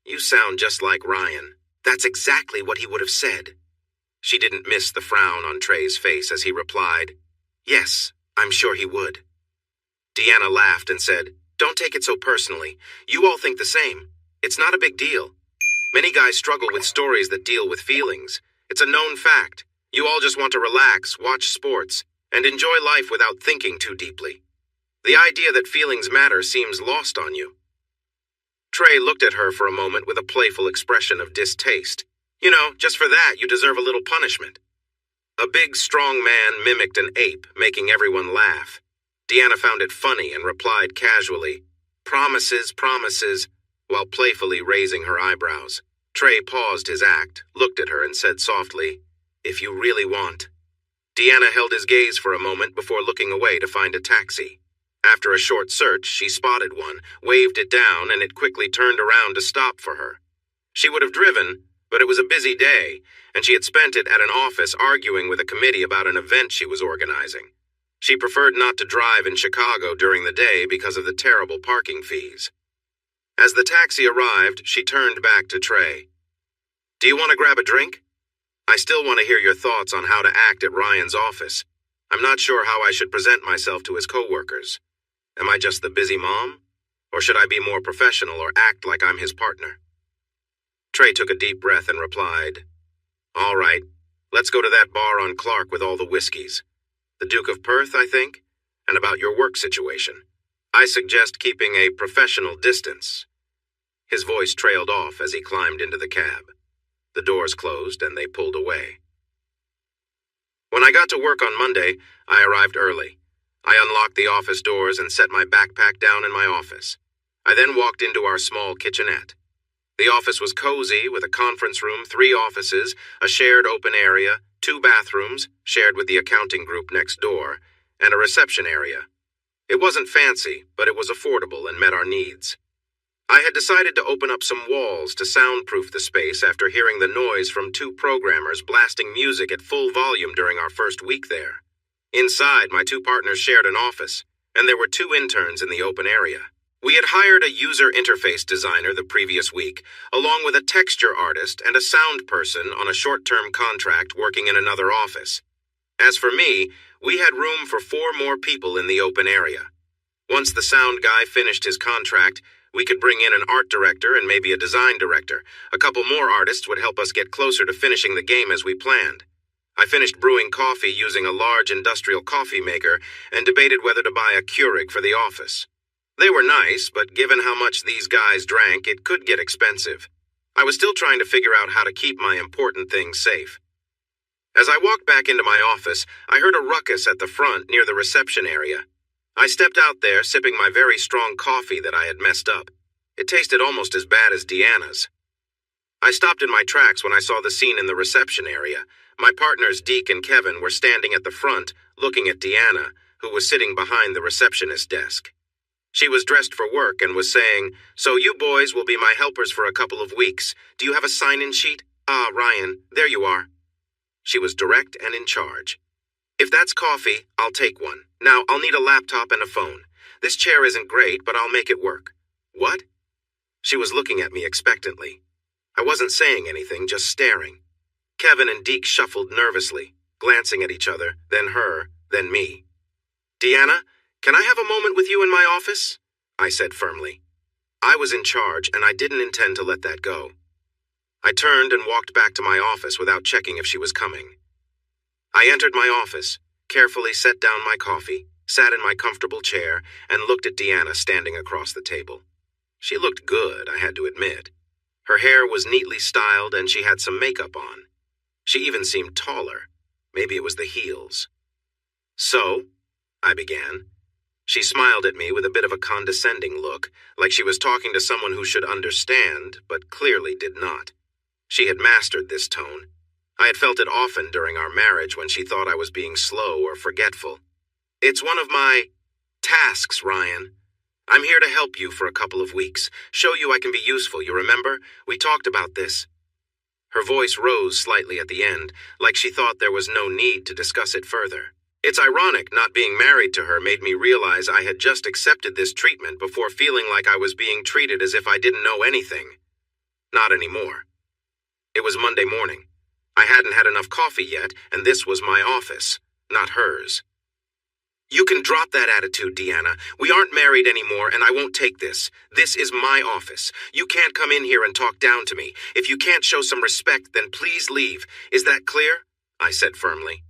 A: You sound just like Ryan. That's exactly what he would have said. She didn't miss the frown on Trey's face as he replied, Yes, I'm sure he would. Deanna laughed and said, Don't take it so personally. You all think the same. It's not a big deal. Many guys struggle with stories that deal with feelings. It's a known fact. You all just want to relax, watch sports, and enjoy life without thinking too deeply. The idea that feelings matter seems lost on you." Trey looked at her for a moment with a playful expression of distaste. "You know, just for that, you deserve a little punishment." A big, strong man mimicked an ape, making everyone laugh. Deanna found it funny and replied casually, "Promises, promises," while playfully raising her eyebrows. Trey paused his act, looked at her, and said softly, "If you really want." Deanna held his gaze for a moment before looking away to find a taxi. After a short search, she spotted one, waved it down, and it quickly turned around to stop for her. She would have driven, but it was a busy day, and she had spent it at an office arguing with a committee about an event she was organizing. She preferred not to drive in Chicago during the day because of the terrible parking fees. As the taxi arrived, she turned back to Trey. "Do you want to grab a drink? I still want to hear your thoughts on how to act at Ryan's office. I'm not sure how I should present myself to his coworkers. Am I just the busy mom? Or should I be more professional or act like I'm his partner?" Trey took a deep breath and replied, "All right, let's go to that bar on Clark with all the whiskeys. The Duke of Perth, I think, and about your work situation. I suggest keeping a professional distance." His voice trailed off as he climbed into the cab. The doors closed and they pulled away. When I got to work on Monday, I arrived early. I unlocked the office doors and set my backpack down in my office. I then walked into our small kitchenette. The office was cozy with a conference room, 3 offices, a shared open area, 2 bathrooms, shared with the accounting group next door, and a reception area. It wasn't fancy, but it was affordable and met our needs. I had decided to open up some walls to soundproof the space after hearing the noise from 2 programmers blasting music at full volume during our first week there. Inside, my 2 partners shared an office, and there were 2 interns in the open area. We had hired a user interface designer the previous week, along with a texture artist and a sound person on a short-term contract working in another office. As for me, we had room for 4 more people in the open area. Once the sound guy finished his contract, we could bring in an art director and maybe a design director. A couple more artists would help us get closer to finishing the game as we planned. I finished brewing coffee using a large industrial coffee maker and debated whether to buy a Keurig for the office. They were nice, but given how much these guys drank, it could get expensive. I was still trying to figure out how to keep my important things safe. As I walked back into my office, I heard a ruckus at the front near the reception area. I stepped out there, sipping my very strong coffee that I had messed up. It tasted almost as bad as Deanna's. I stopped in my tracks when I saw the scene in the reception area. My partners, Deke and Kevin, were standing at the front, looking at Deanna, who was sitting behind the receptionist desk. She was dressed for work and was saying, "So you boys will be my helpers for a couple of weeks. Do you have a sign-in sheet? Ah, Ryan, there you are." She was direct and in charge. "If that's coffee, I'll take one. Now, I'll need a laptop and a phone. This chair isn't great, but I'll make it work." "What?" She was looking at me expectantly. I wasn't saying anything, just staring. Kevin and Deke shuffled nervously, glancing at each other, then her, then me. "Deanna, can I have a moment with you in my office?" I said firmly. I was in charge, and I didn't intend to let that go. I turned and walked back to my office without checking if she was coming. I entered my office, carefully set down my coffee, sat in my comfortable chair, and looked at Deanna standing across the table. She looked good, I had to admit. Her hair was neatly styled, and she had some makeup on. She even seemed taller. Maybe it was the heels. "So?" I began. She smiled at me with a bit of a condescending look, like she was talking to someone who should understand, but clearly did not. She had mastered this tone. I had felt it often during our marriage when she thought I was being slow or forgetful. "It's one of my tasks, Ryan. I'm here to help you for a couple of weeks, show you I can be useful, you remember? We talked about this." Her voice rose slightly at the end, like she thought there was no need to discuss it further. It's ironic not being married to her made me realize I had just accepted this treatment before feeling like I was being treated as if I didn't know anything. Not anymore. It was Monday morning. I hadn't had enough coffee yet, and this was my office, not hers. You can drop that attitude, Deanna. We aren't married anymore, and I won't take this. This is my office. You can't come in here and talk down to me. If you can't show some respect, then please leave. Is that clear? I said firmly.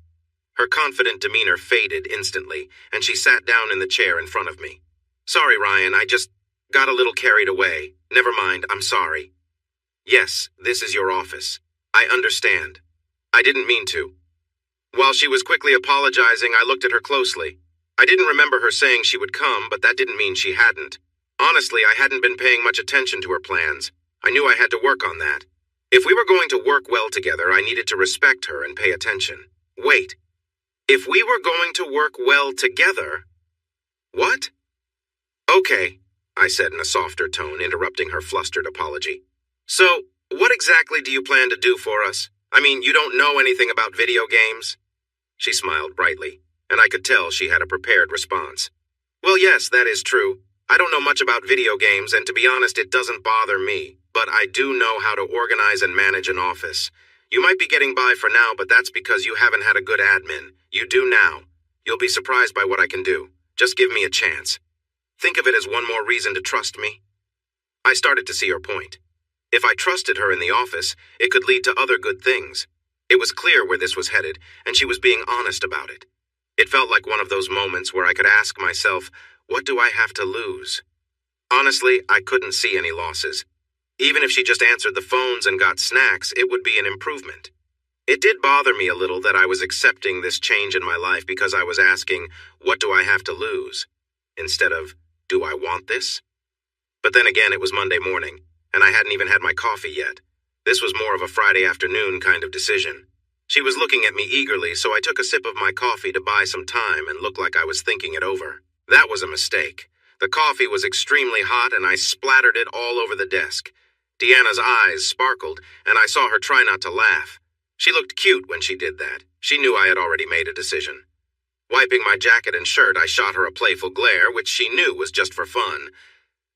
A: Her confident demeanor faded instantly, and she sat down in the chair in front of me. Sorry, Ryan, I just got a little carried away. Never mind, I'm sorry. Yes, this is your office. I understand. I didn't mean to. While she was quickly apologizing, I looked at her closely. I didn't remember her saying she would come, but that didn't mean she hadn't. Honestly, I hadn't been paying much attention to her plans. I knew I had to work on that. If we were going to work well together, I needed to respect her and pay attention. Wait. If we were going to work well together? What? Okay, I said in a softer tone, interrupting her flustered apology. So, what exactly do you plan to do for us? I mean, you don't know anything about video games? She smiled brightly, and I could tell she had a prepared response. Well, yes, that is true. I don't know much about video games, and to be honest, it doesn't bother me. But I do know how to organize and manage an office. You might be getting by for now, but that's because you haven't had a good admin. You do now. You'll be surprised by what I can do. Just give me a chance. Think of it as one more reason to trust me. I started to see her point. If I trusted her in the office, it could lead to other good things. It was clear where this was headed, and she was being honest about it. It felt like one of those moments where I could ask myself, what do I have to lose? Honestly, I couldn't see any losses. Even if she just answered the phones and got snacks, it would be an improvement. It did bother me a little that I was accepting this change in my life because I was asking, what do I have to lose? Instead of, do I want this? But then again, it was Monday morning, and I hadn't even had my coffee yet. This was more of a Friday afternoon kind of decision. She was looking at me eagerly, so I took a sip of my coffee to buy some time and look like I was thinking it over. That was a mistake. The coffee was extremely hot, and I splattered it all over the desk. Deanna's eyes sparkled, and I saw her try not to laugh. She looked cute when she did that. She knew I had already made a decision. Wiping my jacket and shirt, I shot her a playful glare, which she knew was just for fun.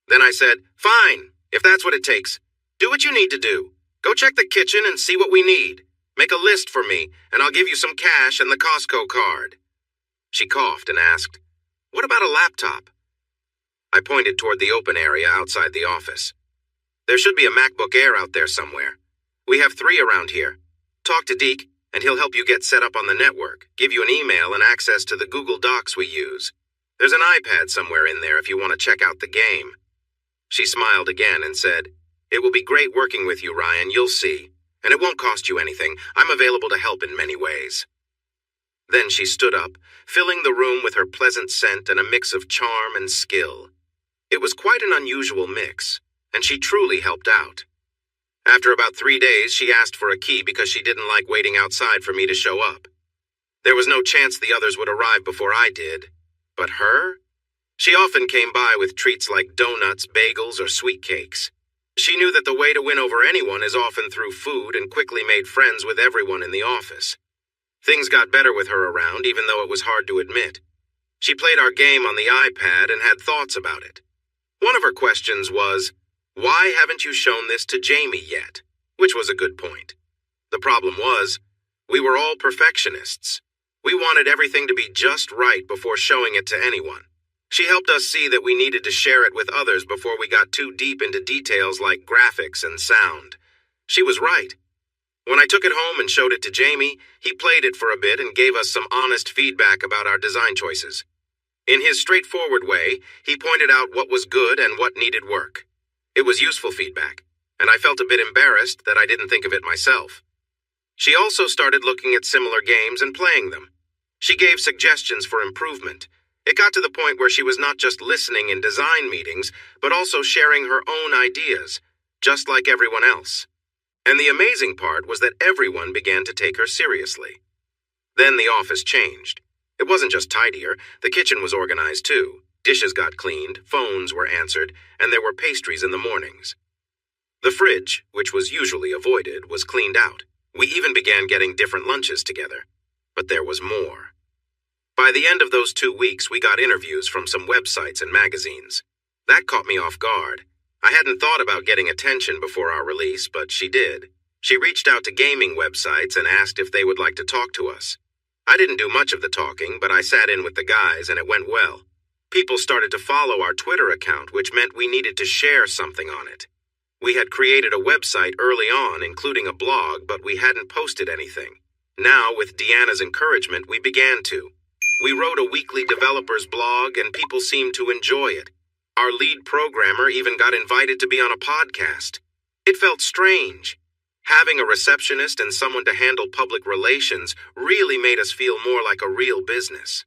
A: Then I said, fine, if that's what it takes. Do what you need to do. Go check the kitchen and see what we need. Make a list for me, and I'll give you some cash and the Costco card. She coughed and asked, what about a laptop? I pointed toward the open area outside the office. There should be a MacBook Air out there somewhere. We have 3 around here. Talk to Deke, and he'll help you get set up on the network, give you an email and access to the Google Docs we use. There's an iPad somewhere in there if you want to check out the game. She smiled again and said, it will be great working with you, Ryan, you'll see. And it won't cost you anything. I'm available to help in many ways. Then she stood up, filling the room with her pleasant scent and a mix of charm and skill. It was quite an unusual mix, and she truly helped out. After about 3 days, she asked for a key because she didn't like waiting outside for me to show up. There was no chance the others would arrive before I did. But her? She often came by with treats like donuts, bagels, or sweet cakes. She knew that the way to win over anyone is often through food and quickly made friends with everyone in the office. Things got better with her around, even though it was hard to admit. She played our game on the iPad and had thoughts about it. One of her questions was, why haven't you shown this to Jamie yet? Which was a good point. The problem was, we were all perfectionists. We wanted everything to be just right before showing it to anyone. She helped us see that we needed to share it with others before we got too deep into details like graphics and sound. She was right. When I took it home and showed it to Jamie, he played it for a bit and gave us some honest feedback about our design choices. In his straightforward way, he pointed out what was good and what needed work. It was useful feedback, and I felt a bit embarrassed that I didn't think of it myself. She also started looking at similar games and playing them. She gave suggestions for improvement. It got to the point where she was not just listening in design meetings, but also sharing her own ideas, just like everyone else. And the amazing part was that everyone began to take her seriously. Then the office changed. It wasn't just tidier, the kitchen was organized too. Dishes got cleaned, phones were answered, and there were pastries in the mornings. The fridge, which was usually avoided, was cleaned out. We even began getting different lunches together. But there was more. By the end of those 2 weeks, we got interviews from some websites and magazines. That caught me off guard. I hadn't thought about getting attention before our release, but she did. She reached out to gaming websites and asked if they would like to talk to us. I didn't do much of the talking, but I sat in with the guys and it went well. People started to follow our Twitter account, which meant we needed to share something on it. We had created a website early on, including a blog, but we hadn't posted anything. Now, with Deanna's encouragement, we began to. We wrote a weekly developers blog and people seemed to enjoy it. Our lead programmer even got invited to be on a podcast. It felt strange. Having a receptionist and someone to handle public relations really made us feel more like a real business.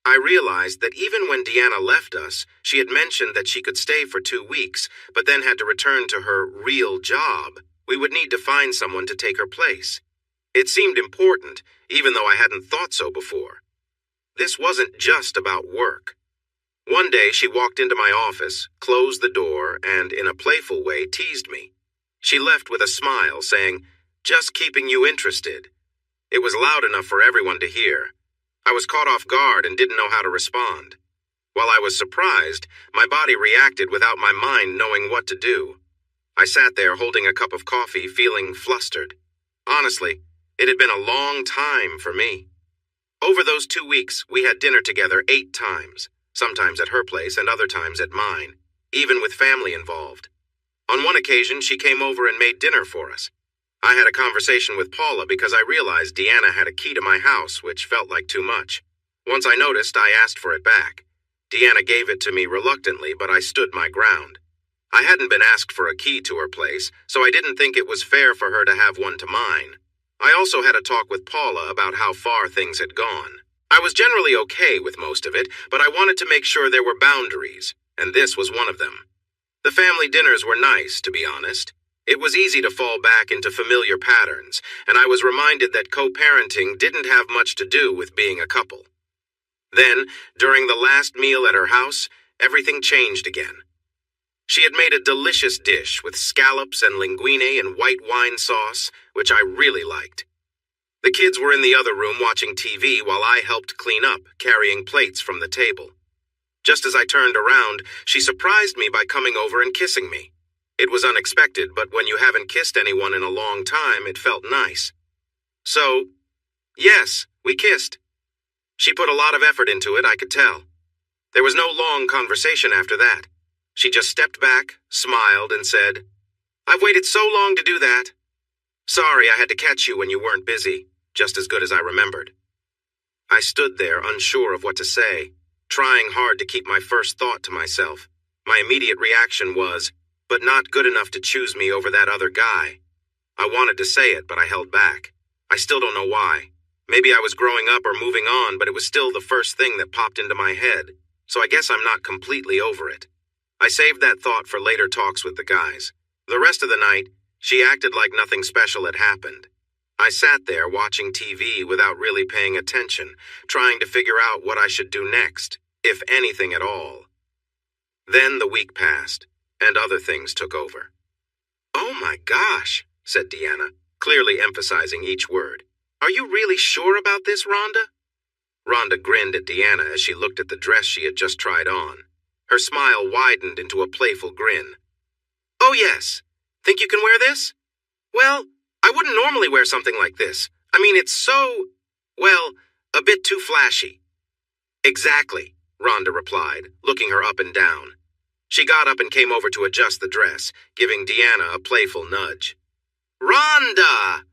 A: I realized that even when Deanna left us, she had mentioned that she could stay for 2 weeks, but then had to return to her real job. We would need to find someone to take her place. It seemed important, even though I hadn't thought so before. This wasn't just about work. One day she walked into my office, closed the door, and in a playful way teased me. She left with a smile, saying, "Just keeping you interested." It was loud enough for everyone to hear. I was caught off guard and didn't know how to respond. While I was surprised, my body reacted without my mind knowing what to do. I sat there holding a cup of coffee, feeling flustered. Honestly, it had been a long time for me. Over those 2 weeks, we had dinner together 8 times, sometimes at her place and other times at mine, even with family involved. On one occasion, she came over and made dinner for us. I had a conversation with Paula because I realized Deanna had a key to my house, which felt like too much. Once I noticed, I asked for it back. Deanna gave it to me reluctantly, but I stood my ground. I hadn't been asked for a key to her place, so I didn't think it was fair for her to have one to mine. I also had a talk with Paula about how far things had gone. I was generally okay with most of it, but I wanted to make sure there were boundaries, and this was one of them. The family dinners were nice, to be honest. It was easy to fall back into familiar patterns, and I was reminded that co-parenting didn't have much to do with being a couple. Then, during the last meal at her house, everything changed again. She had made a delicious dish with scallops and linguine and white wine sauce, which I really liked. The kids were in the other room watching TV while I helped clean up, carrying plates from the table. Just as I turned around, she surprised me by coming over and kissing me. It was unexpected, but when you haven't kissed anyone in a long time, it felt nice. So, yes, we kissed. She put a lot of effort into it, I could tell. There was no long conversation after that. She just stepped back, smiled, and said, "I've waited so long to do that. Sorry I had to catch you when you weren't busy, just as good as I remembered." I stood there unsure of what to say, trying hard to keep my first thought to myself. My immediate reaction was, "But not good enough to choose me over that other guy." I wanted to say it, but I held back. I still don't know why. Maybe I was growing up or moving on, but it was still the first thing that popped into my head, so I guess I'm not completely over it. I saved that thought for later talks with the guys. The rest of the night, she acted like nothing special had happened. I sat there watching TV without really paying attention, trying to figure out what I should do next, if anything at all. Then the week passed, and other things took over. "Oh my gosh," said Deanna, clearly emphasizing each word. "Are you really sure about this, Rhonda?" Rhonda grinned at Deanna as she looked at the dress she had just tried on. Her smile widened into a playful grin. "Oh yes. Think you can wear this?" "Well, I wouldn't normally wear something like this. I mean, it's so, well, a bit too flashy." "Exactly," Rhonda replied, looking her up and down. She got up and came over to adjust the dress, giving Deanna a playful nudge. "Rhonda!"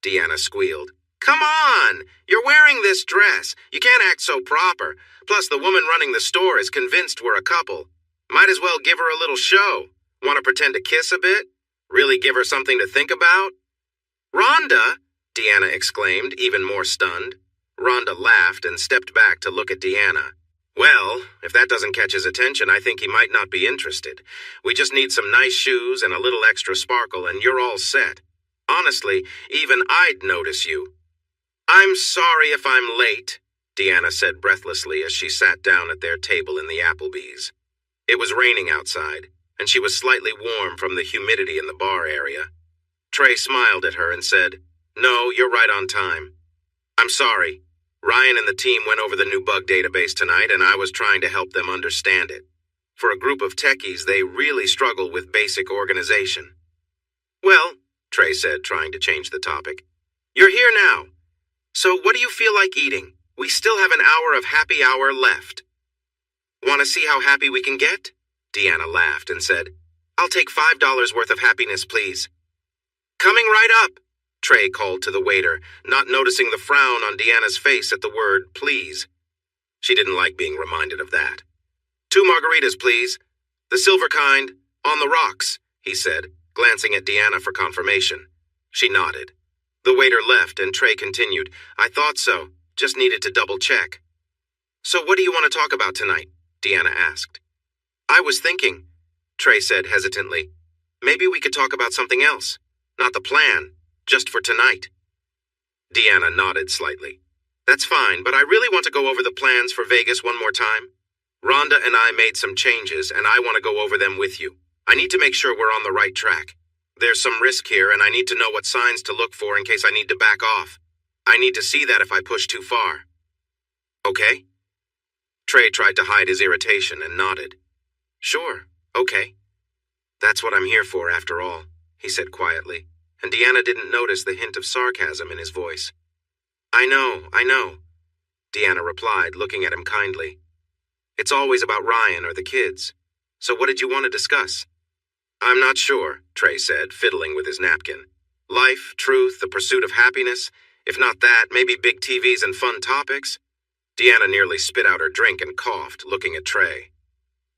A: Deanna squealed. "Come on! You're wearing this dress. You can't act so proper. Plus, the woman running the store is convinced we're a couple. Might as well give her a little show. Want to pretend to kiss a bit? Really give her something to think about?" "Rhonda!" Deanna exclaimed, even more stunned. Rhonda laughed and stepped back to look at Deanna. "Well, if that doesn't catch his attention, I think he might not be interested. We just need some nice shoes and a little extra sparkle, and you're all set. Honestly, even I'd notice you." "I'm sorry if I'm late," Deanna said breathlessly as she sat down at their table in the Applebee's. It was raining outside, and she was slightly warm from the humidity in the bar area. Trey smiled at her and said, "No, you're right on time. I'm sorry. Ryan and the team went over the new bug database tonight, and I was trying to help them understand it. For a group of techies, they really struggle with basic organization." "Well," Trey said, trying to change the topic, "you're here now. So what do you feel like eating? We still have an hour of happy hour left. Want to see how happy we can get? Deanna laughed and said, I'll take $5 worth of happiness, please. Coming right up, Trey called to the waiter, not noticing the frown on Deanna's face at the word please. She didn't like being reminded of that. 2 margaritas, please. The silver kind, on the rocks, he said, glancing at Deanna for confirmation. She nodded. The waiter left and Trey continued, I thought so, just needed to double check. So what do you want to talk about tonight? Deanna asked. I was thinking, Trey said hesitantly, maybe we could talk about something else. Not the plan, just for tonight. Deanna nodded slightly. That's fine, but I really want to go over the plans for Vegas one more time. Rhonda and I made some changes, and I want to go over them with you. I need to make sure we're on the right track. There's some risk here, and I need to know what signs to look for in case I need to back off. I need to see that if I push too far. Okay? Trey tried to hide his irritation and nodded. Sure, okay. That's what I'm here for, after all, he said quietly, and Deanna didn't notice the hint of sarcasm in his voice. I know, Deanna replied, looking at him kindly. It's always about Ryan or the kids. So what did you want to discuss? I'm not sure, Trey said, fiddling with his napkin. Life, truth, the pursuit of happiness. If not that, maybe big TVs and fun topics. Deanna nearly spit out her drink and coughed, looking at Trey.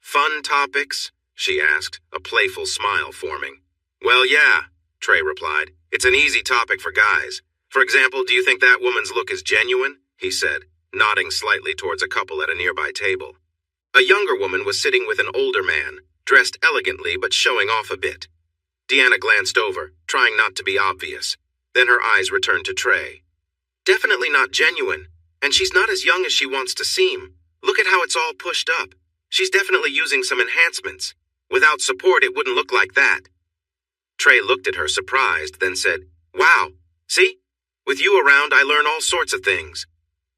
A: Fun topics? She asked, a playful smile forming. Well, yeah, Trey replied. It's an easy topic for guys. For example, do you think that woman's look is genuine? He said, nodding slightly towards a couple at a nearby table. A younger woman was sitting with an older man, dressed elegantly but showing off a bit. Deanna glanced over, trying not to be obvious. Then her eyes returned to Trey. Definitely not genuine, and she's not as young as she wants to seem. Look at how it's all pushed up. She's definitely using some enhancements. Without support, it wouldn't look like that. Trey looked at her surprised, then said, Wow, see? With you around, I learn all sorts of things.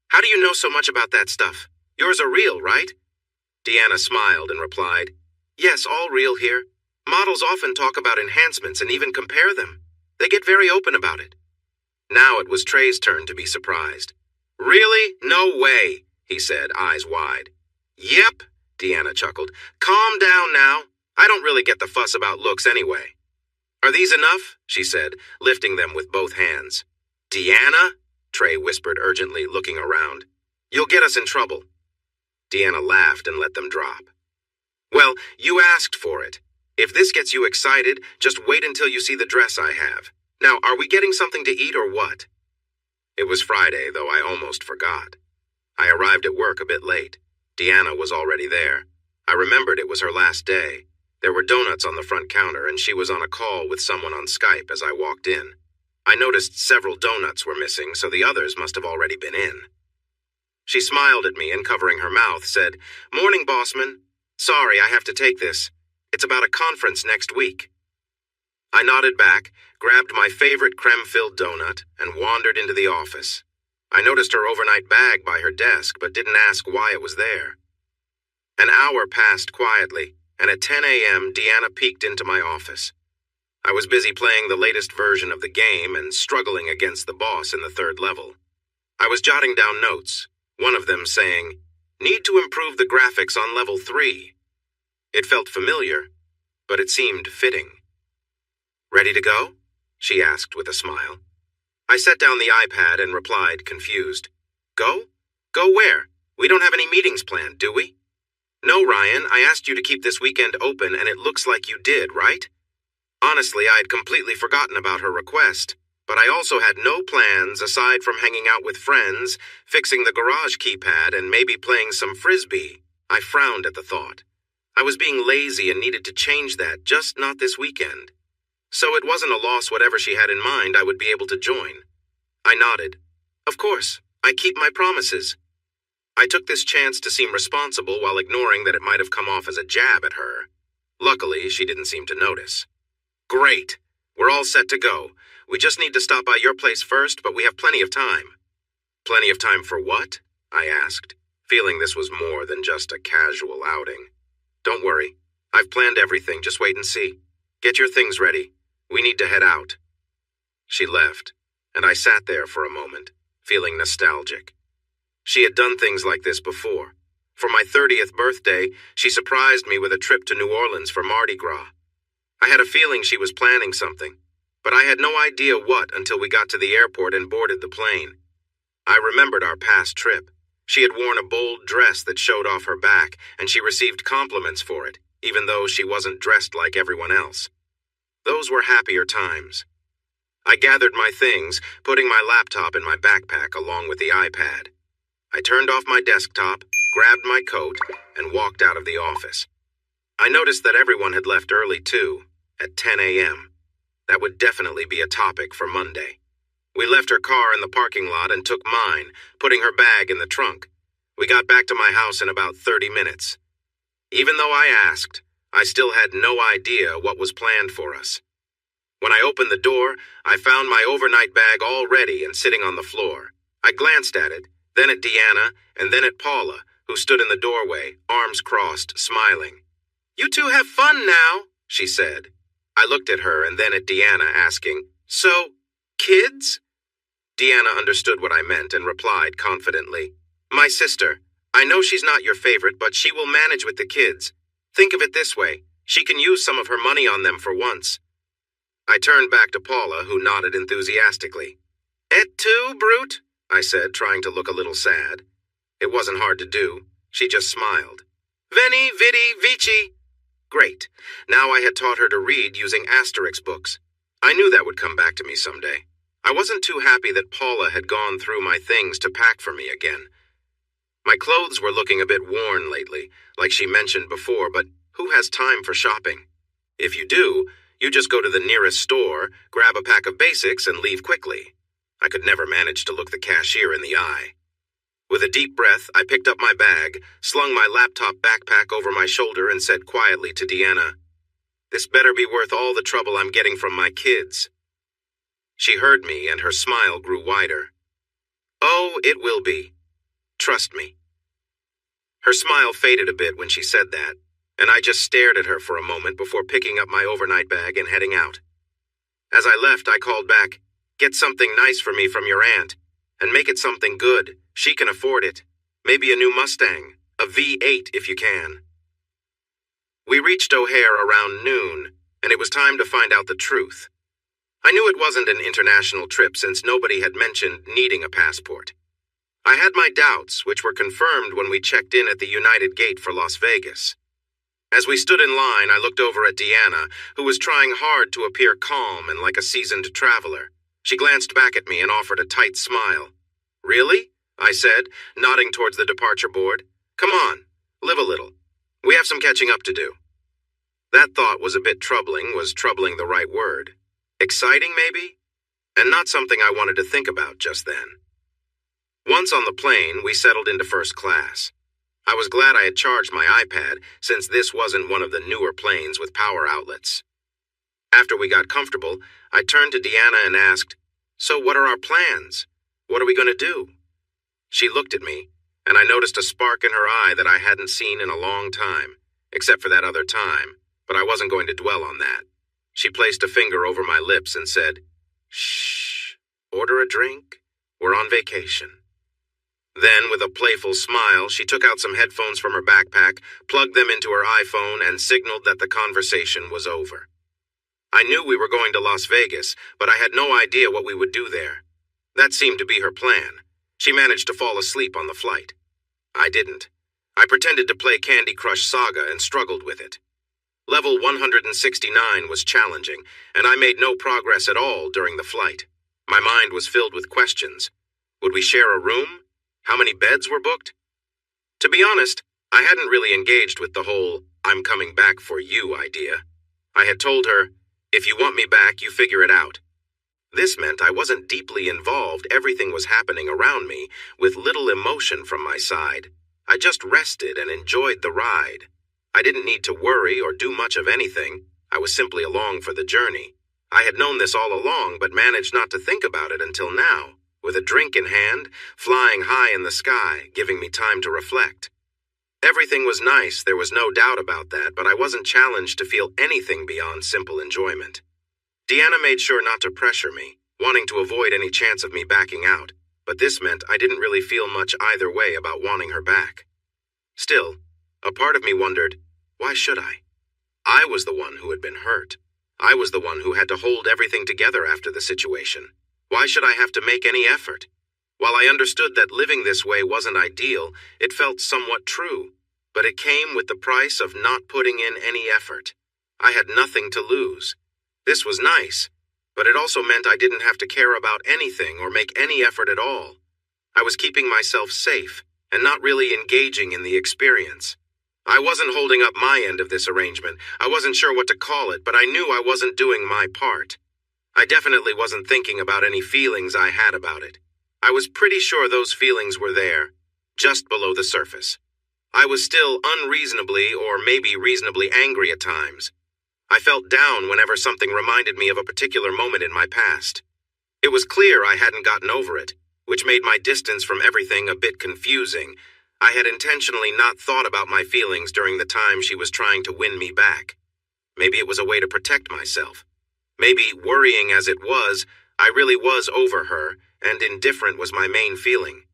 A: How do you know so much about that stuff? Yours are real, right? Deanna smiled and replied, Yes, all real here. Models often talk about enhancements and even compare them. They get very open about it. Now it was Trey's turn to be surprised. Really? No way, he said, eyes wide. Yep, Deanna chuckled. Calm down now. I don't really get the fuss about looks anyway. Are these enough? She said, lifting them with both hands. Deanna? Trey whispered urgently, looking around. You'll get us in trouble. Deanna laughed and let them drop. Well, you asked for it. If this gets you excited, just wait until you see the dress I have. Now, are we getting something to eat or what? It was Friday, though I almost forgot. I arrived at work a bit late. Deanna was already there. I remembered it was her last day. There were donuts on the front counter, and she was on a call with someone on Skype as I walked in. I noticed several donuts were missing, so the others must have already been in. She smiled at me and, covering her mouth, said, Morning, bossman. Sorry, I have to take this. It's about a conference next week. I nodded back, grabbed my favorite creme-filled donut, and wandered into the office. I noticed her overnight bag by her desk, but didn't ask why it was there. An hour passed quietly, and at 10 a.m., Deanna peeked into my office. I was busy playing the latest version of the game and struggling against the boss in the 3rd level. I was jotting down notes, one of them saying, Need to improve the graphics on level 3. It felt familiar, but it seemed fitting. Ready to go? She asked with a smile. I set down the iPad and replied, confused. Go? Go where? We don't have any meetings planned, do we? No, Ryan, I asked you to keep this weekend open and it looks like you did, right? Honestly, I'd completely forgotten about her request, but I also had no plans aside from hanging out with friends, fixing the garage keypad, and maybe playing some frisbee. I frowned at the thought. I was being lazy and needed to change that, just not this weekend. So it wasn't a loss whatever she had in mind I would be able to join. I nodded. Of course, I keep my promises. I took this chance to seem responsible while ignoring that it might have come off as a jab at her. Luckily, she didn't seem to notice. Great. We're all set to go. We just need to stop by your place first, but we have plenty of time. Plenty of time for what? I asked, feeling this was more than just a casual outing. Don't worry. I've planned everything. Just wait and see. Get your things ready. We need to head out. She left, and I sat there for a moment, feeling nostalgic. She had done things like this before. For my 30th birthday, she surprised me with a trip to New Orleans for Mardi Gras. I had a feeling she was planning something, but I had no idea what until we got to the airport and boarded the plane. I remembered our past trip. She had worn a bold dress that showed off her back, and she received compliments for it, even though she wasn't dressed like everyone else. Those were happier times. I gathered my things, putting my laptop in my backpack along with the iPad. I turned off my desktop, grabbed my coat, and walked out of the office. I noticed that everyone had left early too, at 10 a.m. That would definitely be a topic for Monday. We left her car in the parking lot and took mine, putting her bag in the trunk. We got back to my house in about 30 minutes. Even though I asked, I still had no idea what was planned for us. When I opened the door, I found my overnight bag all ready and sitting on the floor. I glanced at it, then at Deanna, and then at Paula, who stood in the doorway, arms crossed, smiling. "You two have fun now," she said. I looked at her and then at Deanna, asking, "So, kids?" Deanna understood what I meant and replied confidently, "My sister. I know she's not your favorite, but she will manage with the kids. Think of it this way. She can use some of her money on them for once." I turned back to Paula, who nodded enthusiastically. "Et tu, Brute?" I said, trying to look a little sad. It wasn't hard to do. She just smiled. "Veni, vidi, vici." Great. Now I had taught her to read using Asterix books. I knew that would come back to me someday. I wasn't too happy that Paula had gone through my things to pack for me again. My clothes were looking a bit worn lately, like she mentioned before, but who has time for shopping? If you do, you just go to the nearest store, grab a pack of basics, and leave quickly. I could never manage to look the cashier in the eye. With a deep breath, I picked up my bag, slung my laptop backpack over my shoulder, and said quietly to Deanna, "This better be worth all the trouble I'm getting from my kids." She heard me, and her smile grew wider. "Oh, it will be. Trust me." Her smile faded a bit when she said that, and I just stared at her for a moment before picking up my overnight bag and heading out. As I left, I called back, "Get something nice for me from your aunt, and make it something good. She can afford it. Maybe a new Mustang, a V8 if you can." We reached O'Hare around noon, and it was time to find out the truth. I knew it wasn't an international trip since nobody had mentioned needing a passport. I had my doubts, which were confirmed when we checked in at the United Gate for Las Vegas. As we stood in line, I looked over at Deanna, who was trying hard to appear calm and like a seasoned traveler. She glanced back at me and offered a tight smile. "Really?" I said, nodding towards the departure board. "Come on, live a little. We have some catching up to do." That thought was a bit troubling, was troubling the right word. Exciting, maybe? And not something I wanted to think about just then. Once on the plane, we settled into first class. I was glad I had charged my iPad, since this wasn't one of the newer planes with power outlets. After we got comfortable, I turned to Deanna and asked, "So what are our plans? What are we going to do?" She looked at me, and I noticed a spark in her eye that I hadn't seen in a long time, except for that other time, but I wasn't going to dwell on that. She placed a finger over my lips and said, "Shh, order a drink. We're on vacation." Then, with a playful smile, she took out some headphones from her backpack, plugged them into her iPhone, and signaled that the conversation was over. I knew we were going to Las Vegas, but I had no idea what we would do there. That seemed to be her plan. She managed to fall asleep on the flight. I didn't. I pretended to play Candy Crush Saga and struggled with it. Level 169 was challenging, and I made no progress at all during the flight. My mind was filled with questions. Would we share a room? How many beds were booked? To be honest, I hadn't really engaged with the whole "I'm coming back for you" idea. I had told her, "If you want me back, you figure it out." This meant I wasn't deeply involved. Everything was happening around me, with little emotion from my side. I just rested and enjoyed the ride. I didn't need to worry or do much of anything. I was simply along for the journey. I had known this all along, but managed not to think about it until now, with a drink in hand, flying high in the sky, giving me time to reflect. Everything was nice, there was no doubt about that, but I wasn't challenged to feel anything beyond simple enjoyment. Deanna made sure not to pressure me, wanting to avoid any chance of me backing out, but this meant I didn't really feel much either way about wanting her back. Still, a part of me wondered, why should I? I was the one who had been hurt. I was the one who had to hold everything together after the situation. Why should I have to make any effort? While I understood that living this way wasn't ideal, it felt somewhat true, but it came with the price of not putting in any effort. I had nothing to lose. This was nice, but it also meant I didn't have to care about anything or make any effort at all. I was keeping myself safe and not really engaging in the experience. I wasn't holding up my end of this arrangement. I wasn't sure what to call it, but I knew I wasn't doing my part. I definitely wasn't thinking about any feelings I had about it. I was pretty sure those feelings were there, just below the surface. I was still unreasonably or maybe reasonably angry at times. I felt down whenever something reminded me of a particular moment in my past. It was clear I hadn't gotten over it, which made my distance from everything a bit confusing. I had intentionally not thought about my feelings during the time she was trying to win me back. Maybe it was a way to protect myself. Maybe, worrying as it was, I really was over her, and indifferent was my main feeling.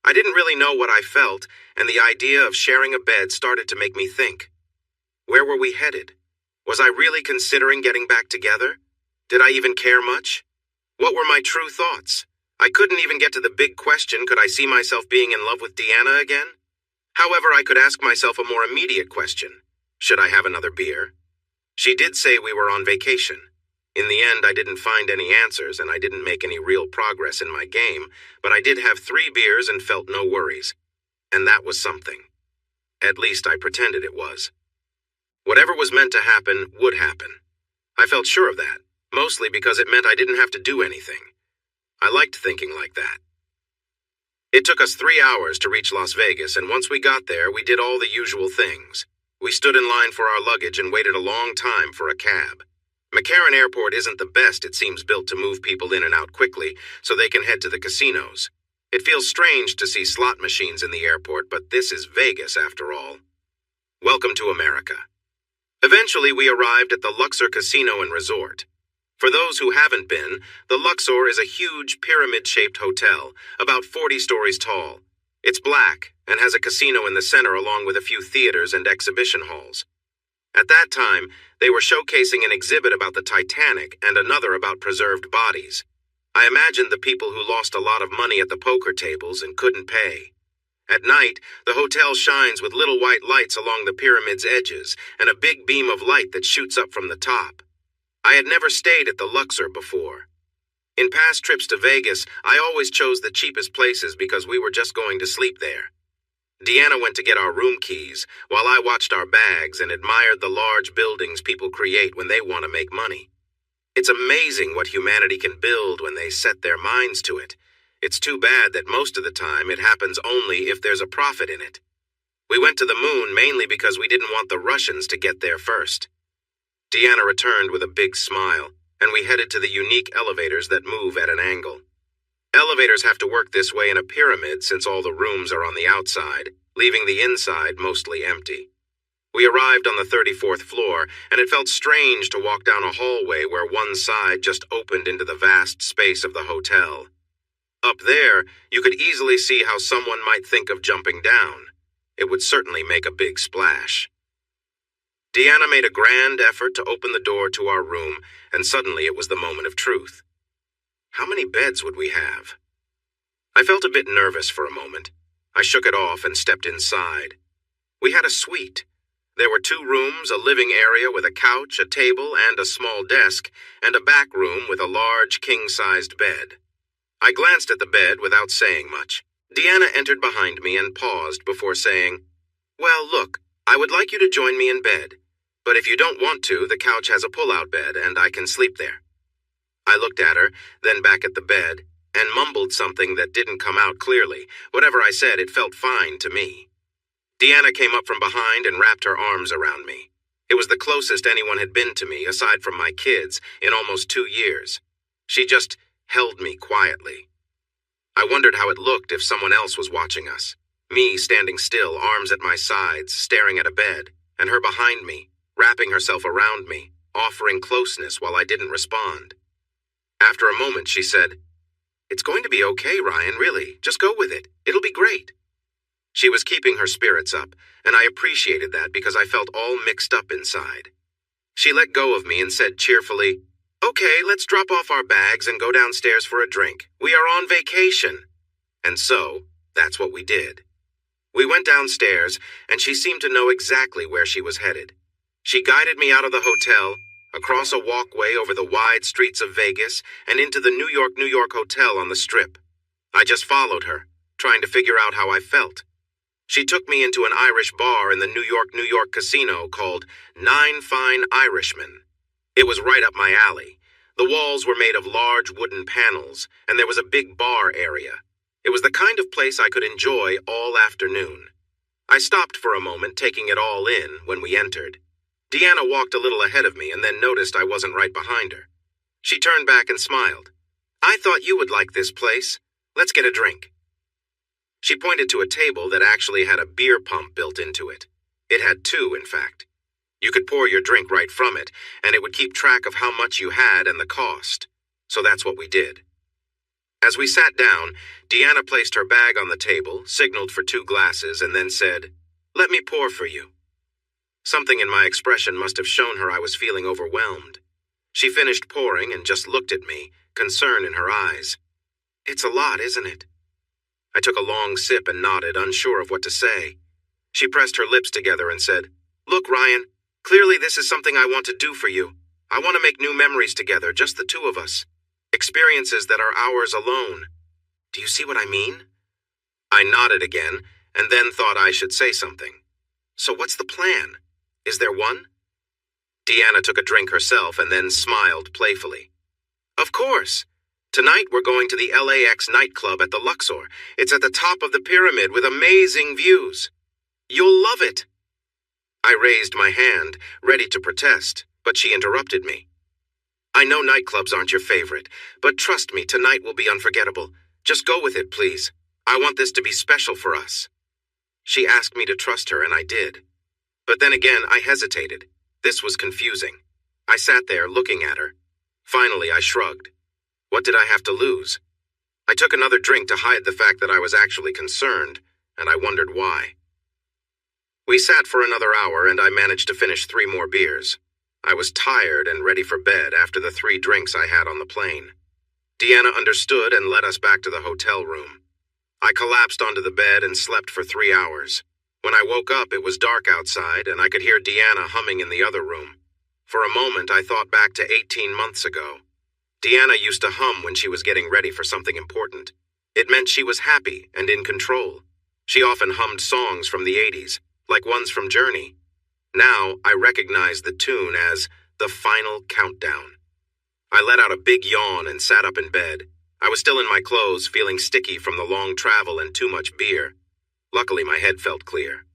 A: I didn't really know what I felt, and the idea of sharing a bed started to make me think. Where were we headed? Was I really considering getting back together? Did I even care much? What were my true thoughts? I couldn't even get to the big question, could I see myself being in love with Deanna again? However, I could ask myself a more immediate question. Should I have another beer? She did say we were on vacation. In the end, I didn't find any answers, and I didn't make any real progress in my game, but I did have 3 beers and felt no worries. And that was something. At least I pretended it was. Whatever was meant to happen would happen. I felt sure of that, mostly because it meant I didn't have to do anything. I liked thinking like that. It took us 3 hours to reach Las Vegas, and once we got there, we did all the usual things. We stood in line for our luggage and waited a long time for a cab. McCarran Airport isn't the best it seems built to move people in and out quickly, so they can head to the casinos. It feels strange to see slot machines in the airport, but this is Vegas after all. Welcome to America. Eventually, we arrived at the Luxor Casino and Resort. For those who haven't been, the Luxor is a huge pyramid-shaped hotel, about 40 stories tall. It's black and has a casino in the center along with a few theaters and exhibition halls. At that time, they were showcasing an exhibit about the Titanic and another about preserved bodies. I imagined the people who lost a lot of money at the poker tables and couldn't pay. At night, the hotel shines with little white lights along the pyramid's edges and a big beam of light that shoots up from the top. I had never stayed at the Luxor before. In past trips to Vegas, I always chose the cheapest places because we were just going to sleep there. Deanna went to get our room keys, while I watched our bags and admired the large buildings people create when they want to make money. It's amazing what humanity can build when they set their minds to it. It's too bad that most of the time it happens only if there's a profit in it. We went to the moon mainly because we didn't want the Russians to get there first. Deanna returned with a big smile, and we headed to the unique elevators that move at an angle. Elevators have to work this way in a pyramid since all the rooms are on the outside, leaving the inside mostly empty. We arrived on the 34th floor, and it felt strange to walk down a hallway where one side just opened into the vast space of the hotel. Up there, you could easily see how someone might think of jumping down. It would certainly make a big splash. Deanna made a grand effort to open the door to our room, and suddenly it was the moment of truth. How many beds would we have? I felt a bit nervous for a moment. I shook it off and stepped inside. We had a suite. There were 2 rooms, a living area with a couch, a table, and a small desk, and a back room with a large king-sized bed. I glanced at the bed without saying much. Deanna entered behind me and paused before saying, "Well, look, I would like you to join me in bed. But if you don't want to, the couch has a pull-out bed, and I can sleep there." I looked at her, then back at the bed, and mumbled something that didn't come out clearly. Whatever I said, it felt fine to me. Deanna came up from behind and wrapped her arms around me. It was the closest anyone had been to me, aside from my kids, in almost 2 years. She just held me quietly. I wondered how it looked if someone else was watching us. Me standing still, arms at my sides, staring at a bed, and her behind me, wrapping herself around me, offering closeness while I didn't respond. After a moment, she said, "It's going to be okay, Ryan, really. Just go with it. It'll be great." She was keeping her spirits up, and I appreciated that because I felt all mixed up inside. She let go of me and said cheerfully, "Okay, let's drop off our bags and go downstairs for a drink. We are on vacation." And so, that's what we did. We went downstairs, and she seemed to know exactly where she was headed. She guided me out of the hotel, across a walkway over the wide streets of Vegas, and into the New York Hotel on the Strip. I just followed her, trying to figure out how I felt. She took me into an Irish bar in the New York casino called Nine Fine Irishmen. It was right up my alley. The walls were made of large wooden panels, and there was a big bar area. It was the kind of place I could enjoy all afternoon. I stopped for a moment, taking it all in, when we entered. Deanna walked a little ahead of me and then noticed I wasn't right behind her. She turned back and smiled. "I thought you would like this place. Let's get a drink." She pointed to a table that actually had a beer pump built into it. It had two, in fact. You could pour your drink right from it, and it would keep track of how much you had and the cost. So that's what we did. As we sat down, Deanna placed her bag on the table, signaled for 2 glasses, and then said, "Let me pour for you." Something in my expression must have shown her I was feeling overwhelmed. She finished pouring and just looked at me, concern in her eyes. "It's a lot, isn't it?" I took a long sip and nodded, unsure of what to say. She pressed her lips together and said, "Look, Ryan, clearly this is something I want to do for you. I want to make new memories together, just the 2 of us. Experiences that are ours alone. Do you see what I mean?" I nodded again, and then thought I should say something. "So what's the plan? Is there one?" Deanna took a drink herself and then smiled playfully. "Of course. Tonight we're going to the LAX nightclub at the Luxor. It's at the top of the pyramid with amazing views. You'll love it." I raised my hand, ready to protest, but she interrupted me. "I know nightclubs aren't your favorite, but trust me, tonight will be unforgettable. Just go with it, please. I want this to be special for us." She asked me to trust her, and I did. But then again, I hesitated. This was confusing. I sat there looking at her. Finally, I shrugged. What did I have to lose? I took another drink to hide the fact that I was actually concerned, and I wondered why. We sat for another hour, and I managed to finish 3 more beers. I was tired and ready for bed after the 3 drinks I had on the plane. Deanna understood and led us back to the hotel room. I collapsed onto the bed and slept for 3 hours. When I woke up, it was dark outside, and I could hear Deanna humming in the other room. For a moment, I thought back to 18 months ago. Deanna used to hum when she was getting ready for something important. It meant she was happy and in control. She often hummed songs from the 80s, like ones from Journey. Now, I recognized the tune as The Final Countdown. I let out a big yawn and sat up in bed. I was still in my clothes, feeling sticky from the long travel and too much beer. Luckily, my head felt clear.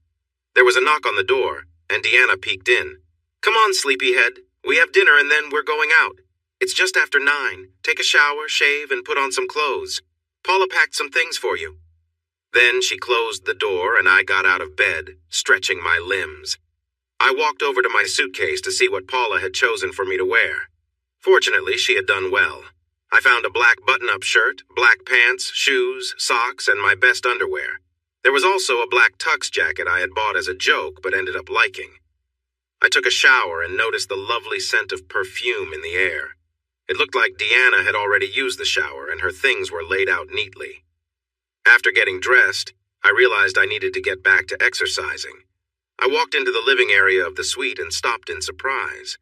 A: There was a knock on the door, and Deanna peeked in. "Come on, sleepyhead. We have dinner and then we're going out. It's just after 9. Take a shower, shave, and put on some clothes. Paula packed some things for you." Then she closed the door and I got out of bed, stretching my limbs. I walked over to my suitcase to see what Paula had chosen for me to wear. Fortunately, she had done well. I found a black button-up shirt, black pants, shoes, socks, and my best underwear. There was also a black tux jacket I had bought as a joke but ended up liking. I took a shower and noticed the lovely scent of perfume in the air. It looked like Deanna had already used the shower and her things were laid out neatly. After getting dressed, I realized I needed to get back to exercising. I walked into the living area of the suite and stopped in surprise.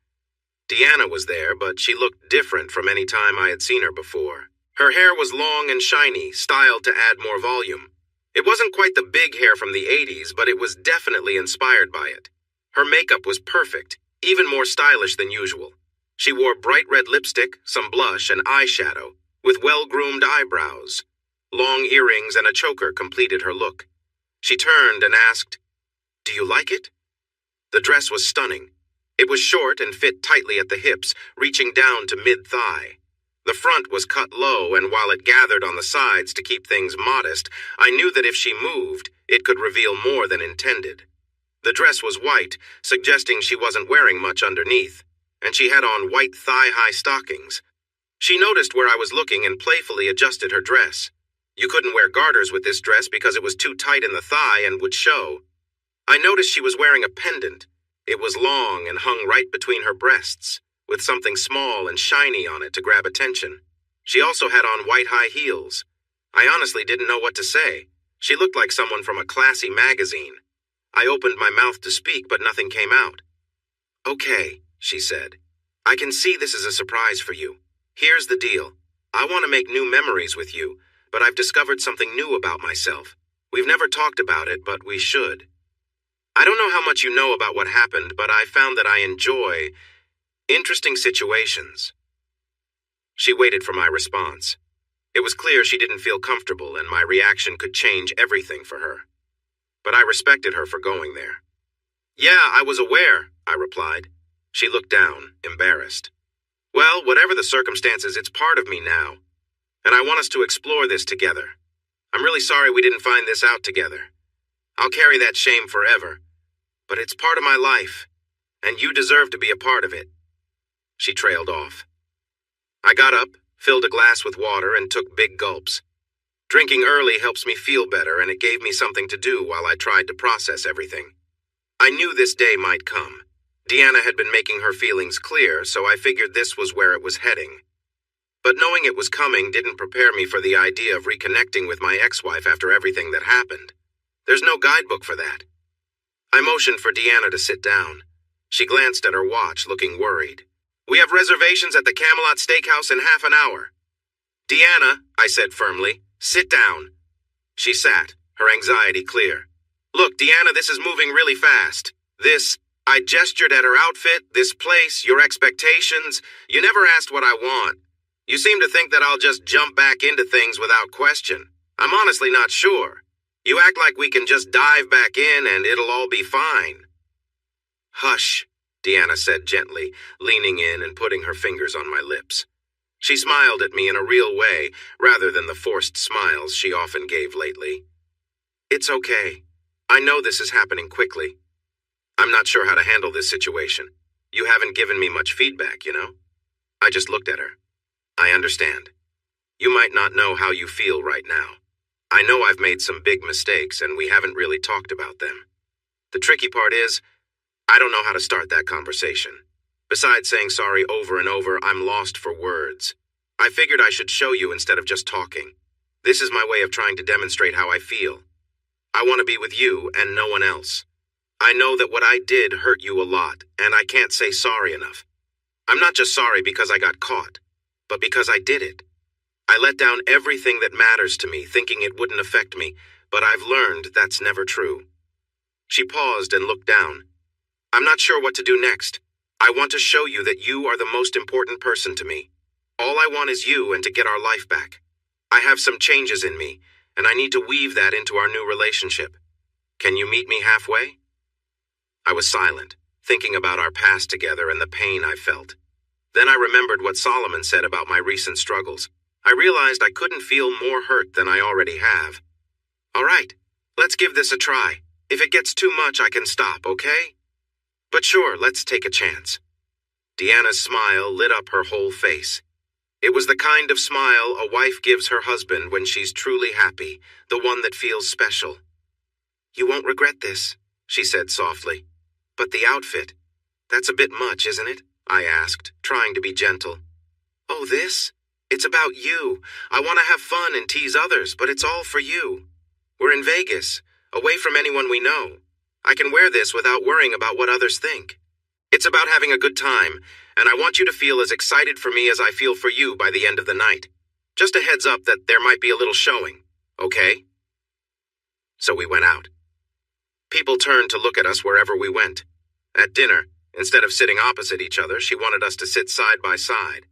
A: Deanna was there, but she looked different from any time I had seen her before. Her hair was long and shiny, styled to add more volume. It wasn't quite the big hair from the 80s, but it was definitely inspired by it. Her makeup was perfect, even more stylish than usual. She wore bright red lipstick, some blush, and eyeshadow, with well-groomed eyebrows. Long earrings and a choker completed her look. She turned and asked, "Do you like it?" The dress was stunning. It was short and fit tightly at the hips, reaching down to mid-thigh. The front was cut low, and while it gathered on the sides to keep things modest, I knew that if she moved, it could reveal more than intended. The dress was white, suggesting she wasn't wearing much underneath, and she had on white thigh-high stockings. She noticed where I was looking and playfully adjusted her dress. You couldn't wear garters with this dress because it was too tight in the thigh and would show. I noticed she was wearing a pendant. It was long and hung right between her breasts, with something small and shiny on it to grab attention. She also had on white high heels. I honestly didn't know what to say. She looked like someone from a classy magazine. I opened my mouth to speak, but nothing came out. "Okay," she said. "I can see this is a surprise for you. Here's the deal. I want to make new memories with you, but I've discovered something new about myself. We've never talked about it, but we should. I don't know how much you know about what happened, but I found that I enjoy interesting situations." She waited for my response. It was clear she didn't feel comfortable, and my reaction could change everything for her. But I respected her for going there. "Yeah, I was aware," I replied. She looked down, embarrassed. "Well, whatever the circumstances, it's part of me now, and I want us to explore this together. I'm really sorry we didn't find this out together. I'll carry that shame forever, but it's part of my life, and you deserve to be a part of it." She trailed off. I got up, filled a glass with water, and took big gulps. Drinking early helps me feel better, and it gave me something to do while I tried to process everything. I knew this day might come. Deanna had been making her feelings clear, so I figured this was where it was heading. But knowing it was coming didn't prepare me for the idea of reconnecting with my ex-wife after everything that happened. There's no guidebook for that. I motioned for Deanna to sit down. She glanced at her watch, looking worried. "We have reservations at the Camelot Steakhouse in half an hour." "Deanna," I said firmly, "sit down." She sat, her anxiety clear. "Look, Deanna, this is moving really fast. I gestured at her outfit, this place, your expectations. You never asked what I want. You seem to think that I'll just jump back into things without question. I'm honestly not sure. You act like we can just dive back in and it'll all be fine." "Hush," Deanna said gently, leaning in and putting her fingers on my lips. She smiled at me in a real way, rather than the forced smiles she often gave lately. "It's okay. I know this is happening quickly. I'm not sure how to handle this situation. You haven't given me much feedback, you know?" I just looked at her. "I understand. You might not know how you feel right now. I know I've made some big mistakes, and we haven't really talked about them. The tricky part is, I don't know how to start that conversation. Besides saying sorry over and over, I'm lost for words. I figured I should show you instead of just talking. This is my way of trying to demonstrate how I feel. I want to be with you and no one else. I know that what I did hurt you a lot, and I can't say sorry enough. I'm not just sorry because I got caught, but because I did it. I let down everything that matters to me, thinking it wouldn't affect me, but I've learned that's never true." She paused and looked down. "I'm not sure what to do next. I want to show you that you are the most important person to me. All I want is you and to get our life back. I have some changes in me, and I need to weave that into our new relationship. Can you meet me halfway?" I was silent, thinking about our past together and the pain I felt. Then I remembered what Solomon said about my recent struggles. I realized I couldn't feel more hurt than I already have. "All right, let's give this a try. If it gets too much, I can stop, okay? But sure, let's take a chance." Deanna's smile lit up her whole face. It was the kind of smile a wife gives her husband when she's truly happy, the one that feels special. "You won't regret this," she said softly. "But the outfit, that's a bit much, isn't it?" I asked, trying to be gentle. "Oh, this? It's about you. I want to have fun and tease others, but it's all for you. We're in Vegas, away from anyone we know. I can wear this without worrying about what others think. It's about having a good time, and I want you to feel as excited for me as I feel for you by the end of the night. Just a heads up that there might be a little showing, okay?" So we went out. People turned to look at us wherever we went. At dinner, instead of sitting opposite each other, she wanted us to sit side by side.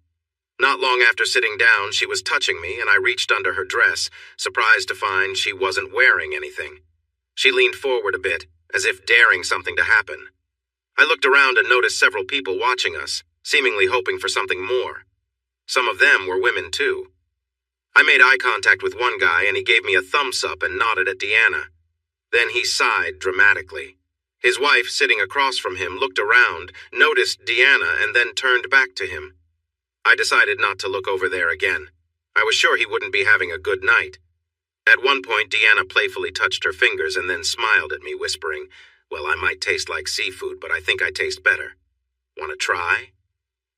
A: Not long after sitting down, she was touching me, and I reached under her dress, surprised to find she wasn't wearing anything. She leaned forward a bit, as if daring something to happen. I looked around and noticed several people watching us, seemingly hoping for something more. Some of them were women, too. I made eye contact with one guy, and he gave me a thumbs up and nodded at Deanna. Then he sighed dramatically. His wife, sitting across from him, looked around, noticed Deanna, and then turned back to him. I decided not to look over there again. I was sure he wouldn't be having a good night. At one point, Deanna playfully touched her fingers and then smiled at me, whispering, "Well, I might taste like seafood, but I think I taste better. Want to try?"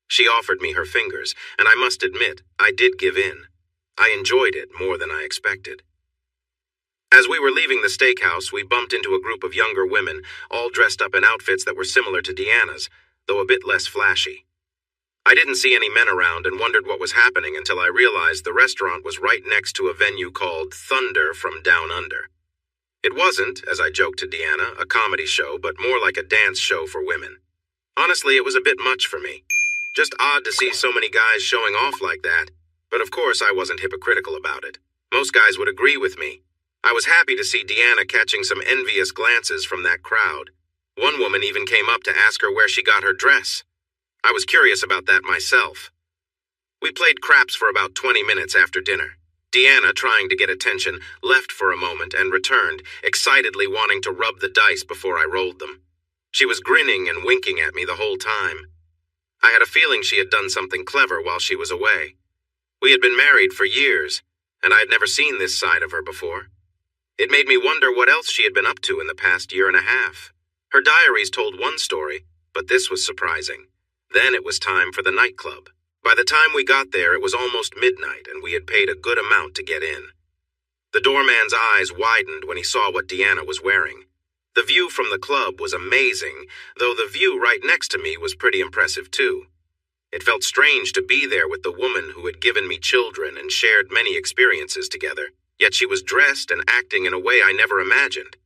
A: She offered me her fingers, and I must admit, I did give in. I enjoyed it more than I expected. As we were leaving the steakhouse, we bumped into a group of younger women, all dressed up in outfits that were similar to Deanna's, though a bit less flashy. I didn't see any men around and wondered what was happening until I realized the restaurant was right next to a venue called Thunder from Down Under. It wasn't, as I joked to Deanna, a comedy show, but more like a dance show for women. Honestly, it was a bit much for me. Just odd to see so many guys showing off like that, but of course I wasn't hypocritical about it. Most guys would agree with me. I was happy to see Deanna catching some envious glances from that crowd. One woman even came up to ask her where she got her dress. I was curious about that myself. We played craps for about 20 minutes after dinner. Deanna, trying to get attention, left for a moment and returned, excitedly wanting to rub the dice before I rolled them. She was grinning and winking at me the whole time. I had a feeling she had done something clever while she was away. We had been married for years, and I had never seen this side of her before. It made me wonder what else she had been up to in the past year and a half. Her diaries told one story, but this was surprising. Then it was time for the nightclub. By the time we got there, it was almost midnight, and we had paid a good amount to get in. The doorman's eyes widened when he saw what Deanna was wearing. The view from the club was amazing, though the view right next to me was pretty impressive too. It felt strange to be there with the woman who had given me children and shared many experiences together, yet she was dressed and acting in a way I never imagined.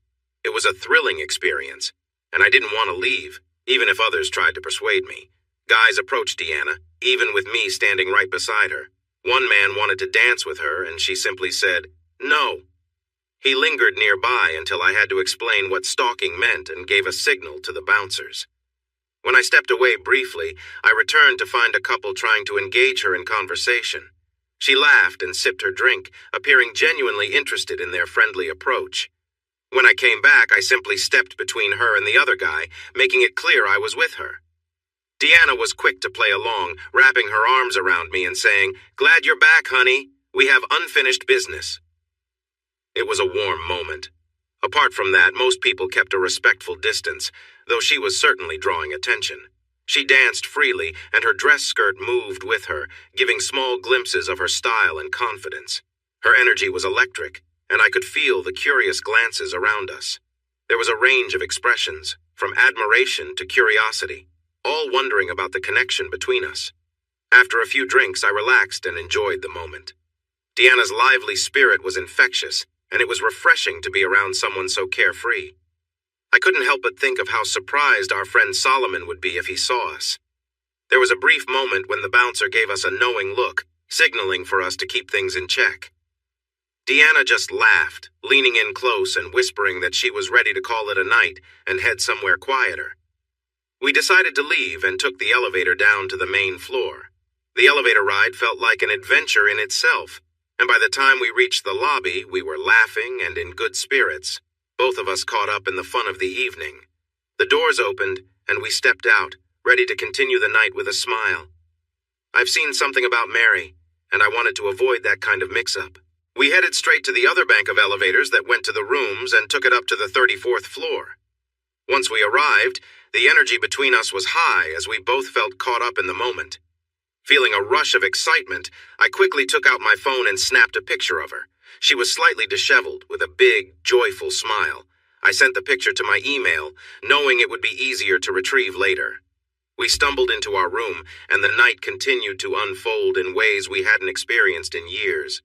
A: It was a thrilling experience, and I didn't want to leave, even if others tried to persuade me. Guys approached Deanna, even with me standing right beside her. One man wanted to dance with her, and she simply said, "No." He lingered nearby until I had to explain what stalking meant and gave a signal to the bouncers. When I stepped away briefly, I returned to find a couple trying to engage her in conversation. She laughed and sipped her drink, appearing genuinely interested in their friendly approach. When I came back, I simply stepped between her and the other guy, making it clear I was with her. Deanna was quick to play along, wrapping her arms around me and saying, "Glad you're back, honey. We have unfinished business." It was a warm moment. Apart from that, most people kept a respectful distance, though she was certainly drawing attention. She danced freely, and her dress skirt moved with her, giving small glimpses of her style and confidence. Her energy was electric, and I could feel the curious glances around us. There was a range of expressions, from admiration to curiosity, all wondering about the connection between us. After a few drinks, I relaxed and enjoyed the moment. Deanna's lively spirit was infectious, and it was refreshing to be around someone so carefree. I couldn't help but think of how surprised our friend Solomon would be if he saw us. There was a brief moment when the bouncer gave us a knowing look, signaling for us to keep things in check. Deanna just laughed, leaning in close and whispering that she was ready to call it a night and head somewhere quieter. We decided to leave and took the elevator down to the main floor. The elevator ride felt like an adventure in itself, and by the time we reached the lobby, we were laughing and in good spirits, both of us caught up in the fun of the evening. The doors opened, and we stepped out, ready to continue the night with a smile. I've seen something about Mary, and I wanted to avoid that kind of mix-up. We headed straight to the other bank of elevators that went to the rooms and took it up to the 34th floor. Once we arrived, the energy between us was high as we both felt caught up in the moment. Feeling a rush of excitement, I quickly took out my phone and snapped a picture of her. She was slightly disheveled, with a big, joyful smile. I sent the picture to my email, knowing it would be easier to retrieve later. We stumbled into our room, and the night continued to unfold in ways we hadn't experienced in years.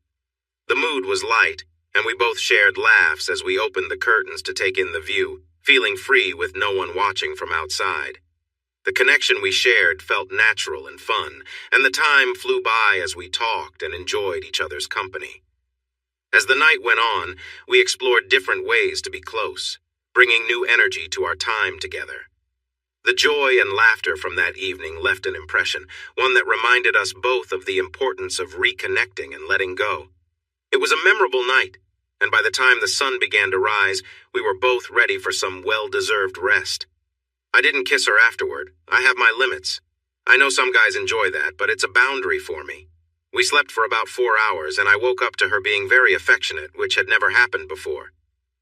A: The mood was light, and we both shared laughs as we opened the curtains to take in the view, feeling free with no one watching from outside. The connection we shared felt natural and fun, and the time flew by as we talked and enjoyed each other's company. As the night went on, we explored different ways to be close, bringing new energy to our time together. The joy and laughter from that evening left an impression, one that reminded us both of the importance of reconnecting and letting go. It was a memorable night, and by the time the sun began to rise, we were both ready for some well-deserved rest. I didn't kiss her afterward. I have my limits. I know some guys enjoy that, but it's a boundary for me. We slept for about 4 hours, and I woke up to her being very affectionate, which had never happened before.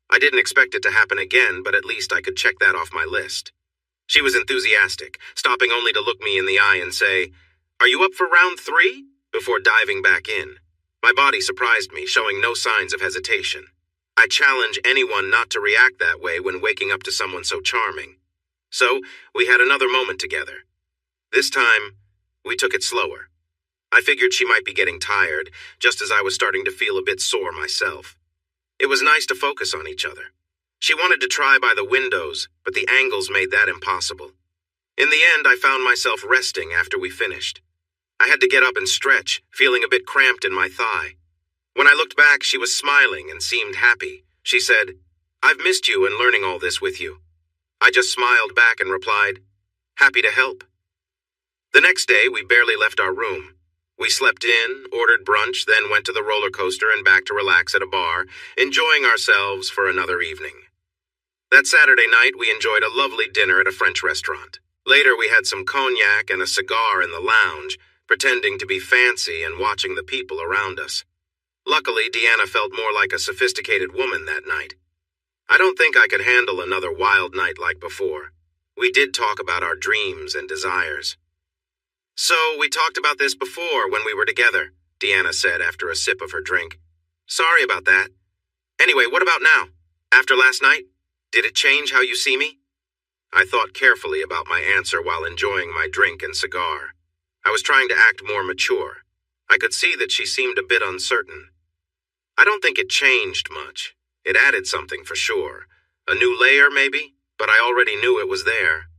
A: I didn't expect it to happen again, but at least I could check that off my list. She was enthusiastic, stopping only to look me in the eye and say, "Are you up for round 3?" before diving back in. My body surprised me, showing no signs of hesitation. I challenge anyone not to react that way when waking up to someone so charming. So, we had another moment together. This time, we took it slower. I figured she might be getting tired, just as I was starting to feel a bit sore myself. It was nice to focus on each other. She wanted to try by the windows, but the angles made that impossible. In the end, I found myself resting after we finished. I had to get up and stretch, feeling a bit cramped in my thigh. When I looked back, she was smiling and seemed happy. She said, "I've missed you and learning all this with you." I just smiled back and replied, "Happy to help." The next day, we barely left our room. We slept in, ordered brunch, then went to the roller coaster and back to relax at a bar, enjoying ourselves for another evening. That Saturday night, we enjoyed a lovely dinner at a French restaurant. Later, we had some cognac and a cigar in the lounge, pretending to be fancy and watching the people around us. Luckily, Deanna felt more like a sophisticated woman that night. I don't think I could handle another wild night like before. We did talk about our dreams and desires. "So, we talked about this before when we were together," Deanna said after a sip of her drink. "Sorry about that. Anyway, what about now? After last night? Did it change how you see me?" I thought carefully about my answer while enjoying my drink and cigar. I was trying to act more mature. I could see that she seemed a bit uncertain. I don't think it changed much. It added something for sure. A new layer, maybe, but I already knew it was there.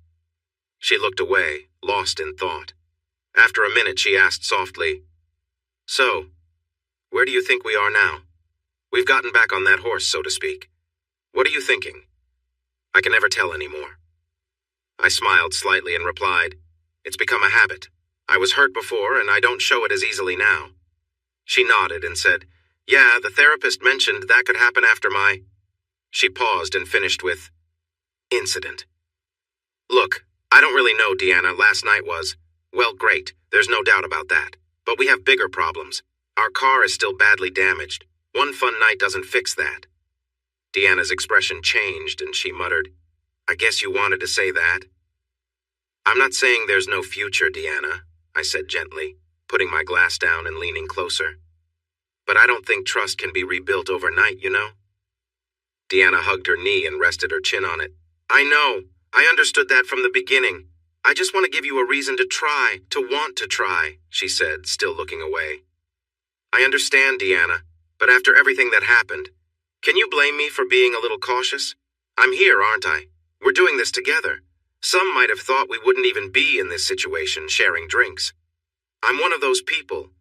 A: She looked away, lost in thought. After a minute, she asked softly, "So, where do you think we are now? We've gotten back on that horse, so to speak. What are you thinking?" I can never tell anymore. I smiled slightly and replied, "It's become a habit. I was hurt before, and I don't show it as easily now." She nodded and said, "Yeah, the therapist mentioned that could happen after my—" She paused and finished with, "incident." "Look, I don't really know, Deanna. Last night was, well, great. There's no doubt about that. But we have bigger problems. Our car is still badly damaged. One fun night doesn't fix that." Deanna's expression changed, and she muttered, "I guess you wanted to say that." "I'm not saying there's no future, Deanna," I said gently, putting my glass down and leaning closer. "But I don't think trust can be rebuilt overnight, you know?" Deanna hugged her knee and rested her chin on it. "I know. I understood that from the beginning. I just want to give you a reason to try, to want to try," she said, still looking away. "I understand, Deanna, but after everything that happened, can you blame me for being a little cautious? I'm here, aren't I? We're doing this together. Some might have thought we wouldn't even be in this situation, sharing drinks. I'm one of those people."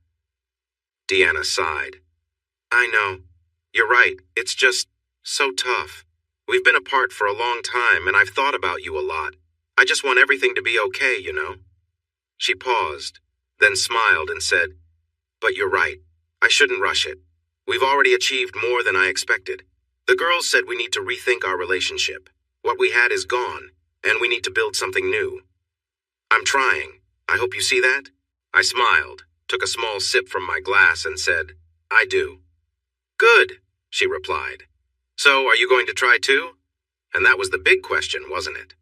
A: Deanna sighed. "I know. You're right. It's just so tough. We've been apart for a long time, and I've thought about you a lot. I just want everything to be okay, you know?" She paused, then smiled and said, "But you're right. I shouldn't rush it. We've already achieved more than I expected. The girls said we need to rethink our relationship. What we had is gone, and we need to build something new. I'm trying. I hope you see that?" I smiled, took a small sip from my glass, and said, "I do." "Good," she replied. "So, are you going to try too?" And that was the big question, wasn't it?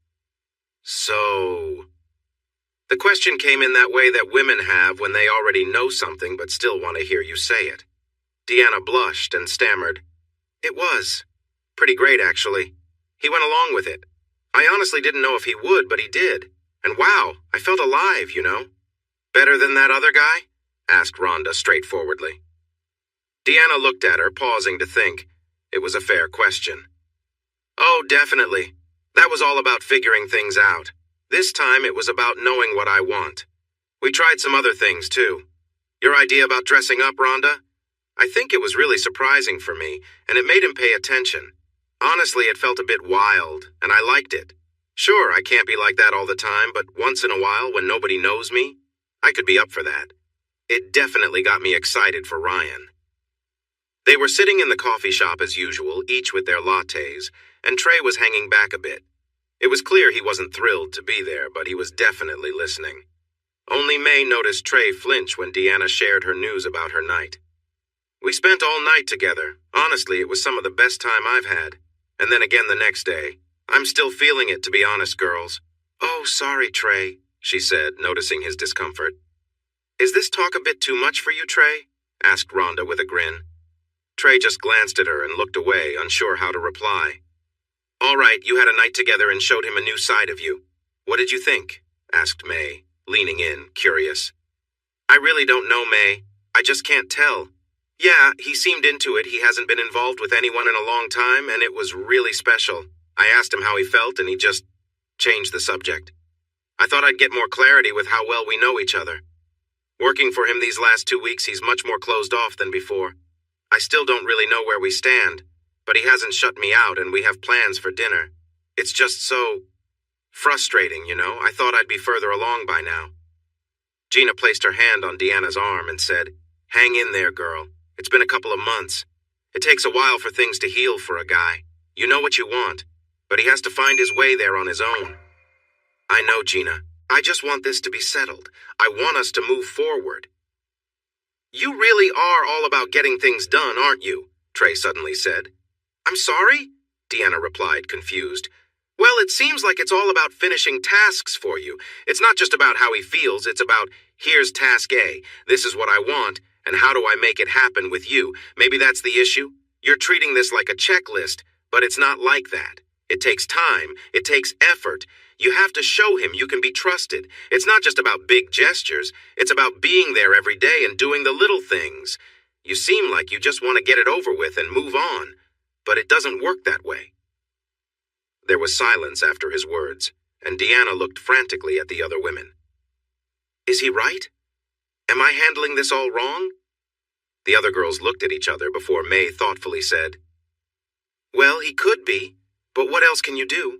A: The question came in that way that women have when they already know something but still want to hear you say it. Deanna blushed and stammered, "It was. Pretty great, actually. He went along with it. I honestly didn't know if he would, but he did. And wow, I felt alive, you know." "Better than that other guy?" asked Rhonda straightforwardly. Deanna looked at her, pausing to think. It was a fair question. "Oh, definitely. That was all about figuring things out. This time it was about knowing what I want. We tried some other things, too. Your idea about dressing up, Rhonda? I think it was really surprising for me, and it made him pay attention. Honestly, it felt a bit wild, and I liked it. Sure, I can't be like that all the time, but once in a while, when nobody knows me, I could be up for that. It definitely got me excited for Ryan." They were sitting in the coffee shop as usual, each with their lattes, and Trey was hanging back a bit. It was clear he wasn't thrilled to be there, but he was definitely listening. Only May noticed Trey flinch when Deanna shared her news about her night. We spent all night together. Honestly, it was some of the best time I've had. And then again the next day. I'm still feeling it, to be honest, girls. Oh, sorry, Trey, she said, noticing his discomfort. Is this talk a bit too much for you, Trey? Asked Rhonda with a grin. Trey just glanced at her and looked away, unsure how to reply. All right, you had a night together and showed him a new side of you. What did you think? Asked May, leaning in, curious. I really don't know, May. I just can't tell. Yeah, he seemed into it. He hasn't been involved with anyone in a long time, and it was really special. I asked him how he felt, and he just changed the subject. I thought I'd get more clarity with how well we know each other. Working for him these last 2 weeks, he's much more closed off than before. I still don't really know where we stand, but he hasn't shut me out, and we have plans for dinner. It's just so frustrating, you know. I thought I'd be further along by now. Gina placed her hand on Deanna's arm and said, Hang in there, girl. It's been a couple of months. It takes a while for things to heal for a guy. You know what you want, but he has to find his way there on his own. I know, Gina. I just want this to be settled. I want us to move forward. You really are all about getting things done, aren't you? Trey suddenly said. I'm sorry? Deanna replied, confused. Well, it seems like it's all about finishing tasks for you. It's not just about how he feels, it's about, here's task A, this is what I want, and how do I make it happen with you? Maybe that's the issue? You're treating this like a checklist, but it's not like that. It takes time, it takes effort. You have to show him you can be trusted. It's not just about big gestures, it's about being there every day and doing the little things. You seem like you just want to get it over with and move on, but it doesn't work that way. There was silence after his words, and Deanna looked frantically at the other women. Is he right? Am I handling this all wrong? The other girls looked at each other before May thoughtfully said, Well, he could be, but what else can you do?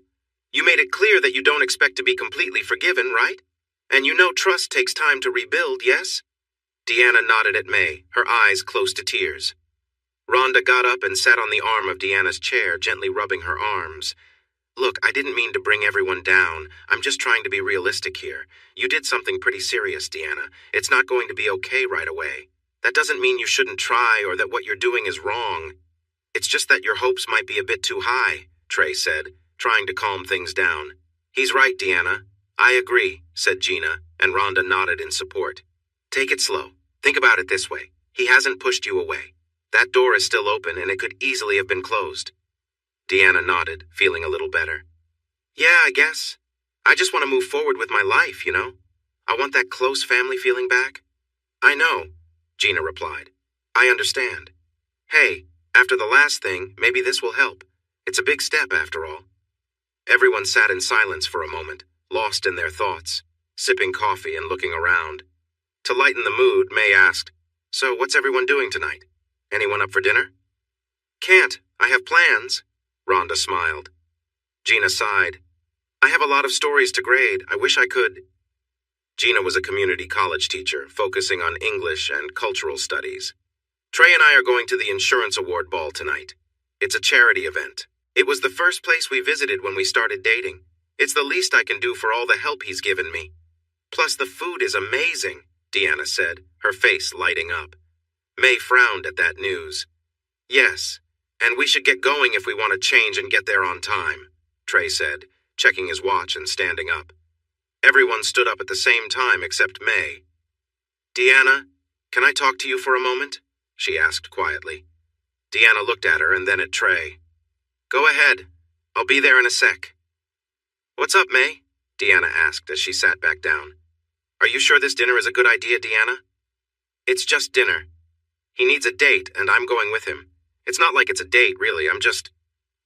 A: You made it clear that you don't expect to be completely forgiven, right? And you know trust takes time to rebuild, yes? Deanna nodded at May, her eyes close to tears. Rhonda got up and sat on the arm of Deanna's chair, gently rubbing her arms. Look, I didn't mean to bring everyone down. I'm just trying to be realistic here. You did something pretty serious, Deanna. It's not going to be okay right away. That doesn't mean you shouldn't try or that what you're doing is wrong. It's just that your hopes might be a bit too high, Trey said, trying to calm things down. He's right, Deanna. I agree, said Gina, and Rhonda nodded in support. Take it slow. Think about it this way. He hasn't pushed you away. That door is still open and it could easily have been closed. Deanna nodded, feeling a little better. Yeah, I guess. I just want to move forward with my life, you know? I want that close family feeling back. I know, Gina replied. I understand. Hey, after the last thing, maybe this will help. It's a big step after all. Everyone sat in silence for a moment, lost in their thoughts, sipping coffee and looking around. To lighten the mood, May asked, So what's everyone doing tonight? Anyone up for dinner? Can't. I have plans. Rhonda smiled. Gina sighed. I have a lot of stories to grade. I wish I could. Gina was a community college teacher, focusing on English and cultural studies. Trey and I are going to the Insurance Award Ball tonight. It's a charity event. It was the first place we visited when we started dating. It's the least I can do for all the help he's given me. Plus, the food is amazing, Deanna said, her face lighting up. May frowned at that news. Yes, and we should get going if we want to change and get there on time, Trey said, checking his watch and standing up. Everyone stood up at the same time except May. Deanna, can I talk to you for a moment? She asked quietly. Deanna looked at her and then at Trey. Go ahead. I'll be there in a sec. What's up, May? Deanna asked as she sat back down. Are you sure this dinner is a good idea, Deanna? It's just dinner. He needs a date, and I'm going with him. It's not like it's a date, really. I'm just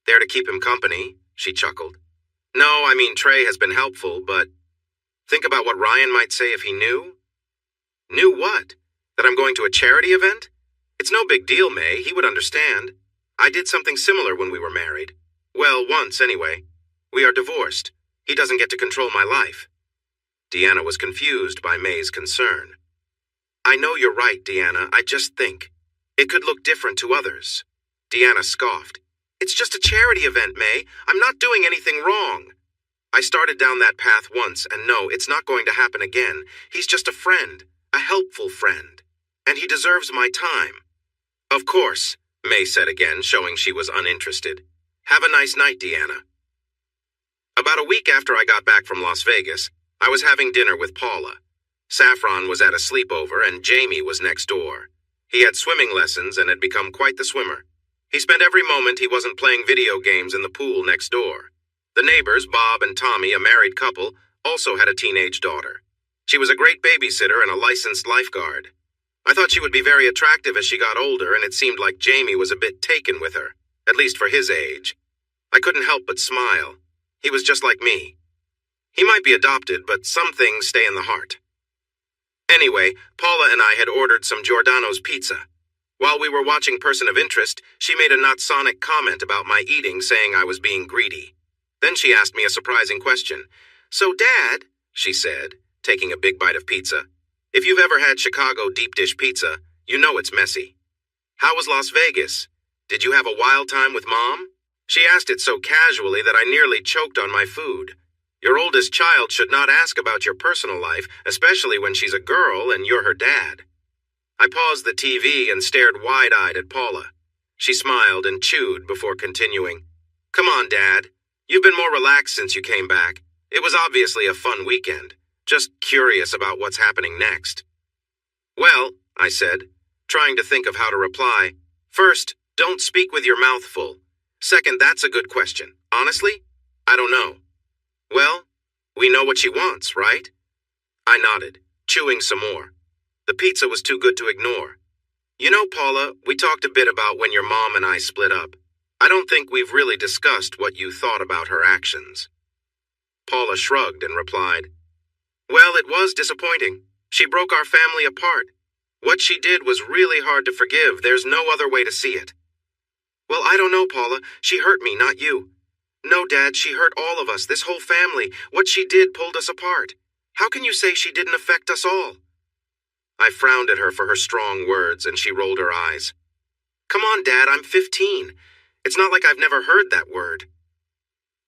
A: there to keep him company, she chuckled. No, I mean, Trey has been helpful, but think about what Ryan might say if he knew. Knew what? That I'm going to a charity event? It's no big deal, May. He would understand. I did something similar when we were married. Well, once, anyway. We are divorced. He doesn't get to control my life. Deanna was confused by May's concern. I know you're right, Deanna. I just think it could look different to others. Deanna scoffed. It's just a charity event, May. I'm not doing anything wrong. I started down that path once, and no, it's not going to happen again. He's just a friend, a helpful friend. And he deserves my time. Of course, May said again, showing she was uninterested. Have a nice night, Deanna. About a week after I got back from Las Vegas, I was having dinner with Paula. Saffron was at a sleepover, and Jamie was next door. He had swimming lessons and had become quite the swimmer. He spent every moment he wasn't playing video games in the pool next door. The neighbors, Bob and Tommy, a married couple, also had a teenage daughter. She was a great babysitter and a licensed lifeguard. I thought she would be very attractive as she got older, and it seemed like Jamie was a bit taken with her, at least for his age. I couldn't help but smile. He was just like me. He might be adopted, but some things stay in the heart. Anyway, Paula and I had ordered some Giordano's pizza. While we were watching Person of Interest, she made a not-sonic comment about my eating, saying I was being greedy. Then she asked me a surprising question. "So, Dad," she said, taking a big bite of pizza, "if you've ever had Chicago deep dish pizza, you know it's messy. How was Las Vegas? Did you have a wild time with Mom?" She asked it so casually that I nearly choked on my food. Your oldest child should not ask about your personal life, especially when she's a girl and you're her dad. I paused the TV and stared wide-eyed at Paula. She smiled and chewed before continuing. "Come on, Dad. You've been more relaxed since you came back. It was obviously a fun weekend. Just curious about what's happening next." "Well," I said, trying to think of how to reply. "First, don't speak with your mouth full. Second, that's a good question. Honestly, I don't know." "Well, we know what she wants, right?" I nodded, chewing some more. The pizza was too good to ignore. "You know, Paula, we talked a bit about when your mom and I split up. I don't think we've really discussed what you thought about her actions." Paula shrugged and replied, "Well, it was disappointing. She broke our family apart. What she did was really hard to forgive. There's no other way to see it." "Well, I don't know, Paula. She hurt me, not you." "No, Dad, she hurt all of us, this whole family. What she did pulled us apart. How can you say she didn't affect us all?" I frowned at her for her strong words, and she rolled her eyes. "Come on, Dad, I'm 15. It's not like I've never heard that word."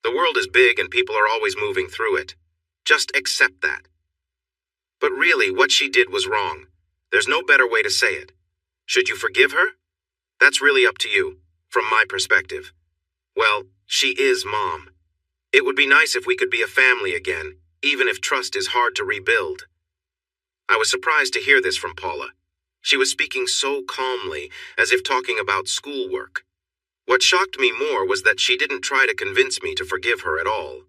A: The world is big and people are always moving through it. Just accept that. But really, what she did was wrong. There's no better way to say it. Should you forgive her? That's really up to you, from my perspective. Well, she is Mom. It would be nice if we could be a family again, even if trust is hard to rebuild. I was surprised to hear this from Paula. She was speaking so calmly, as if talking about schoolwork. What shocked me more was that she didn't try to convince me to forgive her at all.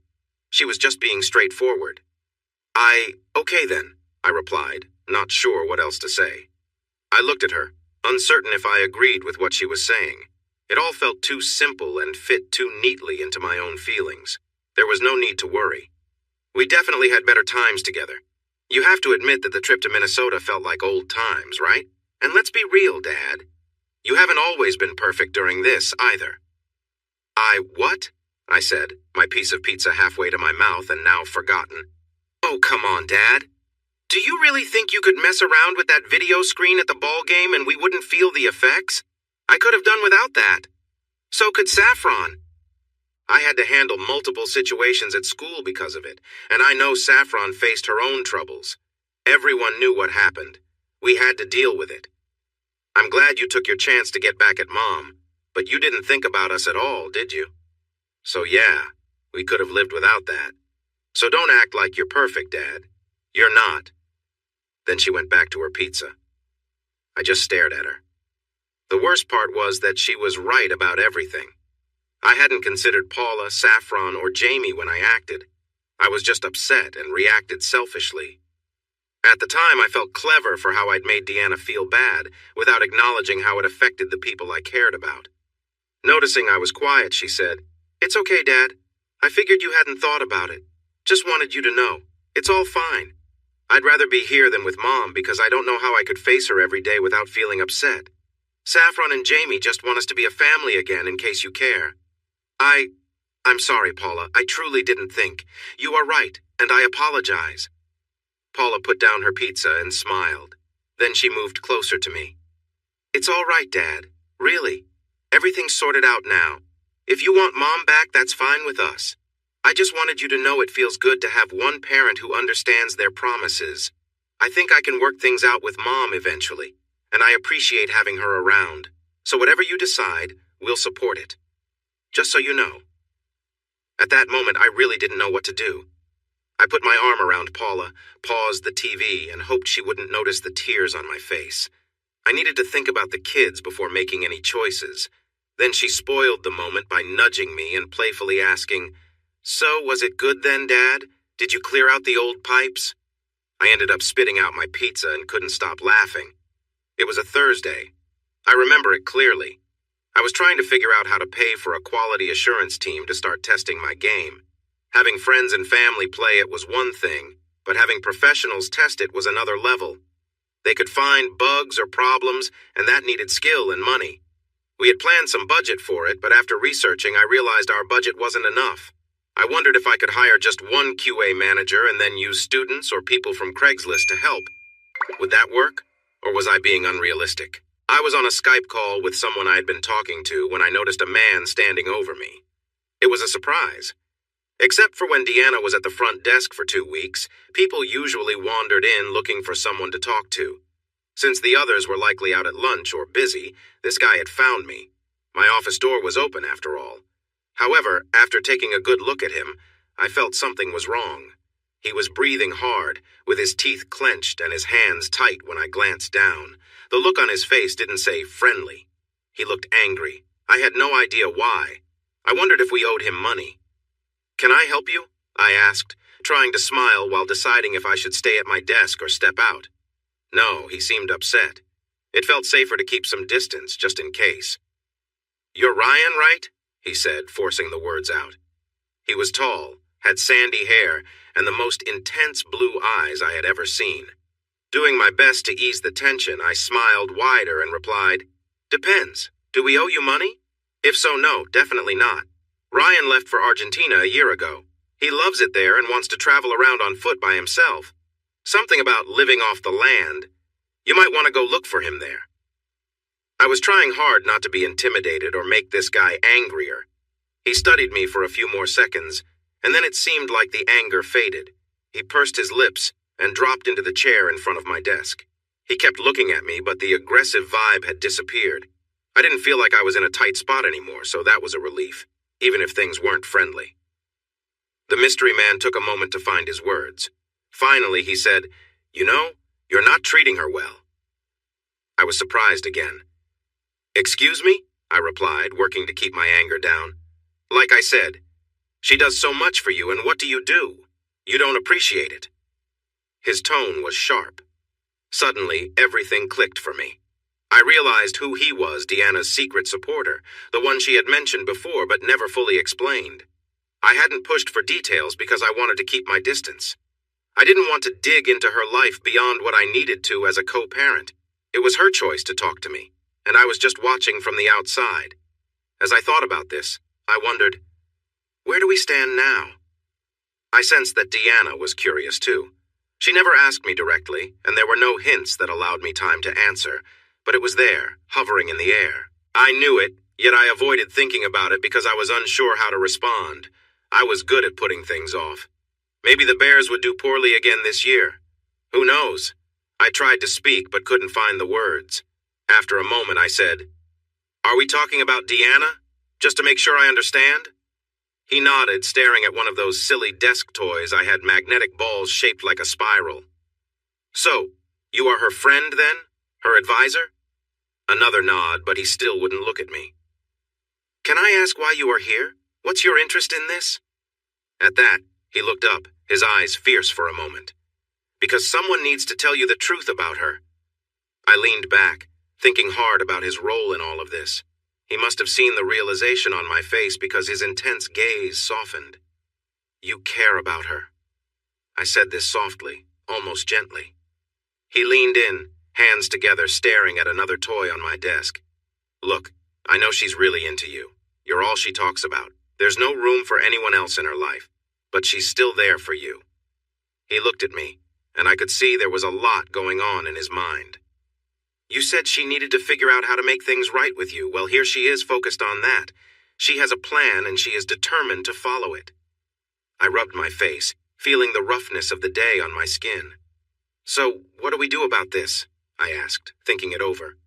A: She was just being straightforward. Okay then, I replied, not sure what else to say. I looked at her, uncertain if I agreed with what she was saying. It all felt too simple and fit too neatly into my own feelings. There was no need to worry. We definitely had better times together. You have to admit that the trip to Minnesota felt like old times, right? And let's be real, Dad. You haven't always been perfect during this, either. What? I said, my piece of pizza halfway to my mouth and now forgotten. Oh, come on, Dad. Do you really think you could mess around with that video screen at the ball game and we wouldn't feel the effects? I could have done without that. So could Saffron. I had to handle multiple situations at school because of it, and I know Saffron faced her own troubles. Everyone knew what happened. We had to deal with it. I'm glad you took your chance to get back at Mom, but you didn't think about us at all, did you? So yeah, we could have lived without that. So don't act like you're perfect, Dad. You're not. Then she went back to her pizza. I just stared at her. The worst part was that she was right about everything. I hadn't considered Paula, Saffron, or Jamie when I acted. I was just upset and reacted selfishly. At the time, I felt clever for how I'd made Deanna feel bad, without acknowledging how it affected the people I cared about. Noticing I was quiet, she said, "It's okay, Dad. I figured you hadn't thought about it. Just wanted you to know. It's all fine. I'd rather be here than with Mom because I don't know how I could face her every day without feeling upset. Saffron and Jamie just want us to be a family again in case you care. I'm sorry, Paula. I truly didn't think. You are right, and I apologize." Paula put down her pizza and smiled. Then she moved closer to me. "It's all right, Dad. Really. Everything's sorted out now. If you want Mom back, that's fine with us. I just wanted you to know it feels good to have one parent who understands their promises. I think I can work things out with Mom eventually, and I appreciate having her around. So whatever you decide, we'll support it. Just so you know." At that moment, I really didn't know what to do. I put my arm around Paula, paused the TV, and hoped she wouldn't notice the tears on my face. I needed to think about the kids before making any choices. Then she spoiled the moment by nudging me and playfully asking, "So, was it good then, Dad? Did you clear out the old pipes?" I ended up spitting out my pizza and couldn't stop laughing. It was a Thursday. I remember it clearly. I was trying to figure out how to pay for a quality assurance team to start testing my game. Having friends and family play it was one thing, but having professionals test it was another level. They could find bugs or problems, and that needed skill and money. We had planned some budget for it, but after researching, I realized our budget wasn't enough. I wondered if I could hire just one QA manager and then use students or people from Craigslist to help. Would that work? Or was I being unrealistic? I was on a Skype call with someone I had been talking to when I noticed a man standing over me. It was a surprise. Except for when Deanna was at the front desk for 2 weeks, people usually wandered in looking for someone to talk to. Since the others were likely out at lunch or busy, this guy had found me. My office door was open after all. However, after taking a good look at him, I felt something was wrong. He was breathing hard, with his teeth clenched and his hands tight when I glanced down. The look on his face didn't say friendly. He looked angry. I had no idea why. I wondered if we owed him money. "Can I help you?" I asked, trying to smile while deciding if I should stay at my desk or step out. No, he seemed upset. It felt safer to keep some distance, just in case. "You're Ryan, right?" he said, forcing the words out. He was tall, had sandy hair, and the most intense blue eyes I had ever seen. Doing my best to ease the tension, I smiled wider and replied, "Depends. Do we owe you money? If so, no, definitely not. Ryan left for Argentina a year ago. He loves it there and wants to travel around on foot by himself. Something about living off the land. You might want to go look for him there." I was trying hard not to be intimidated or make this guy angrier. He studied me for a few more seconds, and then it seemed like the anger faded. He pursed his lips and dropped into the chair in front of my desk. He kept looking at me, but the aggressive vibe had disappeared. I didn't feel like I was in a tight spot anymore, so that was a relief, even if things weren't friendly. The mystery man took a moment to find his words. Finally, he said, "You know, you're not treating her well." I was surprised again. "Excuse me?" I replied, working to keep my anger down. "Like I said, she does so much for you, and what do? You don't appreciate it." His tone was sharp. Suddenly, everything clicked for me. I realized who he was, Deanna's secret supporter, the one she had mentioned before but never fully explained. I hadn't pushed for details because I wanted to keep my distance. I didn't want to dig into her life beyond what I needed to as a co-parent. It was her choice to talk to me, and I was just watching from the outside. As I thought about this, I wondered, where do we stand now? I sensed that Deanna was curious too. She never asked me directly, and there were no hints that allowed me time to answer, but it was there, hovering in the air. I knew it, yet I avoided thinking about it because I was unsure how to respond. I was good at putting things off. Maybe the Bears would do poorly again this year. Who knows? I tried to speak but couldn't find the words. After a moment, I said, "Are we talking about Deanna? Just to make sure I understand?" He nodded, staring at one of those silly desk toys I had magnetic balls shaped like a spiral. "So, you are her friend then? Her advisor?" Another nod, but he still wouldn't look at me. "Can I ask why you are here? What's your interest in this?" At that, he looked up, his eyes fierce for a moment. "Because someone needs to tell you the truth about her." I leaned back, thinking hard about his role in all of this. He must have seen the realization on my face because his intense gaze softened. "You care about her." I said this softly, almost gently. He leaned in, hands together, staring at another toy on my desk. "Look, I know she's really into you. You're all she talks about. There's no room for anyone else in her life, but she's still there for you." He looked at me, and I could see there was a lot going on in his mind. "You said she needed to figure out how to make things right with you. Well, here she is focused on that. She has a plan and she is determined to follow it." I rubbed my face, feeling the roughness of the day on my skin. "So, what do we do about this?" I asked, thinking it over.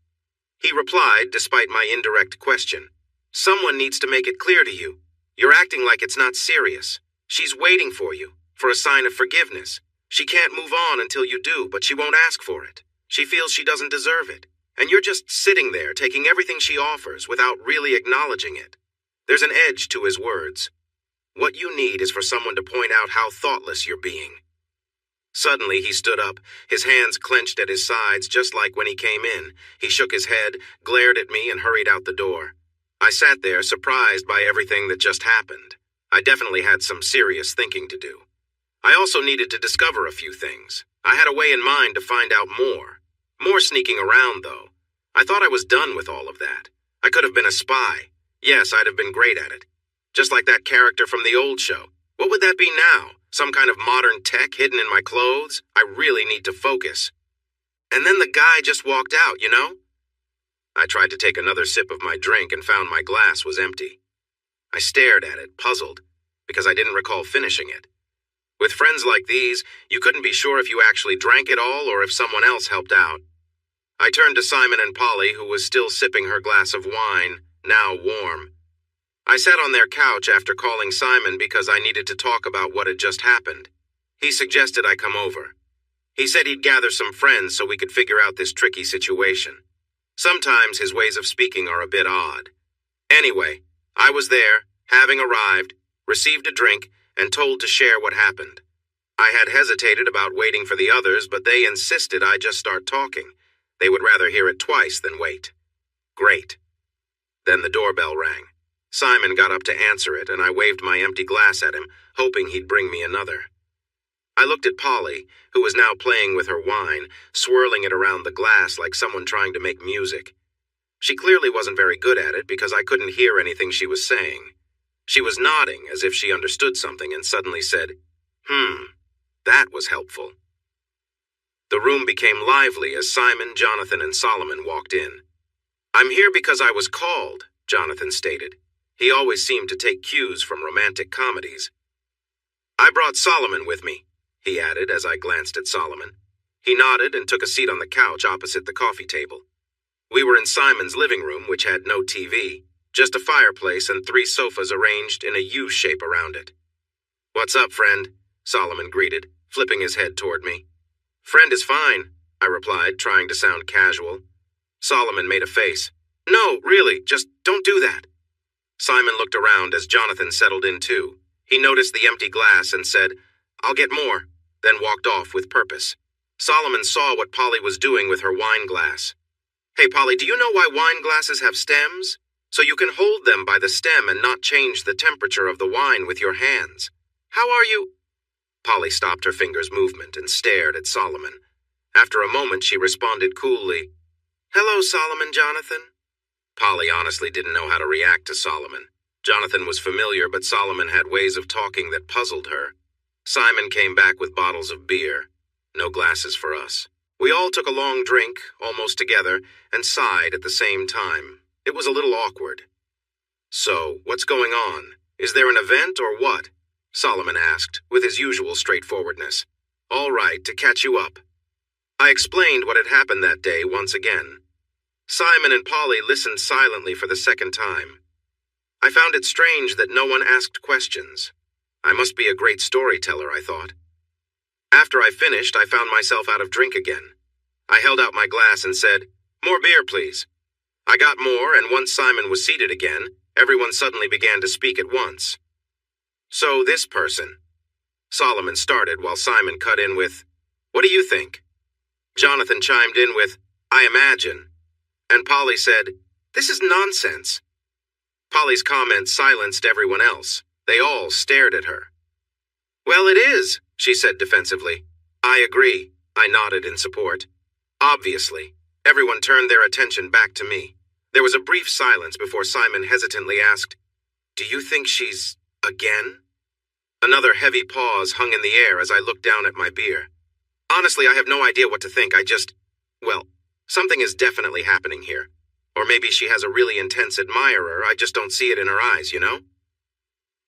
A: He replied, despite my indirect question, "Someone needs to make it clear to you. You're acting like it's not serious. She's waiting for you, for a sign of forgiveness. She can't move on until you do, but she won't ask for it. She feels she doesn't deserve it. And you're just sitting there taking everything she offers without really acknowledging it." There's an edge to his words. What you need is for someone to point out how thoughtless you're being. Suddenly, he stood up, his hands clenched at his sides just like when he came in. He shook his head, glared at me, and hurried out the door. I sat there, surprised by everything that just happened. I definitely had some serious thinking to do. I also needed to discover a few things. I had a way in mind to find out more. More sneaking around, though. I thought I was done with all of that. I could have been a spy. Yes, I'd have been great at it. Just like that character from the old show. What would that be now? Some kind of modern tech hidden in my clothes? I really need to focus. And then the guy just walked out, you know? I tried to take another sip of my drink and found my glass was empty. I stared at it, puzzled, because I didn't recall finishing it. With friends like these, you couldn't be sure if you actually drank it all or if someone else helped out. I turned to Simon and Polly, who was still sipping her glass of wine, now warm. I sat on their couch after calling Simon because I needed to talk about what had just happened. He suggested I come over. He said he'd gather some friends so we could figure out this tricky situation. Sometimes his ways of speaking are a bit odd. Anyway, I was there, having arrived, received a drink, and told to share what happened. I had hesitated about waiting for the others, but they insisted I just start talking. They would rather hear it twice than wait. Great. Then the doorbell rang. Simon got up to answer it, and I waved my empty glass at him, hoping he'd bring me another. I looked at Polly, who was now playing with her wine, swirling it around the glass like someone trying to make music. She clearly wasn't very good at it because I couldn't hear anything she was saying. She was nodding as if she understood something and suddenly said, that was helpful. The room became lively as Simon, Jonathan, and Solomon walked in. "I'm here because I was called," Jonathan stated. He always seemed to take cues from romantic comedies. "I brought Solomon with me," he added as I glanced at Solomon. He nodded and took a seat on the couch opposite the coffee table. We were in Simon's living room, which had no TV, just a fireplace and 3 sofas arranged in a U shape around it. "What's up, friend?" Solomon greeted, flipping his head toward me. "Friend is fine," I replied, trying to sound casual. Solomon made a face. "No, really, just don't do that." Simon looked around as Jonathan settled in too. He noticed the empty glass and said, "I'll get more," then walked off with purpose. Solomon saw what Polly was doing with her wine glass. "Hey, Polly, do you know why wine glasses have stems? So you can hold them by the stem and not change the temperature of the wine with your hands. How are you?" Polly stopped her finger's movement and stared at Solomon. After a moment, she responded coolly, "Hello, Solomon, Jonathan." Polly honestly didn't know how to react to Solomon. Jonathan was familiar, but Solomon had ways of talking that puzzled her. Simon came back with bottles of beer. No glasses for us. We all took a long drink, almost together, and sighed at the same time. It was a little awkward. "So, what's going on? Is there an event or what?" Solomon asked, with his usual straightforwardness. "All right, to catch you up." I explained what had happened that day once again. Simon and Polly listened silently for the second time. I found it strange that no one asked questions. I must be a great storyteller, I thought. After I finished, I found myself out of drink again. I held out my glass and said, "More beer, please." I got more, and once Simon was seated again, everyone suddenly began to speak at once. "So this person," Solomon started while Simon cut in with, "What do you think?" Jonathan chimed in with, "I imagine." And Polly said, "This is nonsense." Polly's comment silenced everyone else. They all stared at her. "Well, it is," she said defensively. "I agree," I nodded in support. Obviously, everyone turned their attention back to me. There was a brief silence before Simon hesitantly asked, "Do you think she's again?" Another heavy pause hung in the air as I looked down at my beer. Honestly, I have no idea what to think. Something is definitely happening here. Or maybe she has a really intense admirer, I just don't see it in her eyes, you know?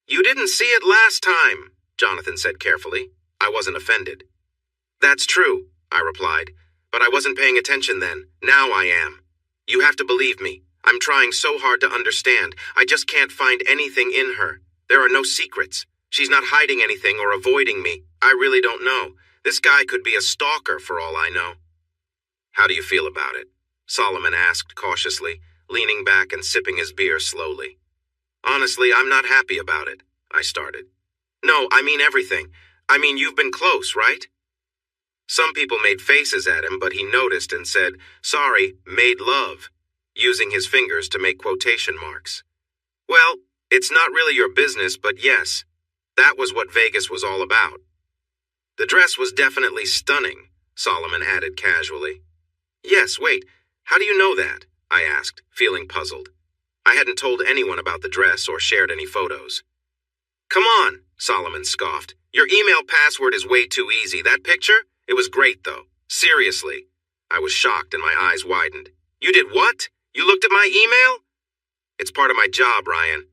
A: "You didn't see it last time," Jonathan said carefully. I wasn't offended. That's true, I replied. But I wasn't paying attention then. Now I am. You have to believe me. I'm trying so hard to understand. I just can't find anything in her. There are no secrets. She's not hiding anything or avoiding me. I really don't know. This guy could be a stalker for all I know. How do you feel about it? Solomon asked cautiously, leaning back and sipping his beer slowly. Honestly, I'm not happy about it, I started. No, I mean everything. I mean, you've been close, right? Some people made faces at him, but he noticed and said, sorry, made love, using his fingers to make quotation marks. Well, it's not really your business, but yes, that was what Vegas was all about. The dress was definitely stunning, Solomon added casually. Yes, wait, how do you know that? I asked, feeling puzzled. I hadn't told anyone about the dress or shared any photos. Come on, Solomon scoffed. Your email password is way too easy. That picture? It was great, though. Seriously. I was shocked and my eyes widened. You did what? You looked at my email? It's part of my job, Ryan.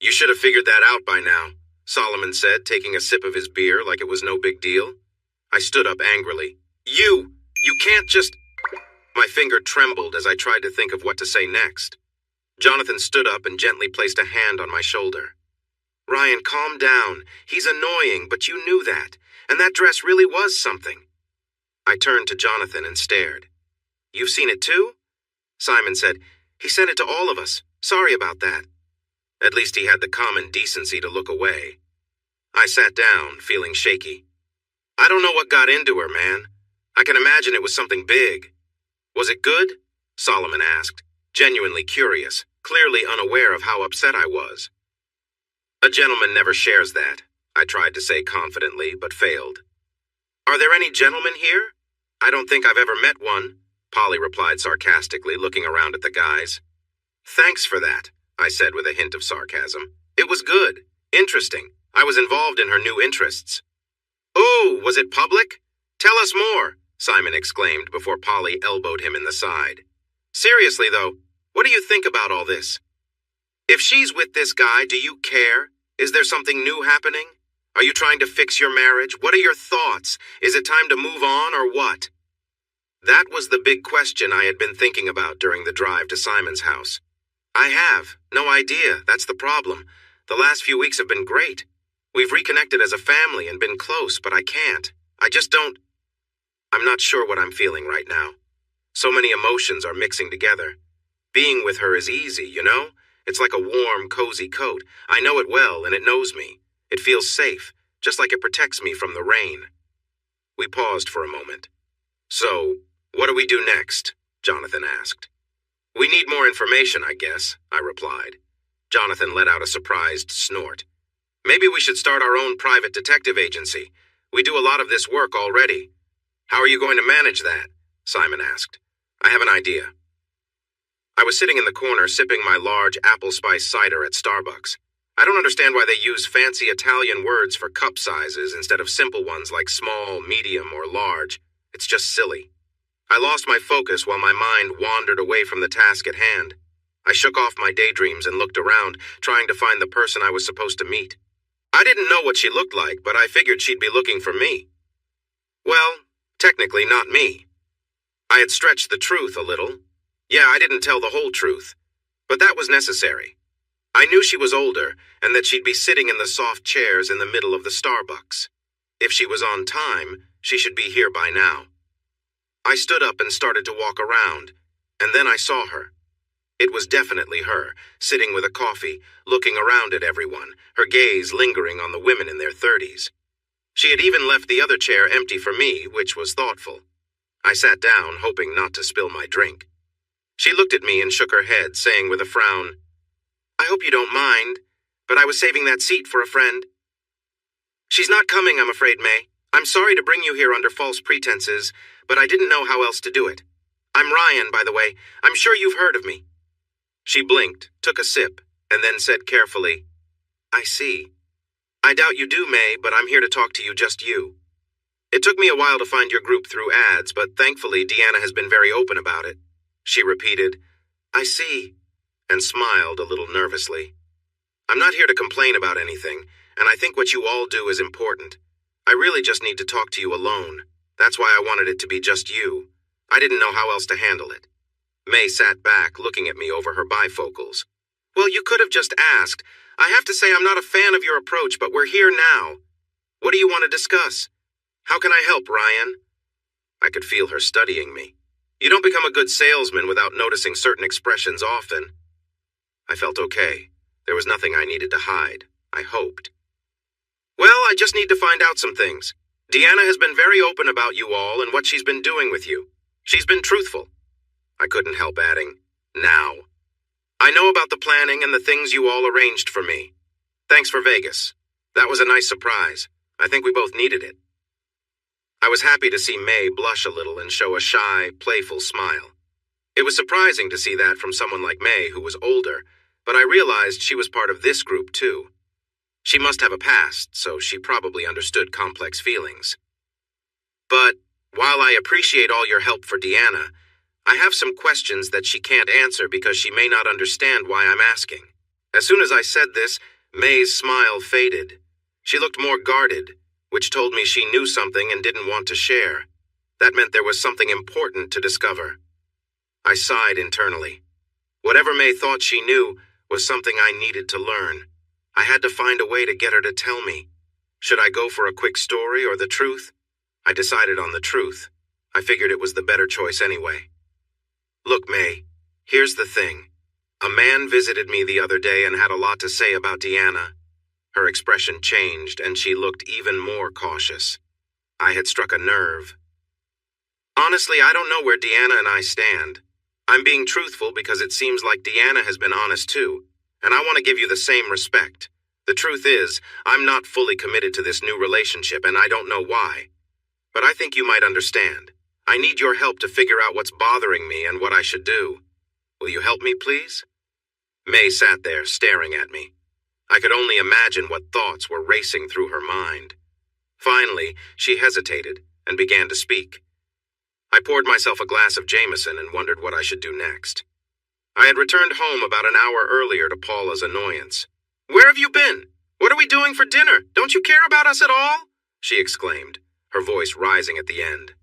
A: You should have figured that out by now, Solomon said, taking a sip of his beer like it was no big deal. I stood up angrily. You can't just... My finger trembled as I tried to think of what to say next. Jonathan stood up and gently placed a hand on my shoulder. Ryan, calm down. He's annoying, but you knew that. And that dress really was something. I turned to Jonathan and stared. You've seen it too? Simon said, he sent it to all of us. Sorry about that. At least he had the common decency to look away. I sat down, feeling shaky. I don't know what got into her, man. I can imagine it was something big. Was it good? Solomon asked, genuinely curious, clearly unaware of how upset I was. A gentleman never shares that, I tried to say confidently, but failed. Are there any gentlemen here? I don't think I've ever met one, Polly replied sarcastically, looking around at the guys. Thanks for that, I said with a hint of sarcasm. It was good. Interesting. I was involved in her new interests. Ooh, was it public? Tell us more, Simon exclaimed before Polly elbowed him in the side. Seriously, though, what do you think about all this? If she's with this guy, do you care? Is there something new happening? Are you trying to fix your marriage? What are your thoughts? Is it time to move on or what? That was the big question I had been thinking about during the drive to Simon's house. I have. No idea. That's the problem. The last few weeks have been great. We've reconnected as a family and been close, but I can't. I just don't... I'm not sure what I'm feeling right now. So many emotions are mixing together. Being with her is easy, you know? It's like a warm, cozy coat. I know it well, and it knows me. It feels safe, just like it protects me from the rain. We paused for a moment. So, what do we do next? Jonathan asked. We need more information, I guess, I replied. Jonathan let out a surprised snort. Maybe we should start our own private detective agency. We do a lot of this work already. How are you going to manage that? Simon asked. I have an idea. I was sitting in the corner sipping my large apple spice cider at Starbucks. I don't understand why they use fancy Italian words for cup sizes instead of simple ones like small, medium, or large. It's just silly. I lost my focus while my mind wandered away from the task at hand. I shook off my daydreams and looked around, trying to find the person I was supposed to meet. I didn't know what she looked like, but I figured she'd be looking for me. Well, technically not me. I had stretched the truth a little. Yeah, I didn't tell the whole truth, but that was necessary. I knew she was older and that she'd be sitting in the soft chairs in the middle of the Starbucks. If she was on time, she should be here by now. I stood up and started to walk around, and then I saw her. It was definitely her, sitting with a coffee, looking around at everyone, her gaze lingering on the women in their 30s. She had even left the other chair empty for me, which was thoughtful. I sat down, hoping not to spill my drink. She looked at me and shook her head, saying with a frown, I hope you don't mind, but I was saving that seat for a friend. She's not coming, I'm afraid, May. I'm sorry to bring you here under false pretenses, but I didn't know how else to do it. I'm Ryan, by the way. I'm sure you've heard of me. She blinked, took a sip, and then said carefully, I see. I doubt you do, May, but I'm here to talk to you, just you. It took me a while to find your group through ads, but thankfully Deanna has been very open about it. She repeated, I see, and smiled a little nervously. I'm not here to complain about anything, and I think what you all do is important. I really just need to talk to you alone. That's why I wanted it to be just you. I didn't know how else to handle it." May sat back, looking at me over her bifocals. "Well, you could have just asked. I have to say I'm not a fan of your approach, but we're here now. What do you want to discuss? How can I help, Ryan?" I could feel her studying me. You don't become a good salesman without noticing certain expressions often. I felt okay. There was nothing I needed to hide. I hoped. "Well, I just need to find out some things. Deanna has been very open about you all and what she's been doing with you. She's been truthful." I couldn't help adding, "now. I know about the planning and the things you all arranged for me. Thanks for Vegas. That was a nice surprise. I think we both needed it." I was happy to see May blush a little and show a shy, playful smile. It was surprising to see that from someone like May who was older, but I realized she was part of this group too. She must have a past, so she probably understood complex feelings. "But while I appreciate all your help for Deanna, I have some questions that she can't answer because she may not understand why I'm asking." As soon as I said this, May's smile faded. She looked more guarded, which told me she knew something and didn't want to share. That meant there was something important to discover. I sighed internally. Whatever May thought she knew was something I needed to learn. I had to find a way to get her to tell me. Should I go for a quick story or the truth? I decided on the truth. I figured it was the better choice anyway. "Look, May, here's the thing. A man visited me the other day and had a lot to say about Deanna." Her expression changed, and she looked even more cautious. I had struck a nerve. "Honestly, I don't know where Deanna and I stand. I'm being truthful because it seems like Deanna has been honest too, and I want to give you the same respect. The truth is, I'm not fully committed to this new relationship, and I don't know why. But I think you might understand. I need your help to figure out what's bothering me and what I should do. Will you help me, please?" May sat there, staring at me. I could only imagine what thoughts were racing through her mind. Finally, she hesitated and began to speak. I poured myself a glass of Jameson and wondered what I should do next. I had returned home about an hour earlier to Paula's annoyance. "Where have you been? What are we doing for dinner? Don't you care about us at all?" she exclaimed, her voice rising at the end.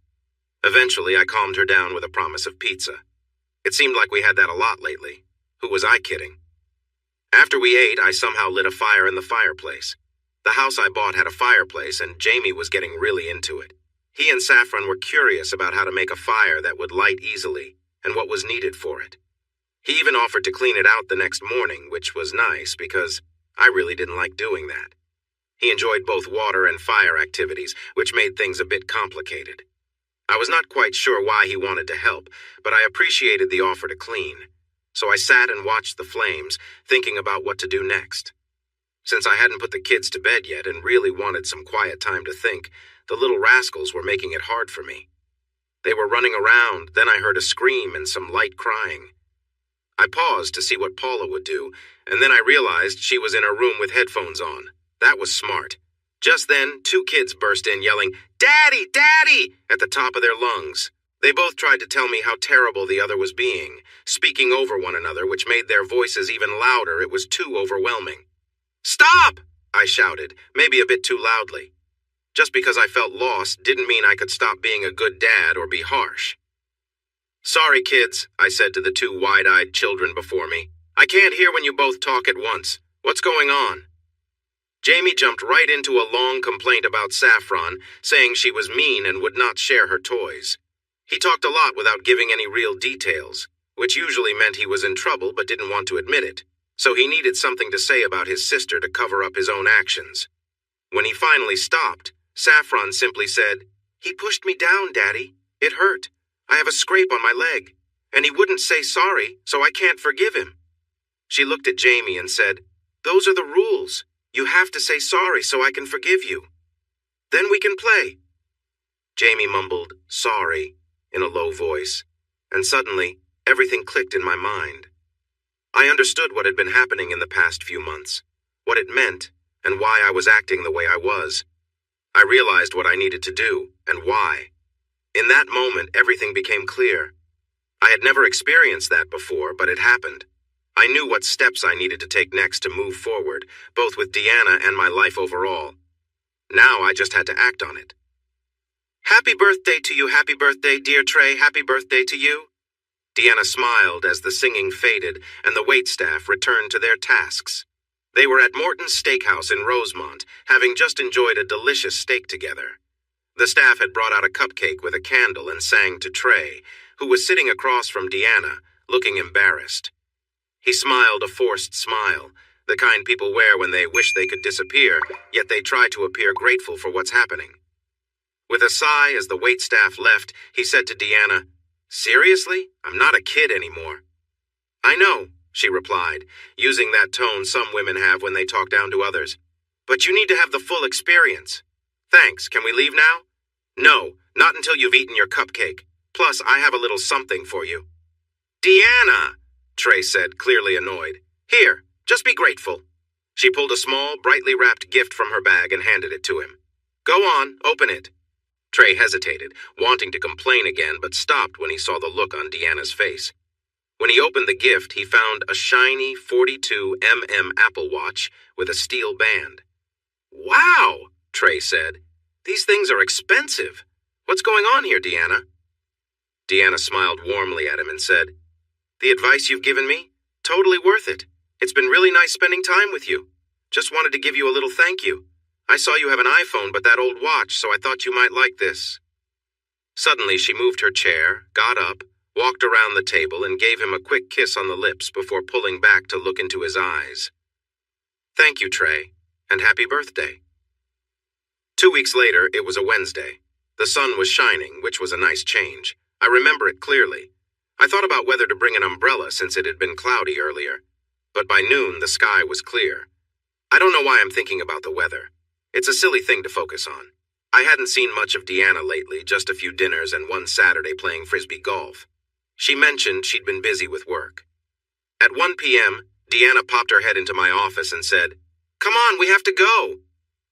A: Eventually, I calmed her down with a promise of pizza. It seemed like we had that a lot lately. Who was I kidding? After we ate, I somehow lit a fire in the fireplace. The house I bought had a fireplace, and Jamie was getting really into it. He and Saffron were curious about how to make a fire that would light easily and what was needed for it. He even offered to clean it out the next morning, which was nice because I really didn't like doing that. He enjoyed both water and fire activities, which made things a bit complicated. I was not quite sure why he wanted to help, but I appreciated the offer to clean. So I sat and watched the flames, thinking about what to do next. Since I hadn't put the kids to bed yet and really wanted some quiet time to think, the little rascals were making it hard for me. They were running around, then I heard a scream and some light crying. I paused to see what Paula would do, and then I realized she was in her room with headphones on. That was smart. Just then, 2 kids burst in yelling, "Daddy! Daddy!" at the top of their lungs. They both tried to tell me how terrible the other was being, speaking over one another, which made their voices even louder. It was too overwhelming. "Stop!" I shouted, maybe a bit too loudly. Just because I felt lost didn't mean I could stop being a good dad or be harsh. "Sorry, kids," I said to the 2 wide-eyed children before me. "I can't hear when you both talk at once. What's going on?" Jamie jumped right into a long complaint about Saffron, saying she was mean and would not share her toys. He talked a lot without giving any real details, which usually meant he was in trouble but didn't want to admit it, so he needed something to say about his sister to cover up his own actions. When he finally stopped, Saffron simply said, "He pushed me down, Daddy. It hurt. I have a scrape on my leg. And he wouldn't say sorry, so I can't forgive him." She looked at Jamie and said, "Those are the rules. You have to say sorry so I can forgive you. Then we can play." Jamie mumbled, "Sorry," in a low voice, and suddenly, everything clicked in my mind. I understood what had been happening in the past few months, what it meant, and why I was acting the way I was. I realized what I needed to do, and why. In that moment, everything became clear. I had never experienced that before, but it happened. I knew what steps I needed to take next to move forward, both with Deanna and my life overall. Now I just had to act on it. Happy birthday to you, happy birthday, dear Trey, happy birthday to you. Deanna smiled as the singing faded and the waitstaff returned to their tasks. They were at Morton's Steakhouse in Rosemont, having just enjoyed a delicious steak together. The staff had brought out a cupcake with a candle and sang to Trey, who was sitting across from Deanna, looking embarrassed. He smiled a forced smile, the kind people wear when they wish they could disappear, yet they try to appear grateful for what's happening. With a sigh as the waitstaff left, he said to Deanna, "Seriously? I'm not a kid anymore." "I know," she replied, using that tone some women have when they talk down to others. "But you need to have the full experience." "Thanks. Can we leave now?" "No, not until you've eaten your cupcake. Plus, I have a little something for you." "Deanna," Trey said, clearly annoyed. "Here, just be grateful." She pulled a small, brightly wrapped gift from her bag and handed it to him. "Go on, open it." Trey hesitated, wanting to complain again, but stopped when he saw the look on Deanna's face. When he opened the gift, he found a shiny 42mm Apple Watch with a steel band. "Wow," Trey said. "These things are expensive. What's going on here, Deanna?" Deanna smiled warmly at him and said, "The advice you've given me? Totally worth it. It's been really nice spending time with you. Just wanted to give you a little thank you. I saw you have an iPhone but that old watch, so I thought you might like this." Suddenly she moved her chair, got up, walked around the table and gave him a quick kiss on the lips before pulling back to look into his eyes. "Thank you, Trey, and happy birthday." 2 weeks later, it was a Wednesday. The sun was shining, which was a nice change. I remember it clearly. I thought about whether to bring an umbrella since it had been cloudy earlier. But by noon, the sky was clear. I don't know why I'm thinking about the weather. It's a silly thing to focus on. I hadn't seen much of Deanna lately, just a few dinners and one Saturday playing frisbee golf. She mentioned she'd been busy with work. At 1 p.m., Deanna popped her head into my office and said, "Come on, we have to go."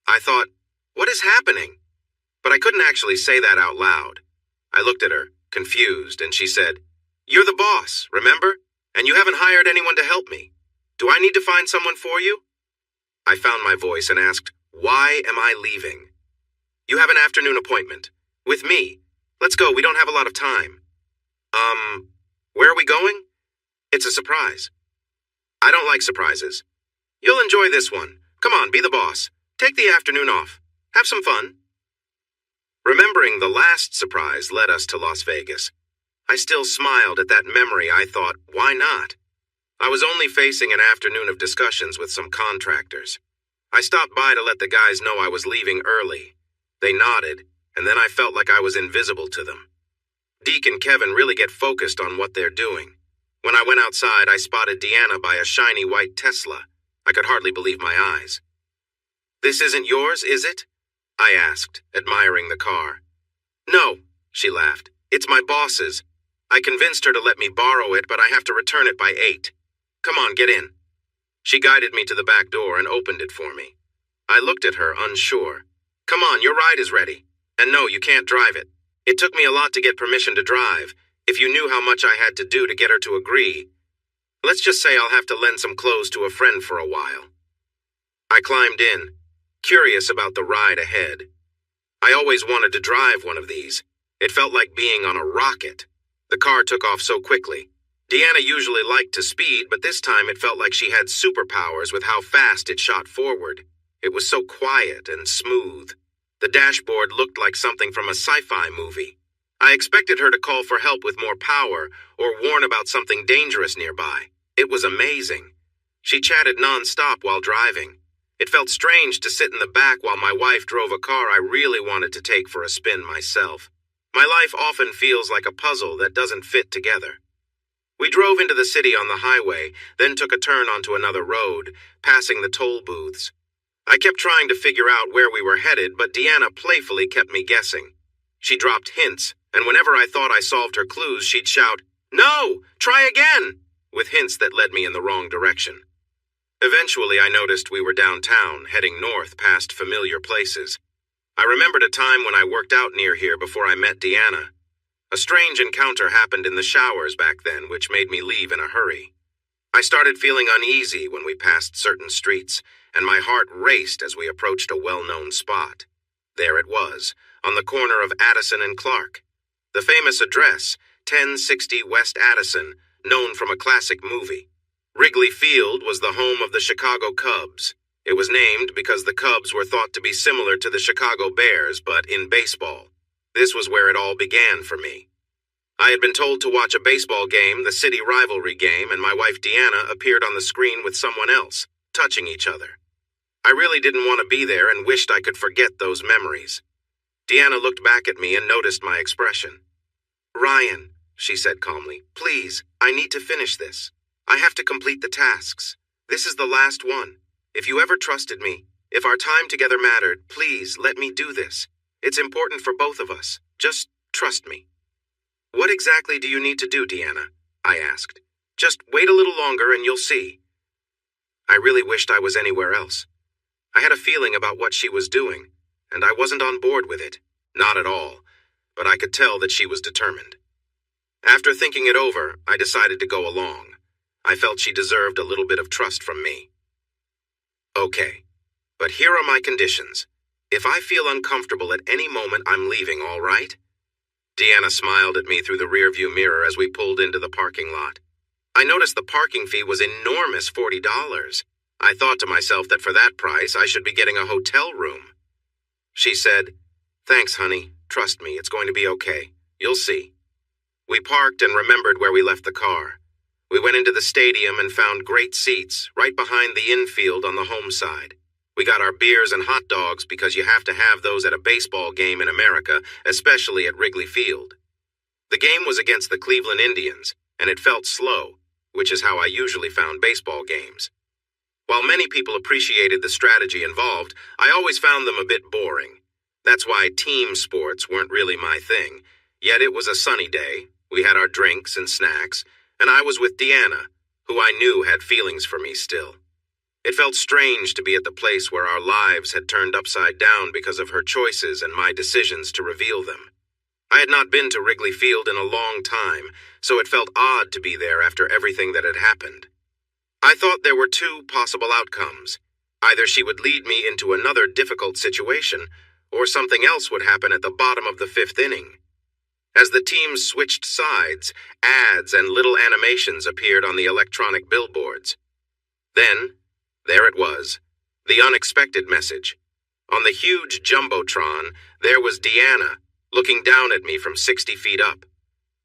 A: I thought, what is happening? But I couldn't actually say that out loud. I looked at her, confused, and she said, "You're the boss, remember? And you haven't hired anyone to help me. Do I need to find someone for you?" I found my voice and asked, "Why am I leaving?" "You have an afternoon appointment. With me. Let's go, we don't have a lot of time." Where are we going?" "It's a surprise." "I don't like surprises." "You'll enjoy this one. Come on, be the boss. Take the afternoon off. Have some fun." Remembering the last surprise led us to Las Vegas. I still smiled at that memory. I thought, why not? I was only facing an afternoon of discussions with some contractors. I stopped by to let the guys know I was leaving early. They nodded, and then I felt like I was invisible to them. Deke and Kevin really get focused on what they're doing. When I went outside, I spotted Deanna by a shiny white Tesla. I could hardly believe my eyes. "This isn't yours, is it?" I asked, admiring the car. "No," she laughed. "It's my boss's. I convinced her to let me borrow it, but I have to return it by 8. Come on, get in." She guided me to the back door and opened it for me. I looked at her, unsure. "Come on, your ride is ready. And no, you can't drive it. It took me a lot to get permission to drive. If you knew how much I had to do to get her to agree. Let's just say I'll have to lend some clothes to a friend for a while." I climbed in, curious about the ride ahead. I always wanted to drive one of these. It felt like being on a rocket. The car took off so quickly. Deanna usually liked to speed, but this time it felt like she had superpowers with how fast it shot forward. It was so quiet and smooth. The dashboard looked like something from a sci-fi movie. I expected her to call for help with more power or warn about something dangerous nearby. It was amazing. She chatted non-stop while driving. It felt strange to sit in the back while my wife drove a car I really wanted to take for a spin myself. My life often feels like a puzzle that doesn't fit together. We drove into the city on the highway, then took a turn onto another road, passing the toll booths. I kept trying to figure out where we were headed, but Deanna playfully kept me guessing. She dropped hints, and whenever I thought I solved her clues, she'd shout, "No! Try again!" with hints that led me in the wrong direction. Eventually, I noticed we were downtown, heading north past familiar places. I remembered a time when I worked out near here before I met Deanna. A strange encounter happened in the showers back then, which made me leave in a hurry. I started feeling uneasy when we passed certain streets, and my heart raced as we approached a well-known spot. There it was, on the corner of Addison and Clark. The famous address, 1060 West Addison, known from a classic movie. Wrigley Field was the home of the Chicago Cubs. It was named because the Cubs were thought to be similar to the Chicago Bears, but in baseball. This was where it all began for me. I had been told to watch a baseball game, the city rivalry game, and my wife Deanna appeared on the screen with someone else, touching each other. I really didn't want to be there and wished I could forget those memories. Deanna looked back at me and noticed my expression. "Ryan," she said calmly, "please, I need to finish this. I have to complete the tasks. This is the last one. If you ever trusted me, if our time together mattered, please let me do this. It's important for both of us. Just trust me." "What exactly do you need to do, Deanna?" I asked. "Just wait a little longer and you'll see." I really wished I was anywhere else. I had a feeling about what she was doing, and I wasn't on board with it. Not at all, but I could tell that she was determined. After thinking it over, I decided to go along. I felt she deserved a little bit of trust from me. "Okay, but here are my conditions. If I feel uncomfortable at any moment, I'm leaving, all right?" Deanna smiled at me through the rearview mirror as we pulled into the parking lot. I noticed the parking fee was enormous, $40. I thought to myself that for that price, I should be getting a hotel room. She said, "Thanks, honey. Trust me, it's going to be okay. You'll see." We parked and remembered where we left the car. We went into the stadium and found great seats right behind the infield on the home side. We got our beers and hot dogs because you have to have those at a baseball game in America, especially at Wrigley Field. The game was against the Cleveland Indians, and it felt slow, which is how I usually found baseball games. While many people appreciated the strategy involved, I always found them a bit boring. That's why team sports weren't really my thing. Yet it was a sunny day, we had our drinks and snacks, and I was with Deanna, who I knew had feelings for me still. It felt strange to be at the place where our lives had turned upside down because of her choices and my decisions to reveal them. I had not been to Wrigley Field in a long time, so it felt odd to be there after everything that had happened. I thought there were two possible outcomes. Either she would lead me into another difficult situation, or something else would happen at the bottom of the fifth inning. As the teams switched sides, ads and little animations appeared on the electronic billboards. Then, there it was, the unexpected message. On the huge jumbotron, there was Deanna, looking down at me from 60 feet up.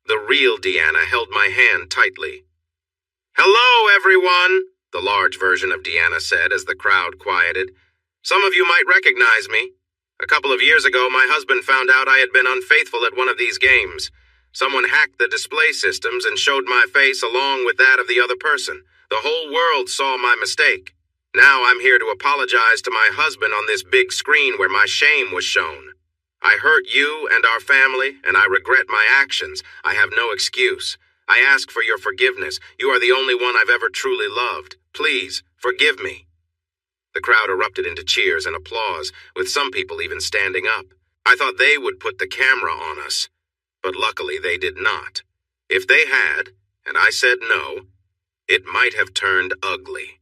A: The real Deanna held my hand tightly. "Hello, everyone," the large version of Deanna said as the crowd quieted. "Some of you might recognize me. A couple of years ago, my husband found out I had been unfaithful at one of these games. Someone hacked the display systems and showed my face along with that of the other person. The whole world saw my mistake. Now I'm here to apologize to my husband on this big screen where my shame was shown. I hurt you and our family, and I regret my actions. I have no excuse. I ask for your forgiveness. You are the only one I've ever truly loved. Please, forgive me." The crowd erupted into cheers and applause, with some people even standing up. I thought they would put the camera on us, but luckily they did not. If they had, and I said no, it might have turned ugly.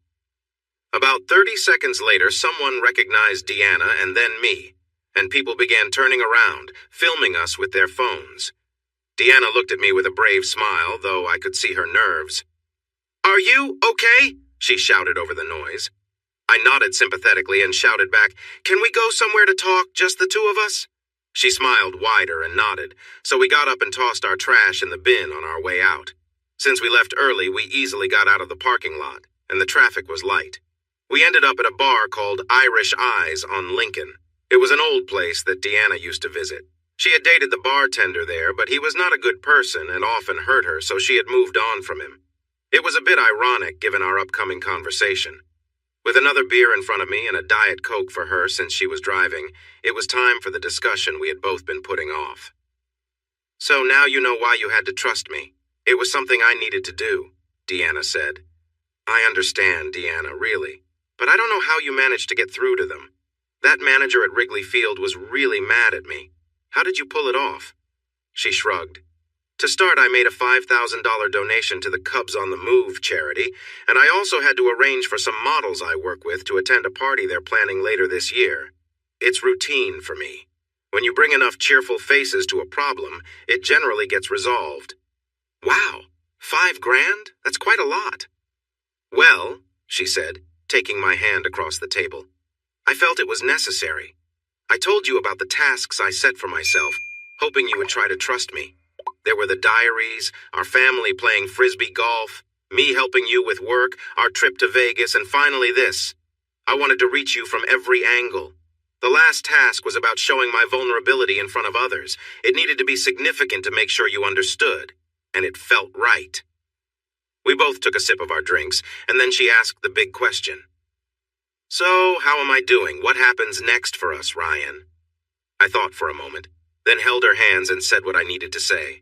A: About 30 seconds later, someone recognized Deanna and then me, and people began turning around, filming us with their phones. Deanna looked at me with a brave smile, though I could see her nerves. "Are you okay?" she shouted over the noise. I nodded sympathetically and shouted back, "Can we go somewhere to talk, just the two of us?" She smiled wider and nodded, so we got up and tossed our trash in the bin on our way out. Since we left early, we easily got out of the parking lot, and the traffic was light. We ended up at a bar called Irish Eyes on Lincoln. It was an old place that Deanna used to visit. She had dated the bartender there, but he was not a good person and often hurt her, so she had moved on from him. It was a bit ironic given our upcoming conversation. With another beer in front of me and a Diet Coke for her since she was driving, it was time for the discussion we had both been putting off. "So now you know why you had to trust me. It was something I needed to do," Deanna said. "I understand, Deanna, really. But I don't know how you managed to get through to them. That manager at Wrigley Field was really mad at me. How did you pull it off?" She shrugged. To start, I made a $5,000 donation to the Cubs on the Move charity, and I also had to arrange for some models I work with to attend a party they're planning later this year. It's routine for me. When you bring enough cheerful faces to a problem, it generally gets resolved. Wow, $5,000? That's quite a lot. Well, she said, taking my hand across the table, I felt it was necessary. I told you about the tasks I set for myself, hoping you would try to trust me. There were the diaries, our family playing frisbee golf, me helping you with work, our trip to Vegas, and finally this. I wanted to reach you from every angle. The last task was about showing my vulnerability in front of others. It needed to be significant to make sure you understood, and it felt right. We both took a sip of our drinks, and then she asked the big question. So, how am I doing? What happens next for us, Ryan? I thought for a moment, then held her hands and said what I needed to say.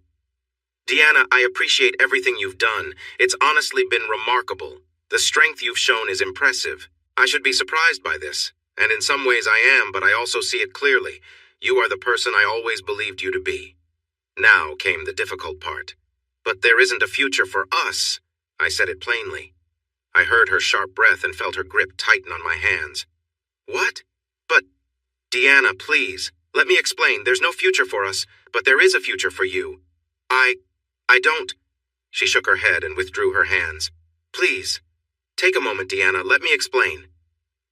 A: Deanna, I appreciate everything you've done. It's honestly been remarkable. The strength you've shown is impressive. I should be surprised by this, and in some ways I am, but I also see it clearly. You are the person I always believed you to be. Now came the difficult part. But there isn't a future for us. I said it plainly. I heard her sharp breath and felt her grip tighten on my hands. What? But, Deanna, please, let me explain. There's no future for us, but there is a future for you. I don't. She shook her head and withdrew her hands. Please, take a moment, Deanna. Let me explain.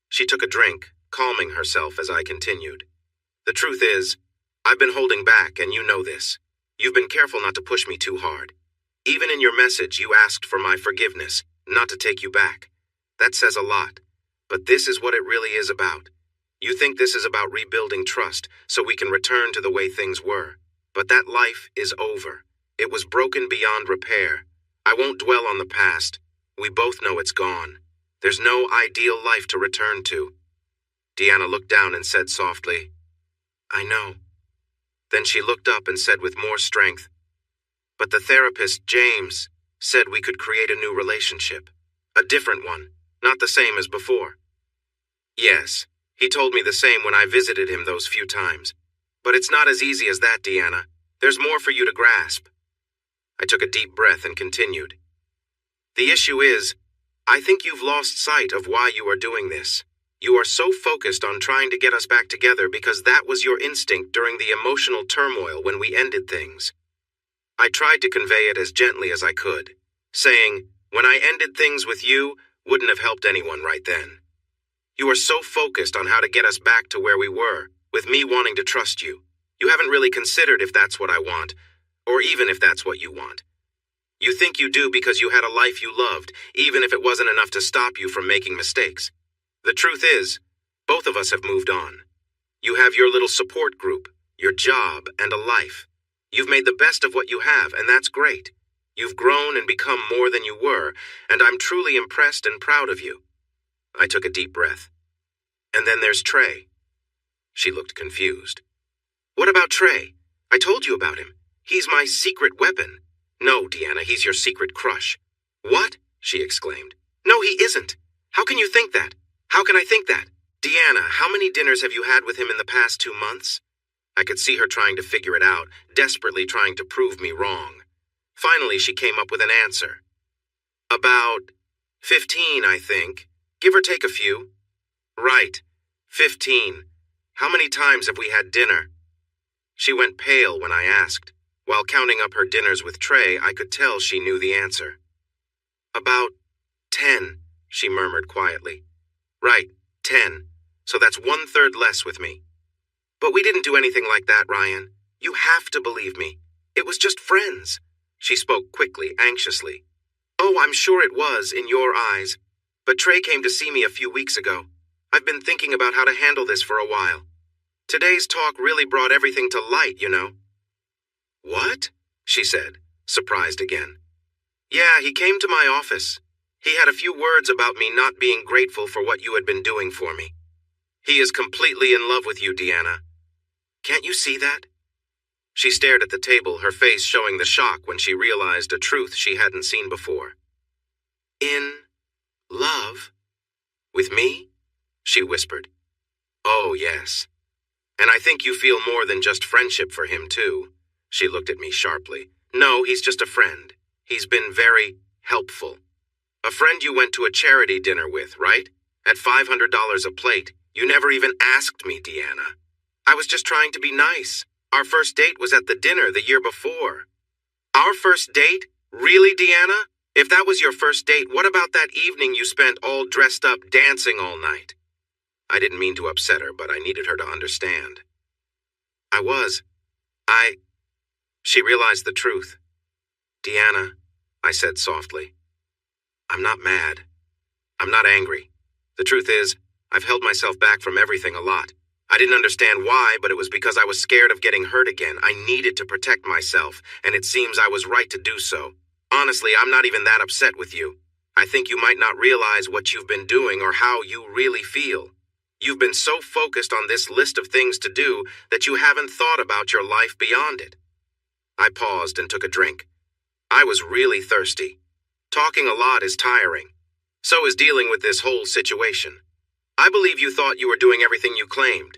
A: She took a drink, calming herself as I continued. The truth is, I've been holding back, and you know this. You've been careful not to push me too hard. Even in your message, you asked for my forgiveness, not to take you back. That says a lot. But this is what it really is about. You think this is about rebuilding trust so we can return to the way things were. But that life is over. It was broken beyond repair. I won't dwell on the past. We both know it's gone. There's no ideal life to return to. Deanna looked down and said softly, I know. Then she looked up and said with more strength, but the therapist, James, said we could create a new relationship. A different one, not the same as before. Yes, he told me the same when I visited him those few times. But it's not as easy as that, Deanna. There's more for you to grasp. I took a deep breath and continued. The issue is, I think you've lost sight of why you are doing this. You are so focused on trying to get us back together because that was your instinct during the emotional turmoil when we ended things. I tried to convey it as gently as I could, saying, when I ended things with you, wouldn't have helped anyone right then. You are so focused on how to get us back to where we were, with me wanting to trust you. You haven't really considered if that's what I want, or even if that's what you want. You think you do because you had a life you loved, even if it wasn't enough to stop you from making mistakes. The truth is, both of us have moved on. You have your little support group, your job, and a life. You've made the best of what you have, and that's great. You've grown and become more than you were, and I'm truly impressed and proud of you. I took a deep breath. And then there's Trey. She looked confused. What about Trey? I told you about him. He's my secret weapon. No, Deanna, he's your secret crush. What? She exclaimed. No, he isn't. How can you think that? How can I think that? Deanna, how many dinners have you had with him in the past 2 months? I could see her trying to figure it out, desperately trying to prove me wrong. Finally, she came up with an answer. About 15, I think. Give or take a few. Right. 15. How many times have we had dinner? She went pale when I asked. While counting up her dinners with Trey, I could tell she knew the answer. About 10, she murmured quietly. Right, 10. So that's 1/3 less with me. But we didn't do anything like that, Ryan. You have to believe me. It was just friends. She spoke quickly, anxiously. Oh, I'm sure it was, in your eyes. But Trey came to see me a few weeks ago. I've been thinking about how to handle this for a while. Today's talk really brought everything to light, you know. What? She said, surprised again. Yeah, he came to my office. He had a few words about me not being grateful for what you had been doing for me. He is completely in love with you, Deanna. Can't you see that? She stared at the table, her face showing the shock when she realized a truth she hadn't seen before. In love? With me? She whispered. Oh, yes. And I think you feel more than just friendship for him, too. She looked at me sharply. No, he's just a friend. He's been very helpful. A friend you went to a charity dinner with, right? At $500 a plate. You never even asked me, Deanna. I was just trying to be nice. Our first date was at the dinner the year before. Our first date? Really, Deanna? If that was your first date, what about that evening you spent all dressed up dancing all night? I didn't mean to upset her, but I needed her to understand. She realized the truth. Deanna, I said softly, I'm not mad. I'm not angry. The truth is, I've held myself back from everything a lot. I didn't understand why, but it was because I was scared of getting hurt again. I needed to protect myself, and it seems I was right to do so. Honestly, I'm not even that upset with you. I think you might not realize what you've been doing or how you really feel. You've been so focused on this list of things to do that you haven't thought about your life beyond it. I paused and took a drink. I was really thirsty. Talking a lot is tiring. So is dealing with this whole situation. I believe you thought you were doing everything you claimed.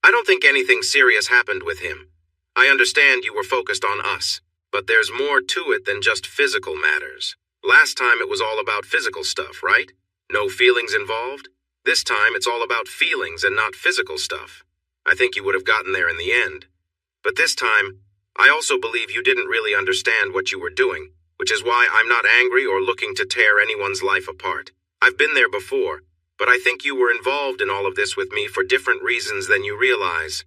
A: I don't think anything serious happened with him. I understand you were focused on us, but there's more to it than just physical matters. Last time it was all about physical stuff, right? No feelings involved? This time it's all about feelings and not physical stuff. I think you would have gotten there in the end. But this time, I also believe you didn't really understand what you were doing, which is why I'm not angry or looking to tear anyone's life apart. I've been there before, but I think you were involved in all of this with me for different reasons than you realize.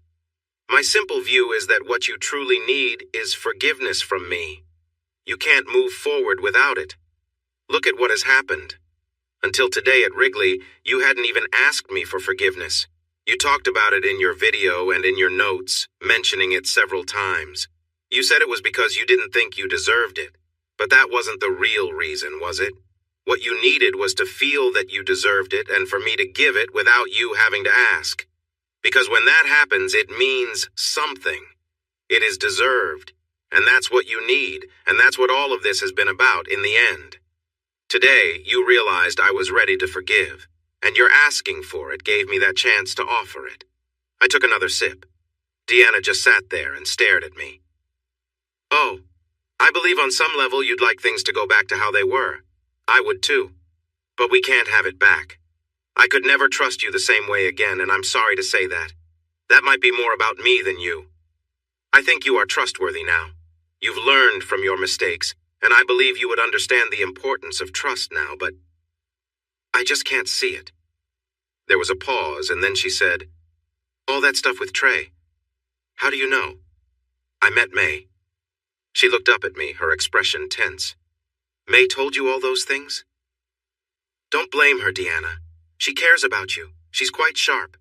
A: My simple view is that what you truly need is forgiveness from me. You can't move forward without it. Look at what has happened. Until today at Wrigley, you hadn't even asked me for forgiveness. You talked about it in your video and in your notes, mentioning it several times. You said it was because you didn't think you deserved it. But that wasn't the real reason, was it? What you needed was to feel that you deserved it and for me to give it without you having to ask. Because when that happens, it means something. It is deserved. And that's what you need, and that's what all of this has been about in the end. Today, you realized I was ready to forgive, and your asking for it gave me that chance to offer it. I took another sip. Deanna just sat there and stared at me. Oh, I believe on some level you'd like things to go back to how they were. I would too. But we can't have it back. I could never trust you the same way again, and I'm sorry to say that. That might be more about me than you. I think you are trustworthy now. You've learned from your mistakes, and I believe you would understand the importance of trust now, but I just can't see it. There was a pause, and then she said, all that stuff with Trey. How do you know? I met May. She looked up at me, her expression tense. May told you all those things? Don't blame her, Deanna. She cares about you. She's quite sharp.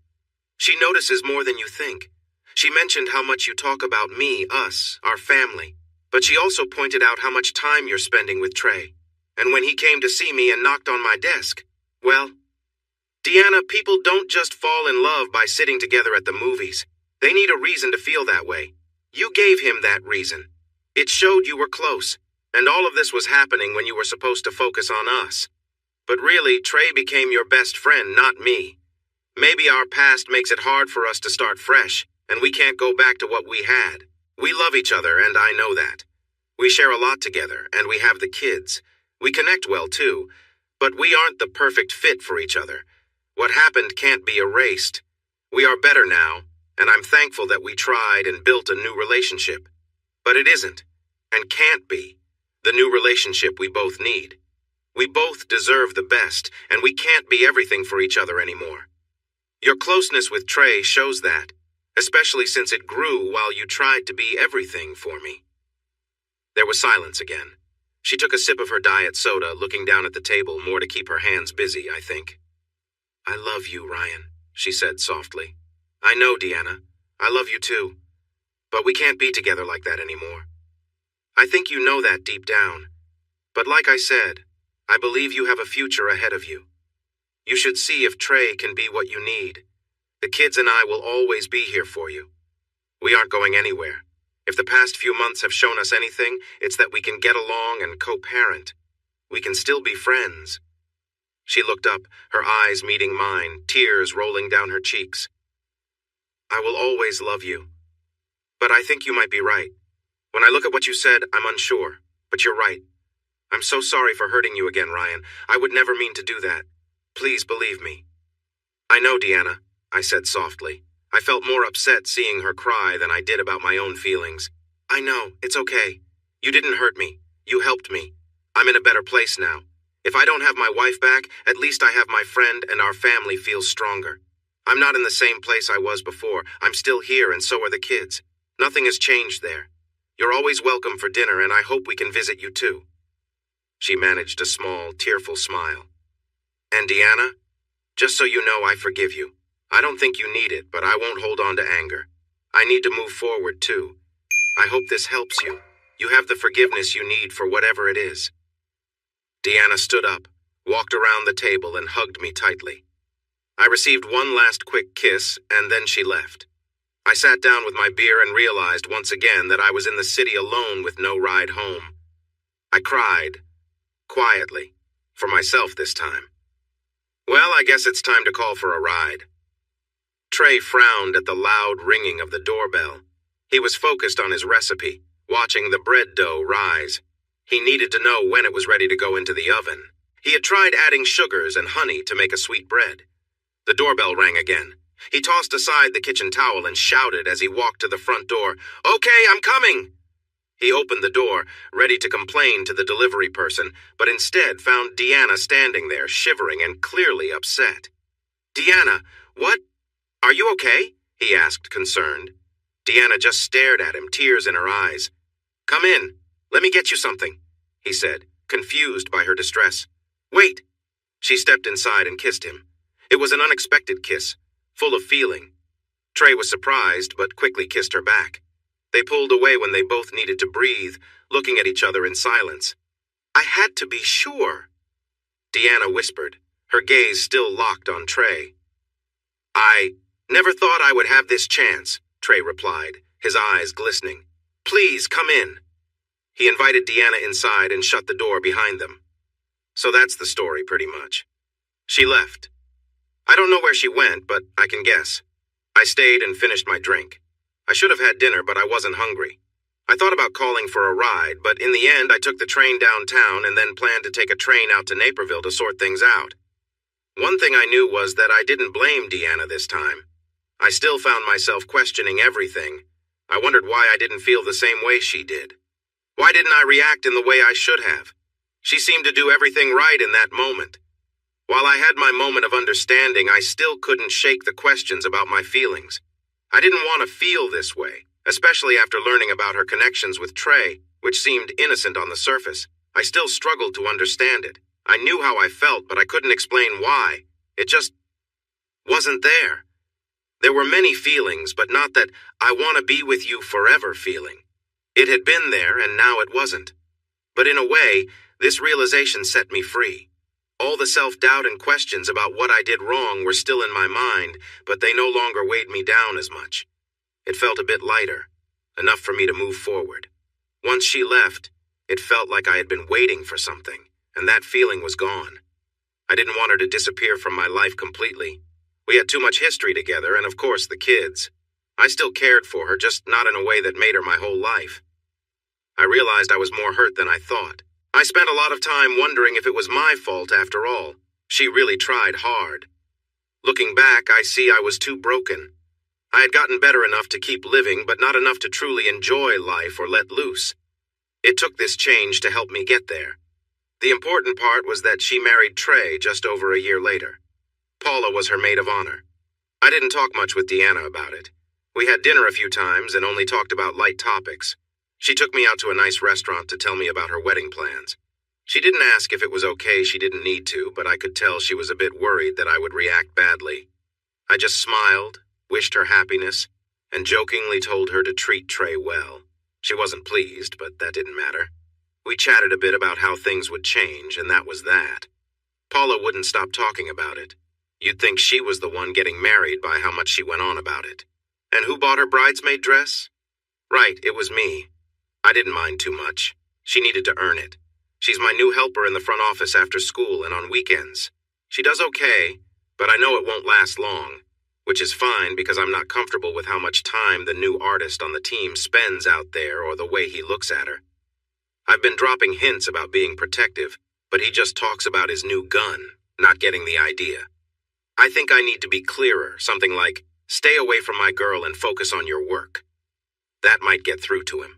A: She notices more than you think. She mentioned how much you talk about me, us, our family. But she also pointed out how much time you're spending with Trey. And when he came to see me and knocked on my desk, well, Deanna, people don't just fall in love by sitting together at the movies. They need a reason to feel that way. You gave him that reason. It showed you were close, and all of this was happening when you were supposed to focus on us. But really, Trey became your best friend, not me. Maybe our past makes it hard for us to start fresh, and we can't go back to what we had. We love each other, and I know that. We share a lot together, and we have the kids. We connect well, too, but we aren't the perfect fit for each other. What happened can't be erased. We are better now, and I'm thankful that we tried and built a new relationship. But it isn't, and can't be, the new relationship we both need. We both deserve the best, and we can't be everything for each other anymore. Your closeness with Trey shows that, especially since it grew while you tried to be everything for me. There was silence again. She took a sip of her diet soda, looking down at the table, more to keep her hands busy, I think. I love you, Ryan, she said softly. I know, Deanna. I love you too. But we can't be together like that anymore. I think you know that deep down. But like I said, I believe you have a future ahead of you. You should see if Trey can be what you need. The kids and I will always be here for you. We aren't going anywhere. If the past few months have shown us anything, it's that we can get along and co-parent. We can still be friends. She looked up, her eyes meeting mine, tears rolling down her cheeks. I will always love you. But I think you might be right. When I look at what you said, I'm unsure. But you're right. I'm so sorry for hurting you again, Ryan. I would never mean to do that. Please believe me. I know, Deanna, I said softly. I felt more upset seeing her cry than I did about my own feelings. I know, it's okay. You didn't hurt me. You helped me. I'm in a better place now. If I don't have my wife back, at least I have my friend and our family feels stronger. I'm not in the same place I was before. I'm still here and so are the kids. Nothing has changed there. You're always welcome for dinner and I hope we can visit you too. She managed a small, tearful smile. And Deanna, just so you know, I forgive you. I don't think you need it, but I won't hold on to anger. I need to move forward too. I hope this helps you. You have the forgiveness you need for whatever it is. Deanna stood up, walked around the table, and hugged me tightly. I received one last quick kiss, and then she left. I sat down with my beer and realized once again that I was in the city alone with no ride home. I cried, quietly, for myself this time. Well, I guess it's time to call for a ride. Trey frowned at the loud ringing of the doorbell. He was focused on his recipe, watching the bread dough rise. He needed to know when it was ready to go into the oven. He had tried adding sugars and honey to make a sweet bread. The doorbell rang again. He tossed aside the kitchen towel and shouted as he walked to the front door, "Okay, I'm coming!" He opened the door, ready to complain to the delivery person, but instead found Deanna standing there, shivering and clearly upset. "Deanna, what? Are you okay?" he asked, concerned. Deanna just stared at him, tears in her eyes. "Come in. Let me get you something," he said, confused by her distress. "Wait." She stepped inside and kissed him. It was an unexpected kiss, full of feeling. Trey was surprised, but quickly kissed her back. They pulled away when they both needed to breathe, looking at each other in silence. "I had to be sure," Deanna whispered, her gaze still locked on Trey. "I never thought I would have this chance," Trey replied, his eyes glistening. "Please, come in." He invited Deanna inside and shut the door behind them. So that's the story, pretty much. She left. I don't know where she went, but I can guess. I stayed and finished my drink. I should have had dinner, but I wasn't hungry. I thought about calling for a ride, but in the end I took the train downtown and then planned to take a train out to Naperville to sort things out. One thing I knew was that I didn't blame Deanna this time. I still found myself questioning everything. I wondered why I didn't feel the same way she did. Why didn't I react in the way I should have? She seemed to do everything right in that moment. While I had my moment of understanding, I still couldn't shake the questions about my feelings. I didn't want to feel this way, especially after learning about her connections with Trey, which seemed innocent on the surface. I still struggled to understand it. I knew how I felt, but I couldn't explain why. It just wasn't there. There were many feelings, but not that "I want to be with you forever" feeling. It had been there, and now it wasn't. But in a way, this realization set me free. All the self-doubt and questions about what I did wrong were still in my mind, but they no longer weighed me down as much. It felt a bit lighter, enough for me to move forward. Once she left, it felt like I had been waiting for something, and that feeling was gone. I didn't want her to disappear from my life completely. We had too much history together, and of course the kids. I still cared for her, just not in a way that made her my whole life. I realized I was more hurt than I thought. I spent a lot of time wondering if it was my fault after all. She really tried hard. Looking back, I see I was too broken. I had gotten better enough to keep living, but not enough to truly enjoy life or let loose. It took this change to help me get there. The important part was that she married Trey just over a year later. Paula was her maid of honor. I didn't talk much with Deanna about it. We had dinner a few times and only talked about light topics. She took me out to a nice restaurant to tell me about her wedding plans. She didn't ask if it was okay, she didn't need to, but I could tell she was a bit worried that I would react badly. I just smiled, wished her happiness, and jokingly told her to treat Trey well. She wasn't pleased, but that didn't matter. We chatted a bit about how things would change, and that was that. Paula wouldn't stop talking about it. You'd think she was the one getting married by how much she went on about it. And who bought her bridesmaid dress? Right, it was me. I didn't mind too much. She needed to earn it. She's my new helper in the front office after school and on weekends. She does okay, but I know it won't last long. which is fine because I'm not comfortable with how much time the new artist on the team spends out there or the way he looks at her. I've been dropping hints about being protective, but he just talks about his new gun, not getting the idea. I think I need to be clearer, something like, stay away from my girl and focus on your work. That might get through to him.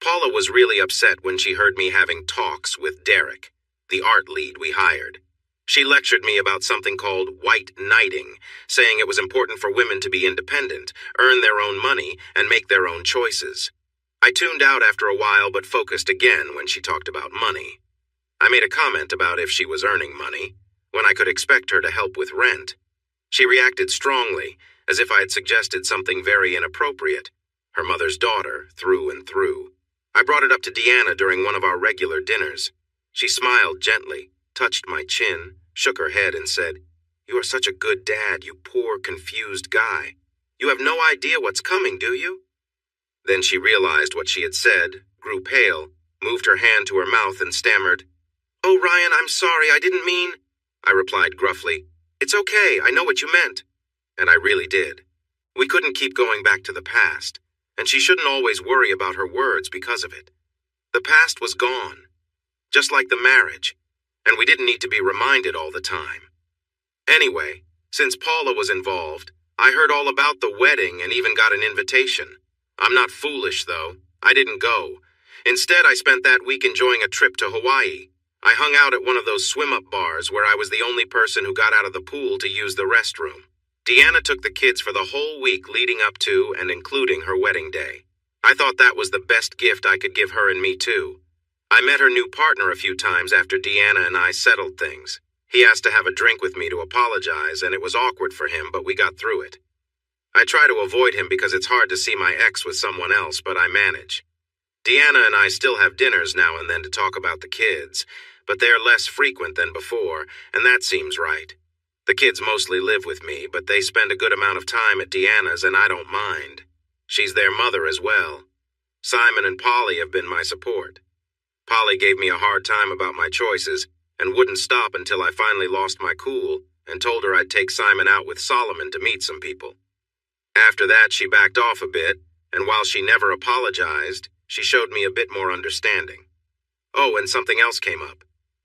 A: Paula was really upset when she heard me having talks with Derek, the art lead we hired. She lectured me about something called white knighting, saying it was important for women to be independent, earn their own money, and make their own choices. I tuned out after a while but focused again when she talked about money. I made a comment about if she was earning money, when I could expect her to help with rent. She reacted strongly, as if I had suggested something very inappropriate. Her mother's daughter, through and through. I brought it up to Deanna during one of our regular dinners. She smiled gently, touched my chin, shook her head and said, "You are such a good dad, you poor, confused guy. You have no idea what's coming, do you?" Then she realized what she had said, grew pale, moved her hand to her mouth and stammered, "Oh, Ryan, I'm sorry, I didn't mean—" I replied gruffly, "It's okay, I know what you meant." And I really did. We couldn't keep going back to the past, and she shouldn't always worry about her words because of it. The past was gone, just like the marriage, and we didn't need to be reminded all the time. Anyway, since Paula was involved, I heard all about the wedding and even got an invitation. I'm not foolish, though. I didn't go. Instead, I spent that week enjoying a trip to Hawaii. I hung out at one of those swim-up bars where I was the only person who got out of the pool to use the restroom. Deanna took the kids for the whole week leading up to and including her wedding day. I thought that was the best gift I could give her and me too. I met her new partner a few times after Deanna and I settled things. He asked to have a drink with me to apologize, and it was awkward for him, but we got through it. I try to avoid him because it's hard to see my ex with someone else, but I manage. Deanna and I still have dinners now and then to talk about the kids, but they're less frequent than before, and that seems right. The kids mostly live with me, but they spend a good amount of time at Deanna's, and I don't mind. She's their mother as well. Simon and Polly have been my support. Polly gave me a hard time about my choices, and wouldn't stop until I finally lost my cool and told her I'd take Simon out with Solomon to meet some people. After that, she backed off a bit, and while she never apologized, she showed me a bit more understanding. Oh, and something else came up.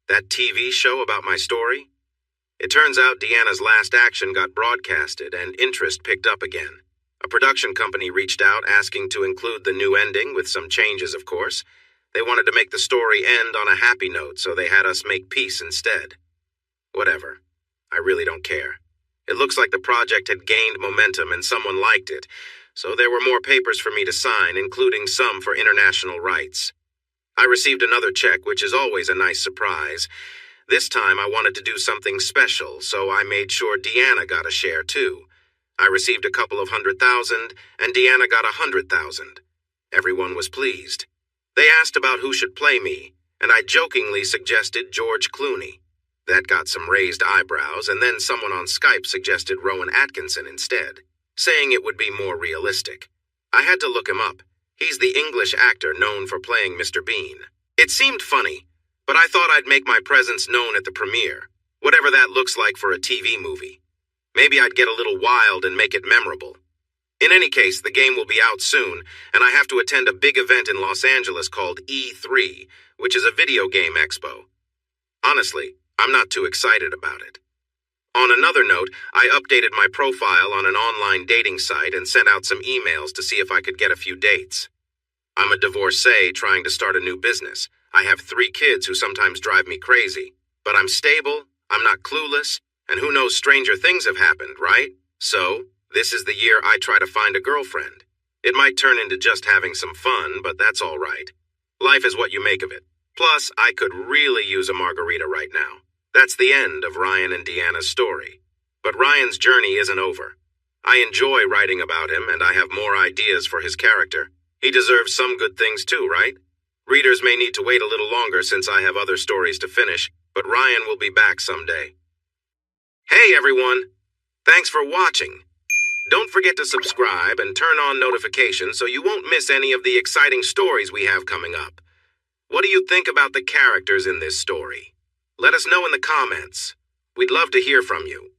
A: That TV show about my story? It turns out Deanna's last action got broadcasted and interest picked up again. A production company reached out asking to include the new ending with some changes, of course. They wanted to make the story end on a happy note, so they had us make peace instead. Whatever. I really don't care. It looks like the project had gained momentum and someone liked it, so there were more papers for me to sign, including some for international rights. I received another check, which is always a nice surprise. This time I wanted to do something special, so I made sure Deanna got a share too. I received a couple of $100,000, and Deanna got $100,000. Everyone was pleased. They asked about who should play me, and I jokingly suggested George Clooney. That got some raised eyebrows, and then someone on Skype suggested Rowan Atkinson instead, saying it would be more realistic. I had to look him up. He's the English actor known for playing Mr. Bean. It seemed funny, but I thought I'd make my presence known at the premiere, whatever that looks like for a TV movie. Maybe I'd get a little wild and make it memorable. In any case, the game will be out soon, and I have to attend a big event in Los Angeles called E3, which is a video game expo. Honestly, I'm not too excited about it. On another note, I updated my profile on an online dating site and sent out some emails to see if I could get a few dates. I'm a divorcee trying to start a new business. I have 3 kids who sometimes drive me crazy. But I'm stable, I'm not clueless, and who knows, stranger things have happened, right? So, this is the year I try to find a girlfriend. It might turn into just having some fun, but that's all right. Life is what you make of it. Plus, I could really use a margarita right now. That's the end of Ryan and Deanna's story. But Ryan's journey isn't over. I enjoy writing about him, and I have more ideas for his character. He deserves some good things too, right? Readers may need to wait a little longer since I have other stories to finish, but Ryan will be back someday. Hey everyone! Thanks for watching. Don't forget to subscribe and turn on notifications so you won't miss any of the exciting stories we have coming up. What do you think about the characters in this story? Let us know in the comments. We'd love to hear from you.